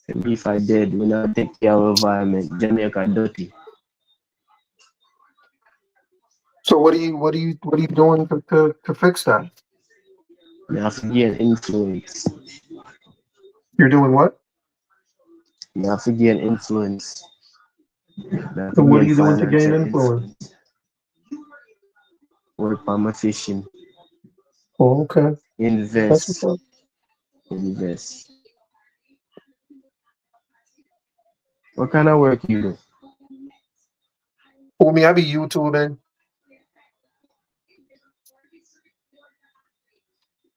The reef are dead. We not take care of environment. Jamaica dirty. So what are you doing to fix that? We have to gain influence. You're doing what? We have to gain influence. We have to And what are gain you doing to gain financial influence? influence. Work on my fishing. Oh, okay. That's what's Invest. up. Invest. What kind of work you do? Oh, me, I be YouTubing.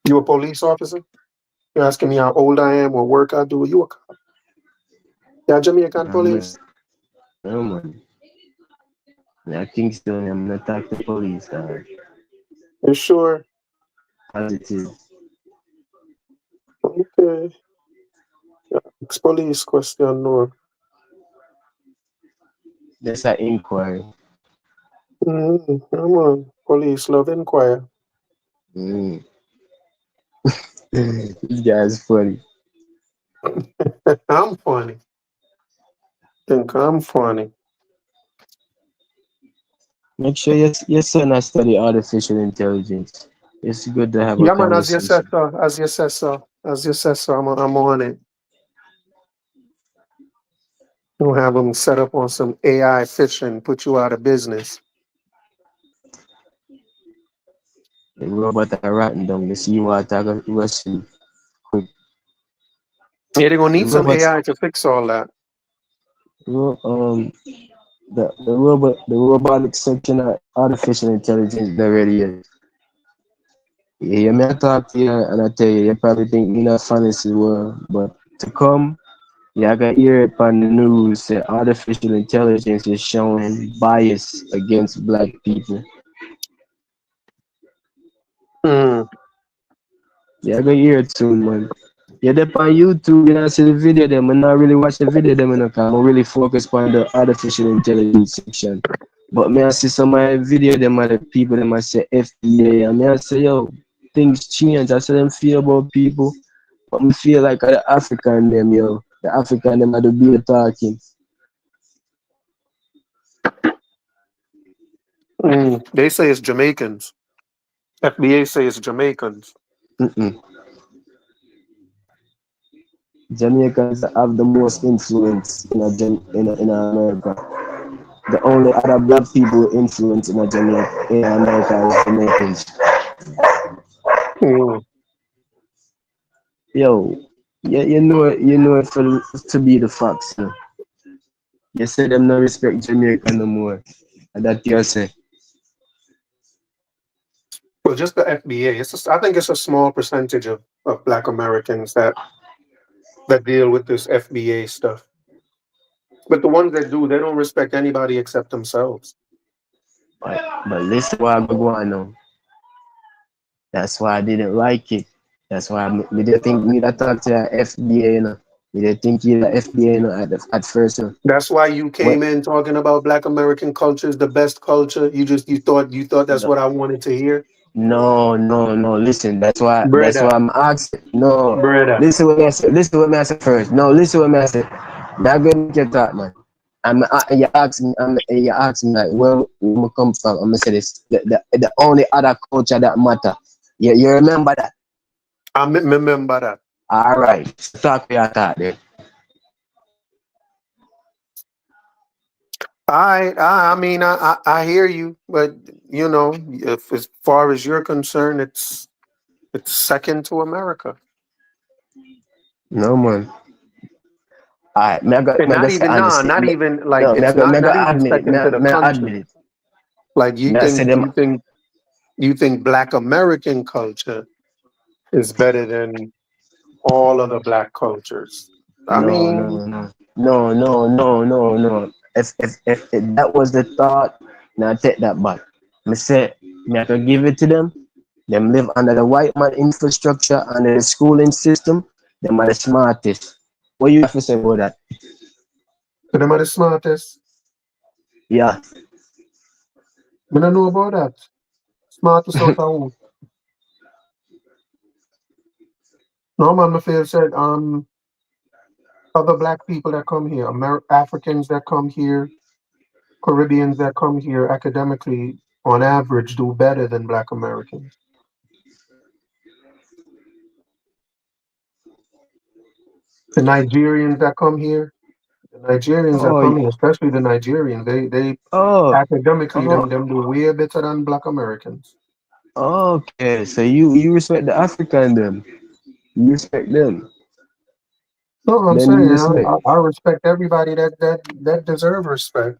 You a police officer? You're asking me how old I am, what work I do. You a cop? Yeah, Jamaican I'm a, police. no man. I think so. I'm not talk to police. Dog. You sure? Positive. Okay. It's police question, no. That's an inquiry. Come on. Police love inquire. Mm. This guy's funny. I'm funny. Think I'm funny. Make sure your son has study artificial intelligence. It's good to have a Yeah, man, as you said, conversation. sir. As you said, sir. As you said, so I'm on it. We'll have them set up on some AI fishing, put you out of business. The robot are rotten down the seawater Russian quick. Yeah, they're gonna The need some robots AI to fix all that. ro- the robotic section of artificial intelligence already is. Yeah, you may talk to you and I tell you, you probably think me not fantasy world, but to come, yeah, I got hear it on the news that artificial intelligence is showing bias against black people. Mm. Yeah, I got hear it soon, man. Yeah, they on YouTube, you know, see the video them, and not really watch the video them, you know, 'cause I'm really focused on the artificial intelligence section. But me I see some of my video them and the people them I say FBA, and me I say, yo, things change. I say them feel about people, but me feel like the African them, yo. The African them are the beer talking. Mm. They say it's Jamaicans. FBA say it's Jamaicans. Mm-mm. Jamaicans have the most influence in America. The only other black people influence in America is Jamaicans. Mm. Yo, you know it for to be the facts. You know. You say them no respect Jamaica no more. And that you say. Well, just the FBA. I think it's a small percentage of Black Americans that deal with this FBA stuff. But the ones that do, they don't respect anybody except themselves. But listen what I go on now. That's why I didn't like it. That's why me didn't think me that talk to the FBA, you know. Me didn't think you the FBA, you know, at first. You know. That's why you When, came in talking about Black American culture is the best culture. You thought that's no, what I wanted to hear, no. Listen, that's why brother, I'm asking. No, brother. listen what me I say. Listen what me I say first. No, listen what me I say. That good make you talk, man. You ask me like where come from. I'm gonna say this. The only other culture that matter. You remember that? I remember that. All right. Talk to your thought there. I mean, I hear you, but you know, if as far as you're concerned, it's second to America, No man. Alright, and me I not got say even nah, honestly. not even like No, it's not me I not got even admit it. second to the Me I country. admit it. Like Me I say them you think Black American culture is better than all other Black cultures. I no mean, no no no. If that was the thought, now I take that back. Me say me I can give it to them. Them live under the white man infrastructure, under the schooling system, them are the smartest. What you have to say about that? them are the smartest. Yeah. I don't know about that. Smartest out of who? No man, my feel said other Black people that come here, Africans that come here, Caribbeans that come here academically, on average, do better than Black Americans. The Nigerians that come here, Oh, especially the Nigerians, they oh, academically oh, them do way better than Black Americans. okay. So you respect the African them. You respect them. So I'm Then you saying respect I respect everybody that deserve respect.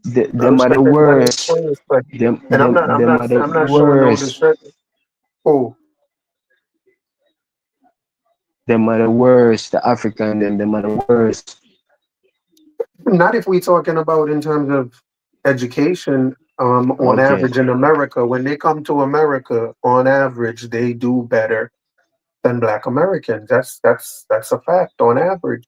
I them are the respect everybody that worst. show respect, and Them are the I'm not showing no worst. disrespect. Oh, Them are the worst. The African them are the worst. not if we talking about in terms of education. On Okay. average in America, when they come to America, on average, they do better than Black Americans. That's a fact. On average,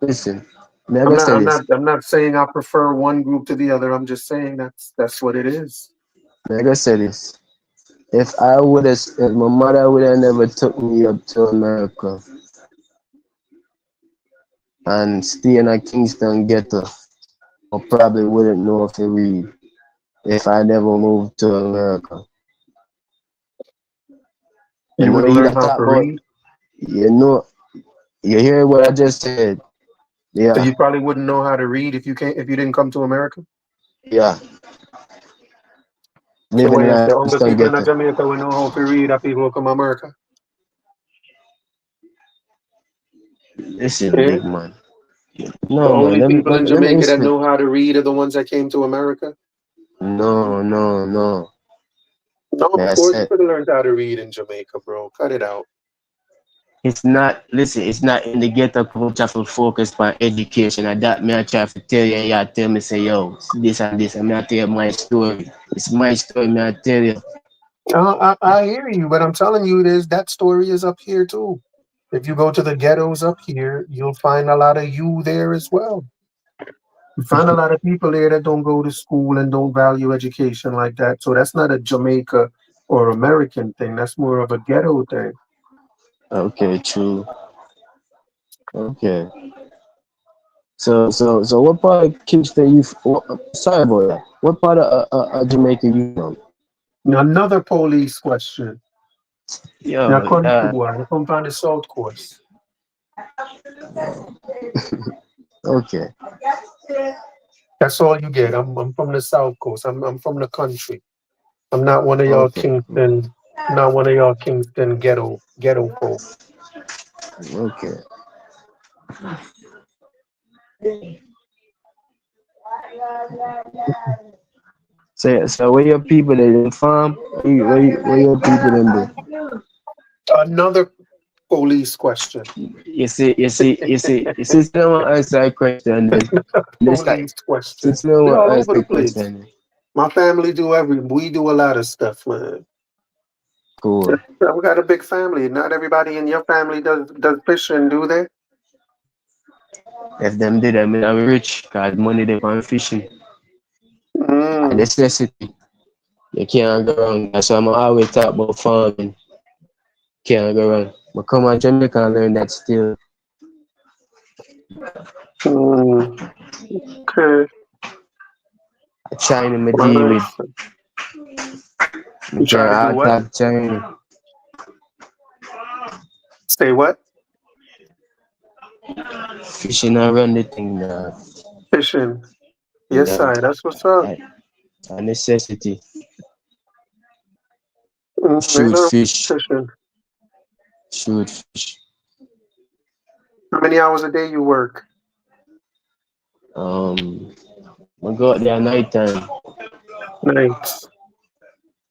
Listen, me I gonna say this. I'm not saying I prefer one group to the other. I'm just saying that's what it is. Me I gonna say this. If my mother would have never took me up to America and stay in a Kingston ghetto, I probably wouldn't know if to read if I never moved to America. You And would when have you learned that how talk to about read. You know, you hear what I just said? So Yeah, you probably wouldn't know how to read if you didn't come to America. yeah. So Living when it's life the only just don't people in get it. Jamaica we know how to read are people who come to America. Listen, Eh? big man. The No, man. only people in Let me Jamaica that explain. know how to read are the ones that came to America. No. No, Like of I course you said, could have learned how to read in Jamaica, bro. Cut it out. it's not. Listen, it's not in the ghetto culture for focus on education. And that me I try to tell you, and you tell me say, yo, this and this. And me I tell you my story. It's my story. Me I tell you. I hear you, but I'm telling you, that story is up here too. If you go to the ghettos up here, you'll find a lot of you there as well. You find a lot of people there that don't go to school and don't value education like that. So that's not a Jamaica or American thing. That's more of a ghetto thing. Okay, true. Okay. So what part of Kingston sorry about that. What part of Jamaica you from? Now, another police question. Now, Yo, come to I come from the South Coast. okay. That's all you get. I'm from the South Coast. I'm from the country. I'm not one of y'all Okay. Kingston. Not one of y'all Kingston ghetto folk. Okay. So where your people they farm? Where your people them do? Another police question. You see, don't answer that question then. Police question. Since no They're one all over answer the the place. question. My family we do a lot of stuff, man. Cool. Yeah, we got a big family. Not everybody in your family does fishing, do they? If them did, I mean I'm rich, cause money they on fishing. A Mm. necessity. You can't go wrong. That's why I'm always talk about farming. Can't go wrong. But come on Jamaica and learn that still. Mm. Okay. China me deal with. Nice. You try to do Can't what? talk China. Say what? Fishing around the thing now. Fishing. Yes, Yeah. sir. That's what's up. A necessity. Ain't Shoot no fish. fishing. Shoot fish. How many hours a day you work? We go out there night time. Nights.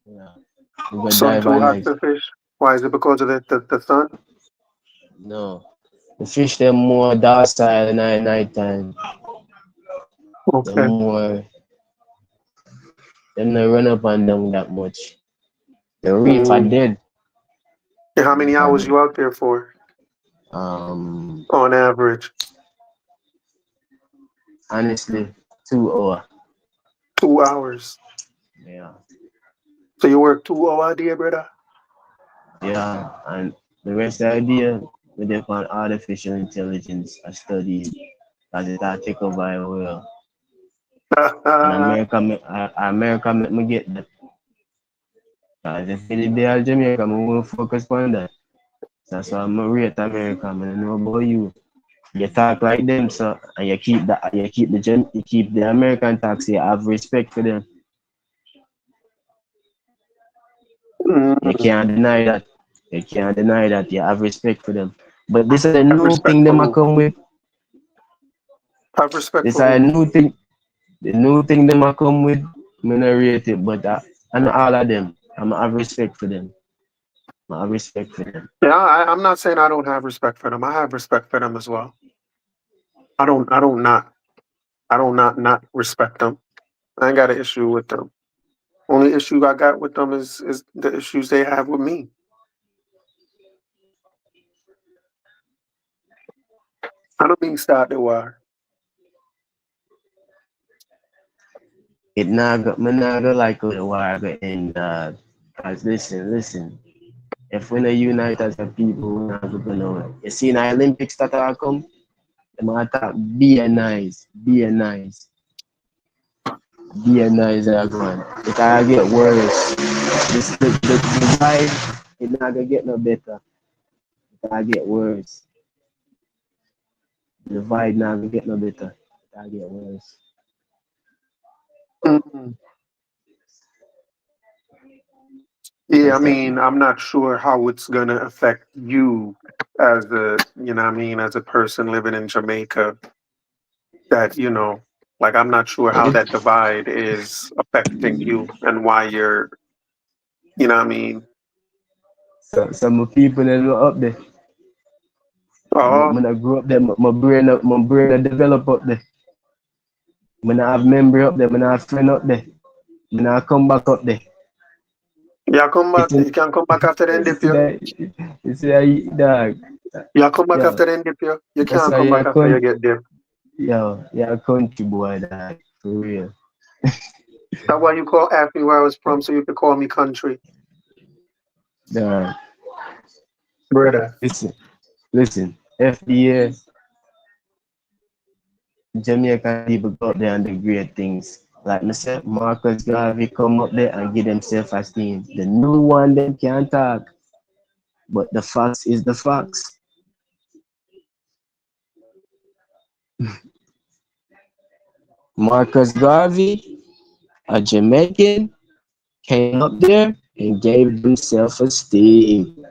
Yeah. We go Sun dive too at hot night. to fish? Why is it because of the sun? No. The fish them more docile in the night time. Them Okay. more them not run up and down that much. The reef are Mm. dead. And how many Reef are hours dead. you out there for Um on average? honestly, 2 hours. 2 hours. Yeah. So you work 2 hours a day, brother? Yeah. And the rest of the day we depend on artificial intelligence I study as it I take over the world. And America make me get that. Cause if it be all Jamaica, I will focus on that. That's why I'm rate America. I know about you. You talk like them, so and you keep the American talk, so you have respect for them. You Mm. can't deny that. You can't deny that. You have respect for them. But this is a Have new respect thing for them a who? come with. Have respect This is for a who? new thing. The new thing them a come with. Me not rate it, but I know all of them. I'm have respect for them. I have respect for them. Yeah, I'm not saying I don't have respect for them. I have respect for them as well. I don't not respect them. I ain't got an issue with them. Only issue I got with them is the issues they have with me. I don't mean start the war. It not go like the war go end. Cause listen. If we not unite as a people, we're not gonna. You see, in the Olympics that are come, them attack be nice. Are going. It can get worse. The vibe, it not gonna get no better. I get worse. The divide now will get no better. I get worse. Mhm. Yeah, I mean, I'm not sure how it's gonna affect you as a, you know what I mean, as a person living in Jamaica. That, you know, like I'm not sure how that divide is affecting you and why you're, you know what I mean. So some people that are up there. When I grew up there, my brain develop up there. When I have memory up there, when I have friend up there, when I come back up there. Yeah, come back. You can come back after the end of you. You see, I dog. Yeah, come back Yo, after the end of you. You that's can't why come back after you get dipped. Yo, you're a country boy, dog. For real. That's why you ask me where I was from, so you could call me country. Dog. Brother. Listen. FBA, Jamaican people go up there and do great things. Like I said, Marcus Garvey come up there and give them self-esteem. The new one them can't talk. But the facts is the facts. Marcus Garvey, a Jamaican, came up there and gave them self-esteem.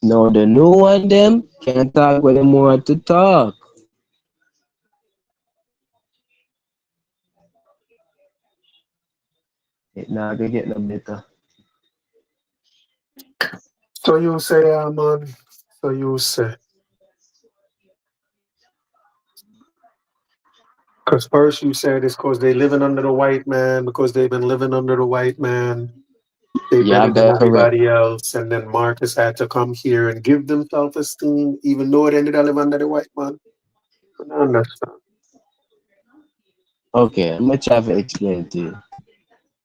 No, the new one them can't talk what them want to talk. It not gonna get no better. So you say, man. So you say. Because first you said it's because they living under the white man, because they've been living under the white man. They better than everybody else. And then Marcus had to come here and give them self-esteem, even though it ended up living under the white man. I don't understand. Okay, I'm gonna try to explain to you.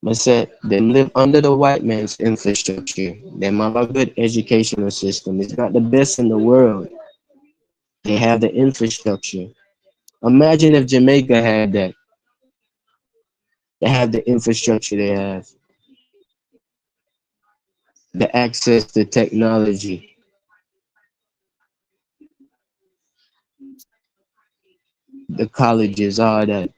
I said them live under the white man's infrastructure. Them have a good educational system. It's got the best in the world. They have the infrastructure. Imagine if Jamaica had that. They have the infrastructure they have. The access to technology. The colleges, all that.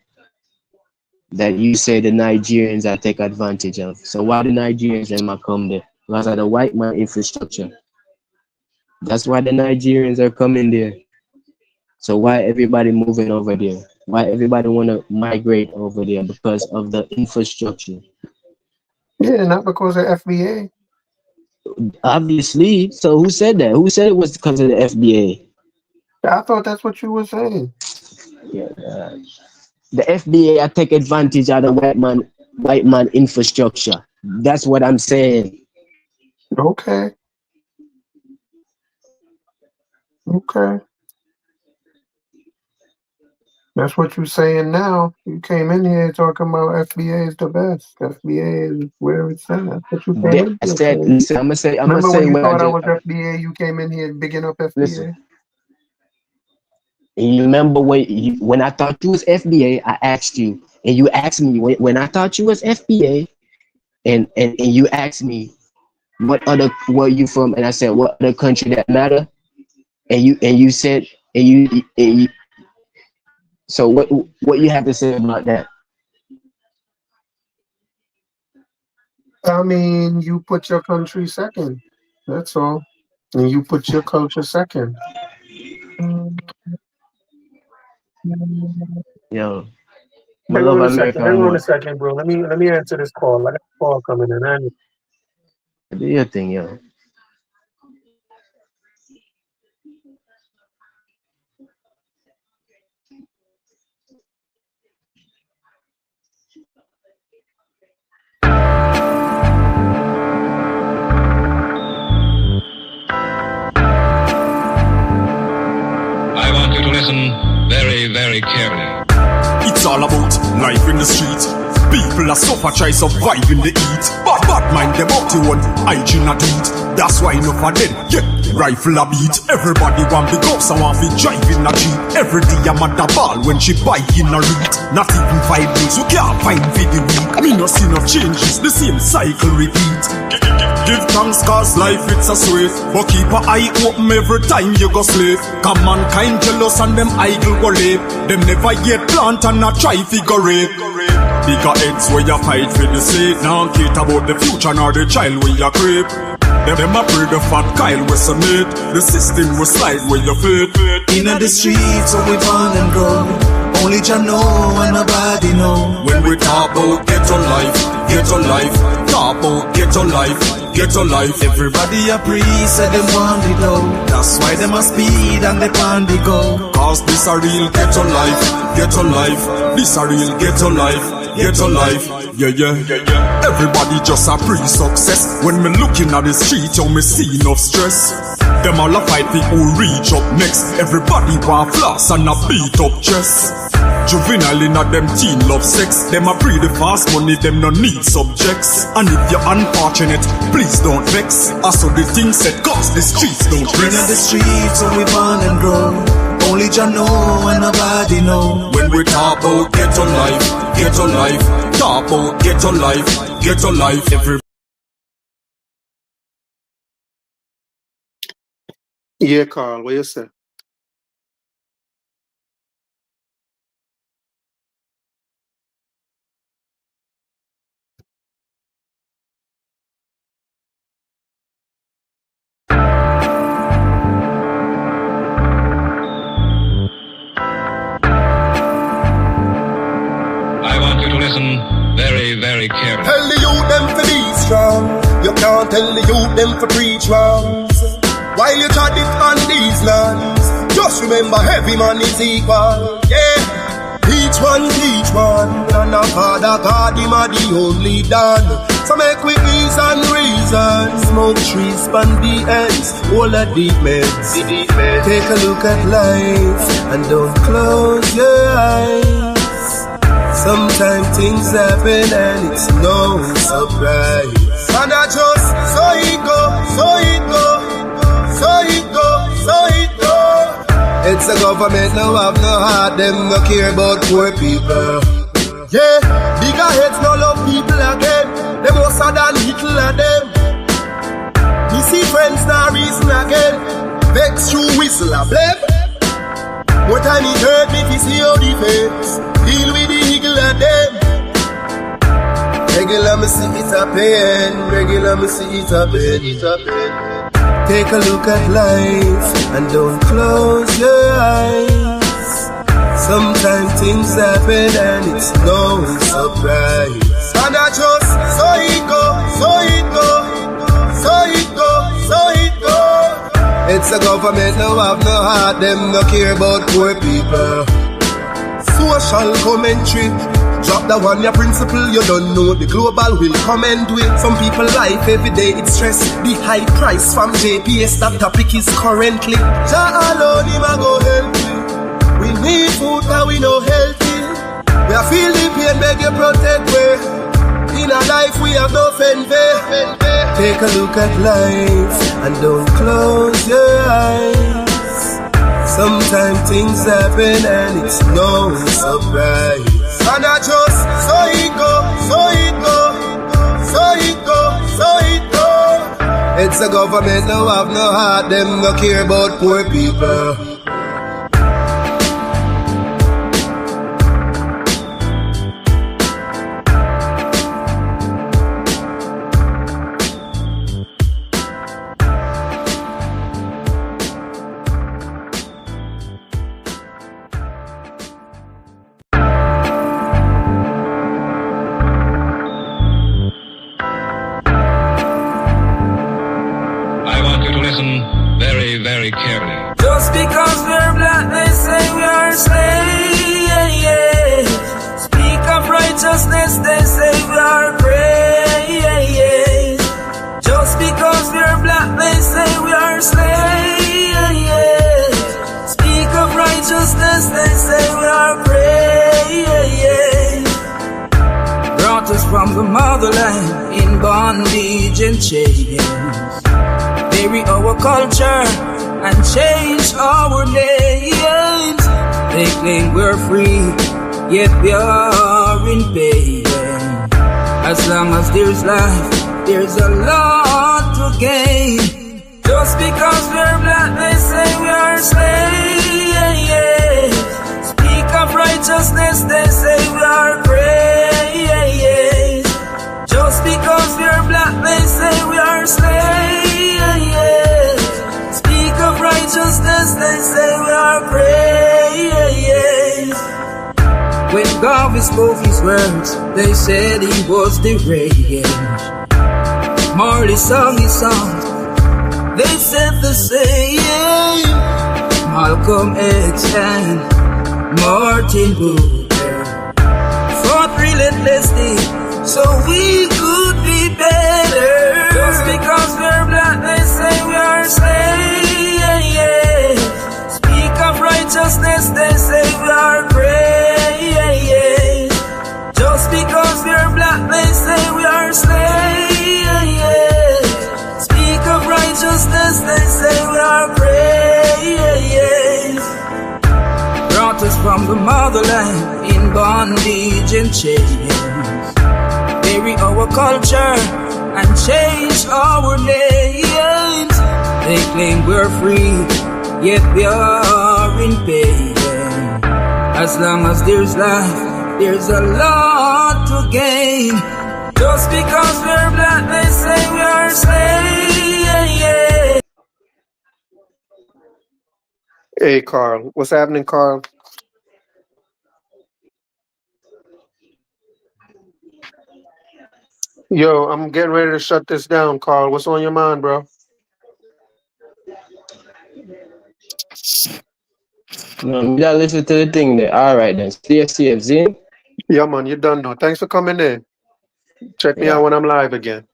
That you say the Nigerians are take advantage of. So why the Nigerians ain't come there? Because of the white man infrastructure. That's why the Nigerians are coming there. So why everybody moving over there? Why everybody want to migrate over there? Because of the infrastructure. Yeah, not because of FBA. Obviously. So who said that? Who said it was because of the FBA? I thought that's what you were saying. Yeah. The FBA I take advantage of the white man infrastructure. That's what I'm saying. Okay. That's what you're saying now. You came in here talking about FBA is the best. FBA is where it's at. That's what you came in here saying. Listen, I'm gonna say Remember when you thought I was FBA, you came in here bigging up FBA. Listen. And you remember when I thought you was FBA, I asked you, and you asked me when I thought you was FBA, and you asked me what other where you from, and I said what other country that matter, and you said and you so what you have to say about that? I mean, you put your country second. That's all, and you put your culture second. Yo, Hang on a second, bro. Let me answer this call. I got a call coming in. Do your thing, yo. I want you to listen very, very carefully. It's all about life in the street. People are suffer, try survive in the heat. Bad mind them out to one, hygiene a do it. That's why enough of them, rifle a beat. Everybody want big ups and want to drive in a Jeep. Every day I'm at the ball when she bike in a route. Not even 5 days, you can't find for the week. Me no see no changes, the same cycle repeat. Give thanks cause life it's a sweet. But keep a eye open every time you go sleep. Cause mankind jealous and them idle go late. Them never yet plant and not try figure it. Bigger heads where you fight for the state. Now care about the future nor the child where you creep. Them a pray the fat Kyle we submit. The system will slide where you fit. Inna the streets where we born and grow. Only Jah know and nobody know. When we talk about ghetto life, talk about ghetto life. Everybody a priest and them want it out. That's why them a speed and they pan the go. Cause this a real ghetto life. This a real ghetto life. Yeah. Everybody just a pre-success. When me looking at the street, you me see enough stress. Them all a fight people who reach up next. Everybody want floss and a beat up chest. Juvenile in a them teen love sex. Them a breed the fast money, them no need subjects. And if you're unfortunate, please don't vex. Also the things said cause the streets don't rest. In the streets where we born and grow. Only Jah know and nobody know. When we talk about ghetto life, talk about ghetto life. Yeah, Carl, what you say? I want you to listen very, very carefully. Tell the youth them for be strong. You can't tell the youth them for preach wrongs. While you try it on these lands, just remember every man is equal. Yeah, each one teach one. And our Father God, him are the only done. So make we ease and reason. Smoke trees, span the ends, all the deep meds. Take a look at life and don't close your eyes. Sometimes things happen and it's no surprise. And I just so it go. It's the government no have no heart, them no care about poor people. Yeah, bigger heads no love people again. Them more sad than little of them. We see friends now reason again. Vex through whistle a blame. More time it hurt me to see how the face deal with the eagle of them. Regular me see it a pain. Take a look at life and don't close your eyes. Sometimes things happen and it's no surprise. And I just so it go. It's the government no have no heart, them no care about poor people. Social commentary. Drop the one, your principle, you don't know. The global will come and do it. Some people life every day, it's stress. The high price from JPS, that topic is currently. Jah alone, him a go help you. We need food, and we no healthy. We are feel the pain, beg you protect we. In our life, we have no envy. Take a look at life, and don't close your eyes. Sometimes things happen, and it's no surprise. And I just so it go. It's the government no have no heart, them no care about poor people. Very carefully. Just because we're black, they say we are slaves. Speak of righteousness, they say we are praise. Just because we're black, they say we are slaves. Speak of righteousness, they say we are praise. Brought us from the motherland in bondage and chains. Bury our culture and change our names. They claim we're free, yet we are in pain. As long as there's life, there's a lot to gain. Just because we're black, they say we are slaves. Speak of righteousness, they say we are praise. Just because we're black, they say we are slaves. Speak of righteousness, they say we are praise. When Garvey spoke his words, they said he was deranged. Marley sung his songs, they said the same. Malcolm X and Martin Luther fought relentlessly so we could be better. Just because we're black, they say we are slaves. Speak of righteousness, they say we are praise. Just because we're black, they say we are slaves. Speak of righteousness, they say we are praise. Brought us from the motherland in bondage and chains. Bury our culture and change our names. They claim we're free, yet we are in pain. As long as there's life, there's a lot to gain. Just because we're black, they say we are slaves. Hey, Carl. What's happening, Carl? Yo, I'm getting ready to shut this down, Carl. What's on your mind, bro? No, me that listen to the thing there. All right then. Stay safe, Zin. Yeah, man, you done though. Thanks for coming in. Check me Yeah. out when I'm live again.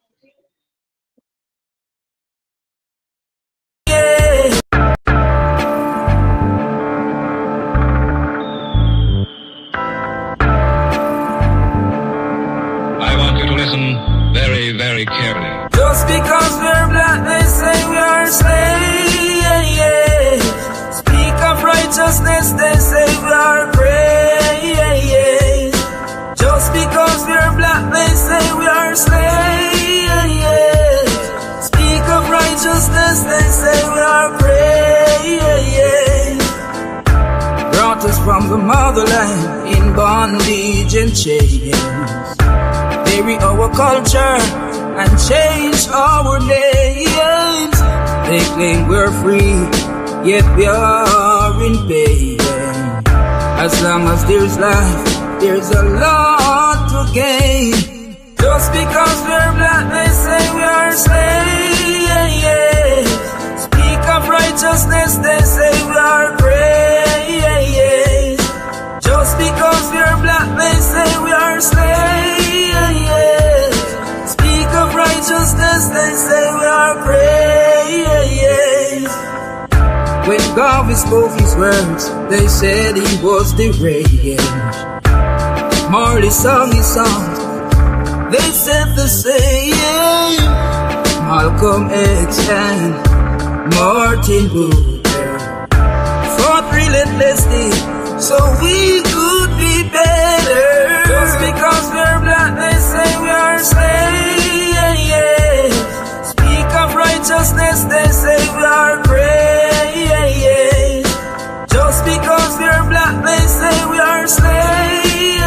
I want you to listen very, very carefully. Just because we're black, they say we are slaves. Speak of righteousness, they say we are praise. Just because we're black, they say we are slaves. Speak of righteousness, they say we are praise. Brought us from the motherland in bondage and chains. Bury our culture and change our names. They claim we're free, yet we are in pain. As long as there's life, there's a lot to gain. Just because we're black, they say we are slaves. Speak of righteousness, they say we are praise. Just because we're black, they say we are slaves. Speak of righteousness, they say we are praise. When Garvey spoke his words, they said he was deranged. Marley sung his songs, they said the same. Malcolm X and Martin Luther fought relentlessly so we could be better. Just because we're black, they say we are slaves. Speak of righteousness, they say we are praise. Just because we're black, they say we are slaves.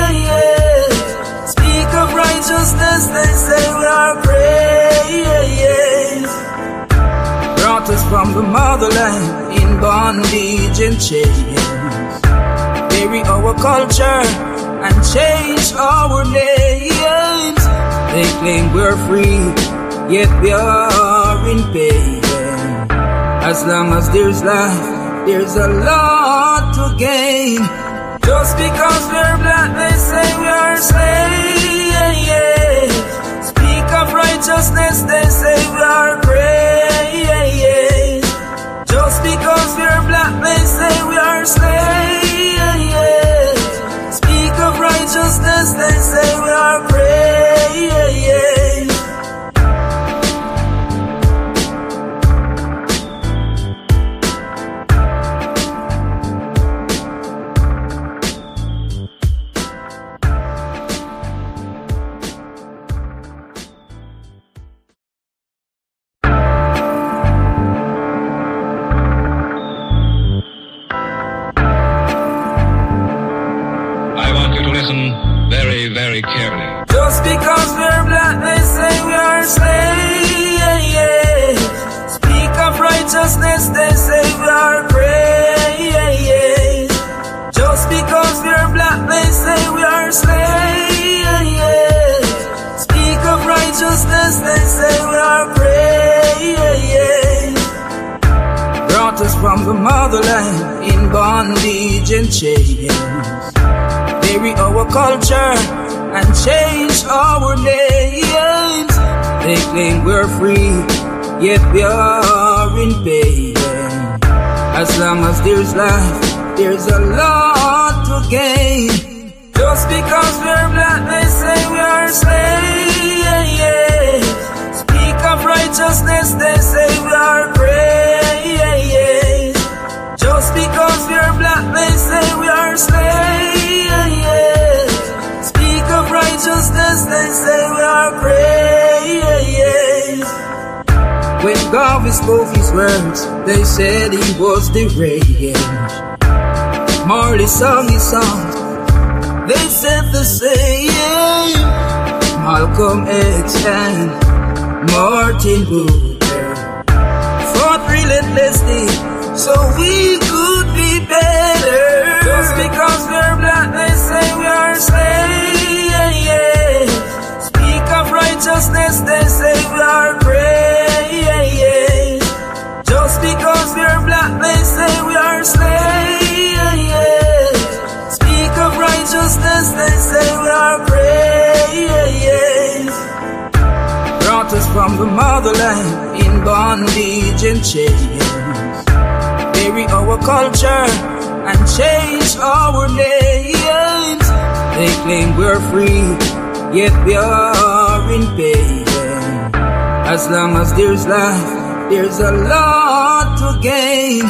Speak of righteousness, they say we are praise. Brought us from the motherland in bondage and chains. Bury our culture and change our names. They claim we're free, yet we are in pain. As long as there's life, there's a lot to gain. Just because we're black, they say we are slaves. Speak of righteousness, they say we are praise. Just because we're black, they say we are slaves. Speak of righteousness, they say we are praise. very carefully. Just because we're black, they say we are slaves. Speak of righteousness, they say we are praise. Just because we're black, they say we are slaves. Speak of righteousness, they say we are praise. Brought us from the motherland in bondage and chains. Bury our culture and change our names. They claim we're free, yet we are in pain. As long as there's life, there's a lot to gain. Just because we're black, they say we are slaves. Speak of righteousness, they say we are praise. Just because we're black, they say we are slaves. Speak of righteousness, they say we are praise. When Garvey spoke his words, they said he was deranged. Marley sung his songs, they said the same. Malcolm X and Martin Luther fought relentlessly so we could be better. Just because we're black, they say we are slaves. Speak of righteousness, they say we are praise. Just because we're black, they say we are slaves. Speak of righteousness, they say we are praise. Brought us from the motherland in bondage and chains. Bury our culture and change our names. They claim we're free, yet we are in pain. As long as there's life, there's a lot to gain.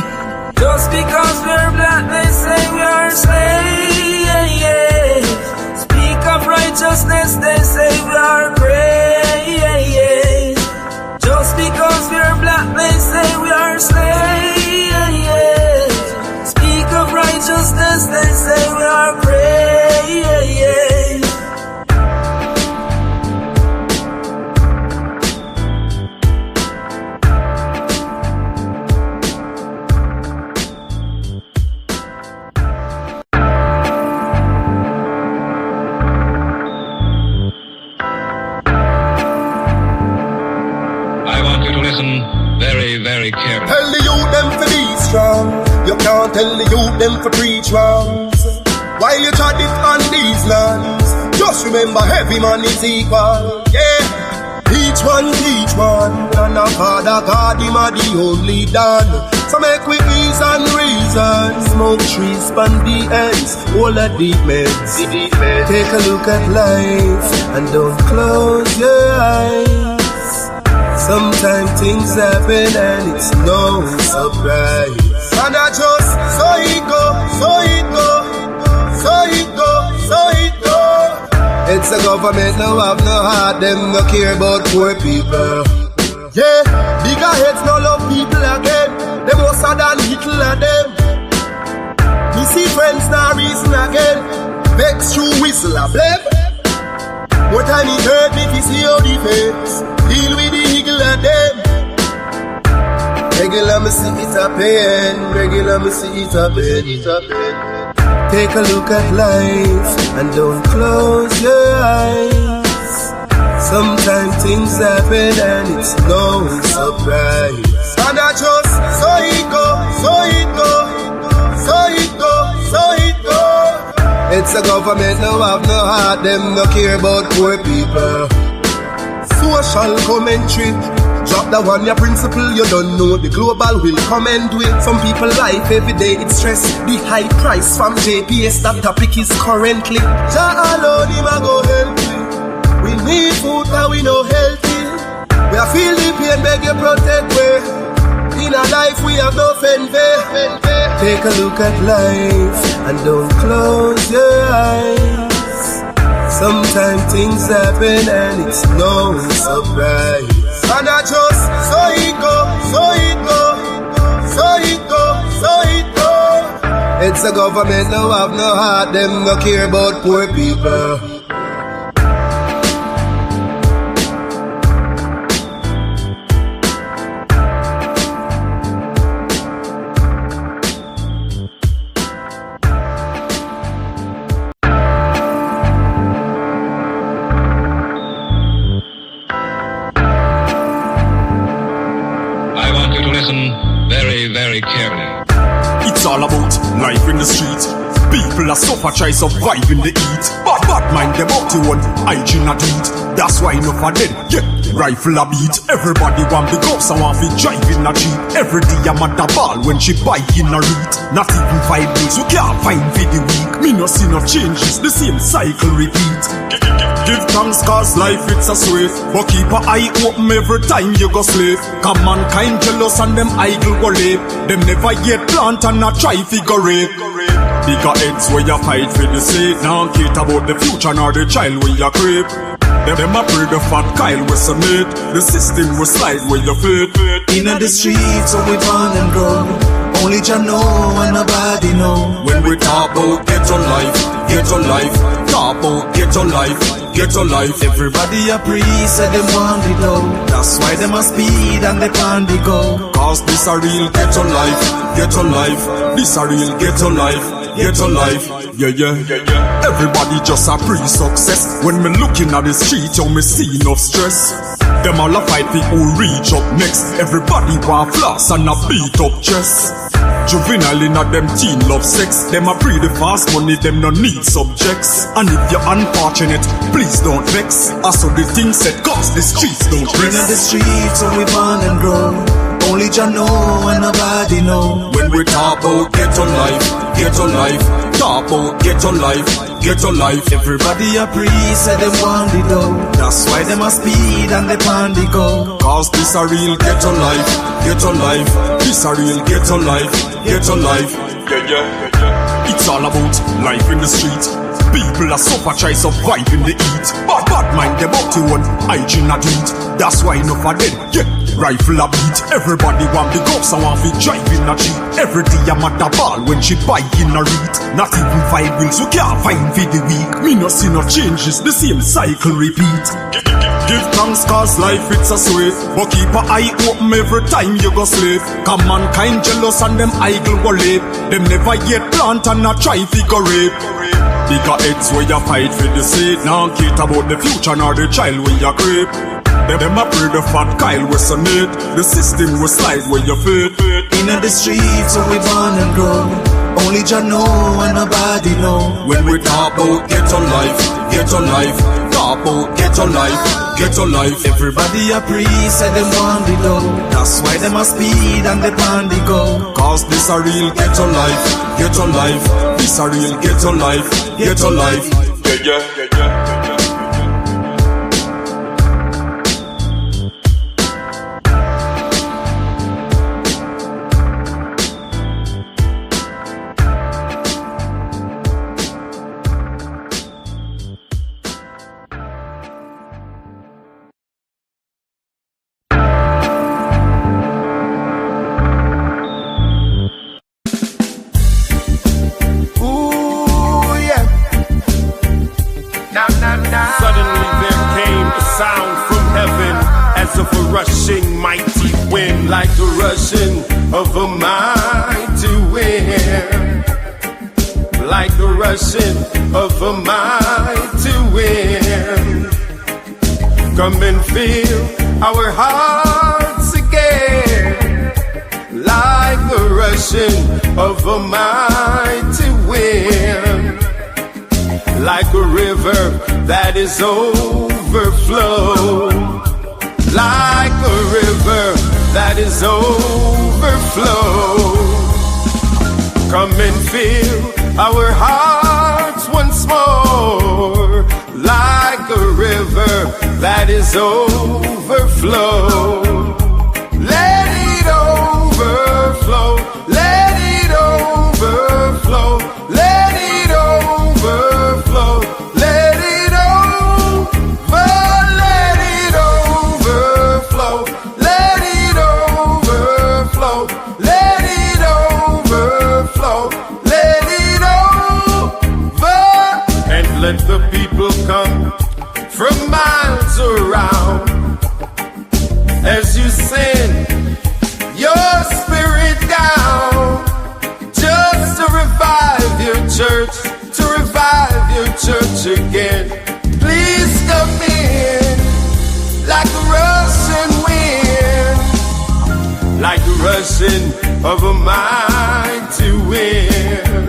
Just because we're black, they say we are slaves. Speak of righteousness, they say we are praise. Just because we're black, they say we are slaves. Speak of righteousness, they say we are praise. Very carefully. Tell the youth them for be strong. You can't tell the youth them for preach wrongs. While you try it on these lands, just remember every man is equal. Yeah, each one teach one. And our Father God, him are the only done. So make we ease and reason. Smoke trees, span the ends, all the deep meds. Take a look at life and don't close your eyes. Sometimes things happen and it's no surprise. And I just, so it go, so it go, so it go, so it go. It's a government, no have no heart, them no care about poor people. Yeah, bigger heads no love people again. Them more than little of them. Me see friends now reason again. Vex through whistle a blame. What time it hurt me to see how the face deal with the eagle and them. Regular me see it happen. Regular me see it happen. Take a look at life and don't close your eyes. Sometimes things happen and it's no surprise. And I just, so it go, so it go, so it go, so it go. It's a government, no have no heart, them no care about poor people. Social commentary, drop the one your principle, you don't know the global will come and do it. Some people life every day it's stress. The high price from JPS, that topic is currently. Jah alone him a go help me. We need food and we no healthy. We are feel the pain, beg you protect we. In a life we have no envy. Take a look at life and don't close your eyes. Sometimes things happen and it's no surprise. And I just, so it go, so it go, so it go, so it go. It's a government, no have no heart, them no care about poor people. life in the street. People are suffer, try survive in the heat. Bad mind them up to one, hygiene a tweet. That's why enough of them, yeah, rifle a beat. Everybody want big ups and want to drive in a jeep. Every day I'm at the ball when she bike in a read. Not even 5 days, you can't find for the week. Me no see no changes, the same cycle repeat. Give thanks cause life it's a sweet. But keep a eye open every time you go sleep. Cause mankind jealous and them idle go live. Them never yet plant and not try figure it. Bigger heads where you fight for the sake. Now care about the future nor the child where you creep. Them a pray the fat Kyle we submit. The system will slide where you fit. In the streets where we born and grow, only Jah know and nobody know. When we talk about ghetto life, talk about ghetto life. Everybody a priest and them want it low. That's why them a speed and they can't go. Cause this a real ghetto life. This a real ghetto life. Yeah. Everybody just a pre-success. When me looking at the street, you me see enough stress. Them all a fight for who reach up next. Everybody want floss and a beat up chest. Juvenile in a them teen love sex. Them a breed the fast money, them no need subjects. And if you're unfortunate, please don't vex. Also the thing said cause the streets don't rest. In the streets where we born and grow, only Jah know and nobody know. When we talk about ghetto life, talk about ghetto life. Everybody a priest and them want it low. That's why them a speed and they pan the go. Cause this a real ghetto life. This a real ghetto life. Yeah. It's all about life in the street. People are suffer, try survive in the heat. Bad mind them up to one, hygiene a tweet. That's why enough of them, yeah, rifle a beat. Everybody want big ups and want to drive in a jeep. Every day I'm at the ball when she bike in a read. Not even 5 wheels, you can't find for the week. Me no see no changes, the same cycle repeat. Give thanks cause life it's a sweet. But keep a eye open every time you go sleep. Cause mankind jealous and them idle go live. Them never yet plant and not try figure it. Bigger heads where you fight for the sake. Now care about the future nor the child where you creep. Them a pray the fat Kyle we submit. The system will slide where you fit. In the streets where we born and grow, only Jah know and nobody know. When we talk about ghetto life, talk about ghetto life. Everybody a priest and them want it low. That's why them a speed and they pan the go. Cause this a real ghetto life. This a real ghetto life. Yeah. Suddenly there came a sound from heaven, as of a rushing mighty wind, like the rushing of a mighty wind, like the rushing of a mighty wind. Come and fill our hearts again, like the rushing of a mighty wind. Like a river that is overflow, like a river that is overflow. Come and fill our hearts once more, like a river that is overflow. Let it overflow, let it overflow, let it overflow, let it over, let it overflow, let it overflow, let it overflow, let it over. And let the people come from miles around as you send your spirit down, just to revive your church, to revive your church again. Please come in like a rushing wind, like the rushing of a mighty wind.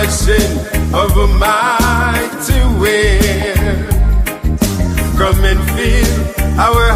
rushing of a mighty wind. Come and feel our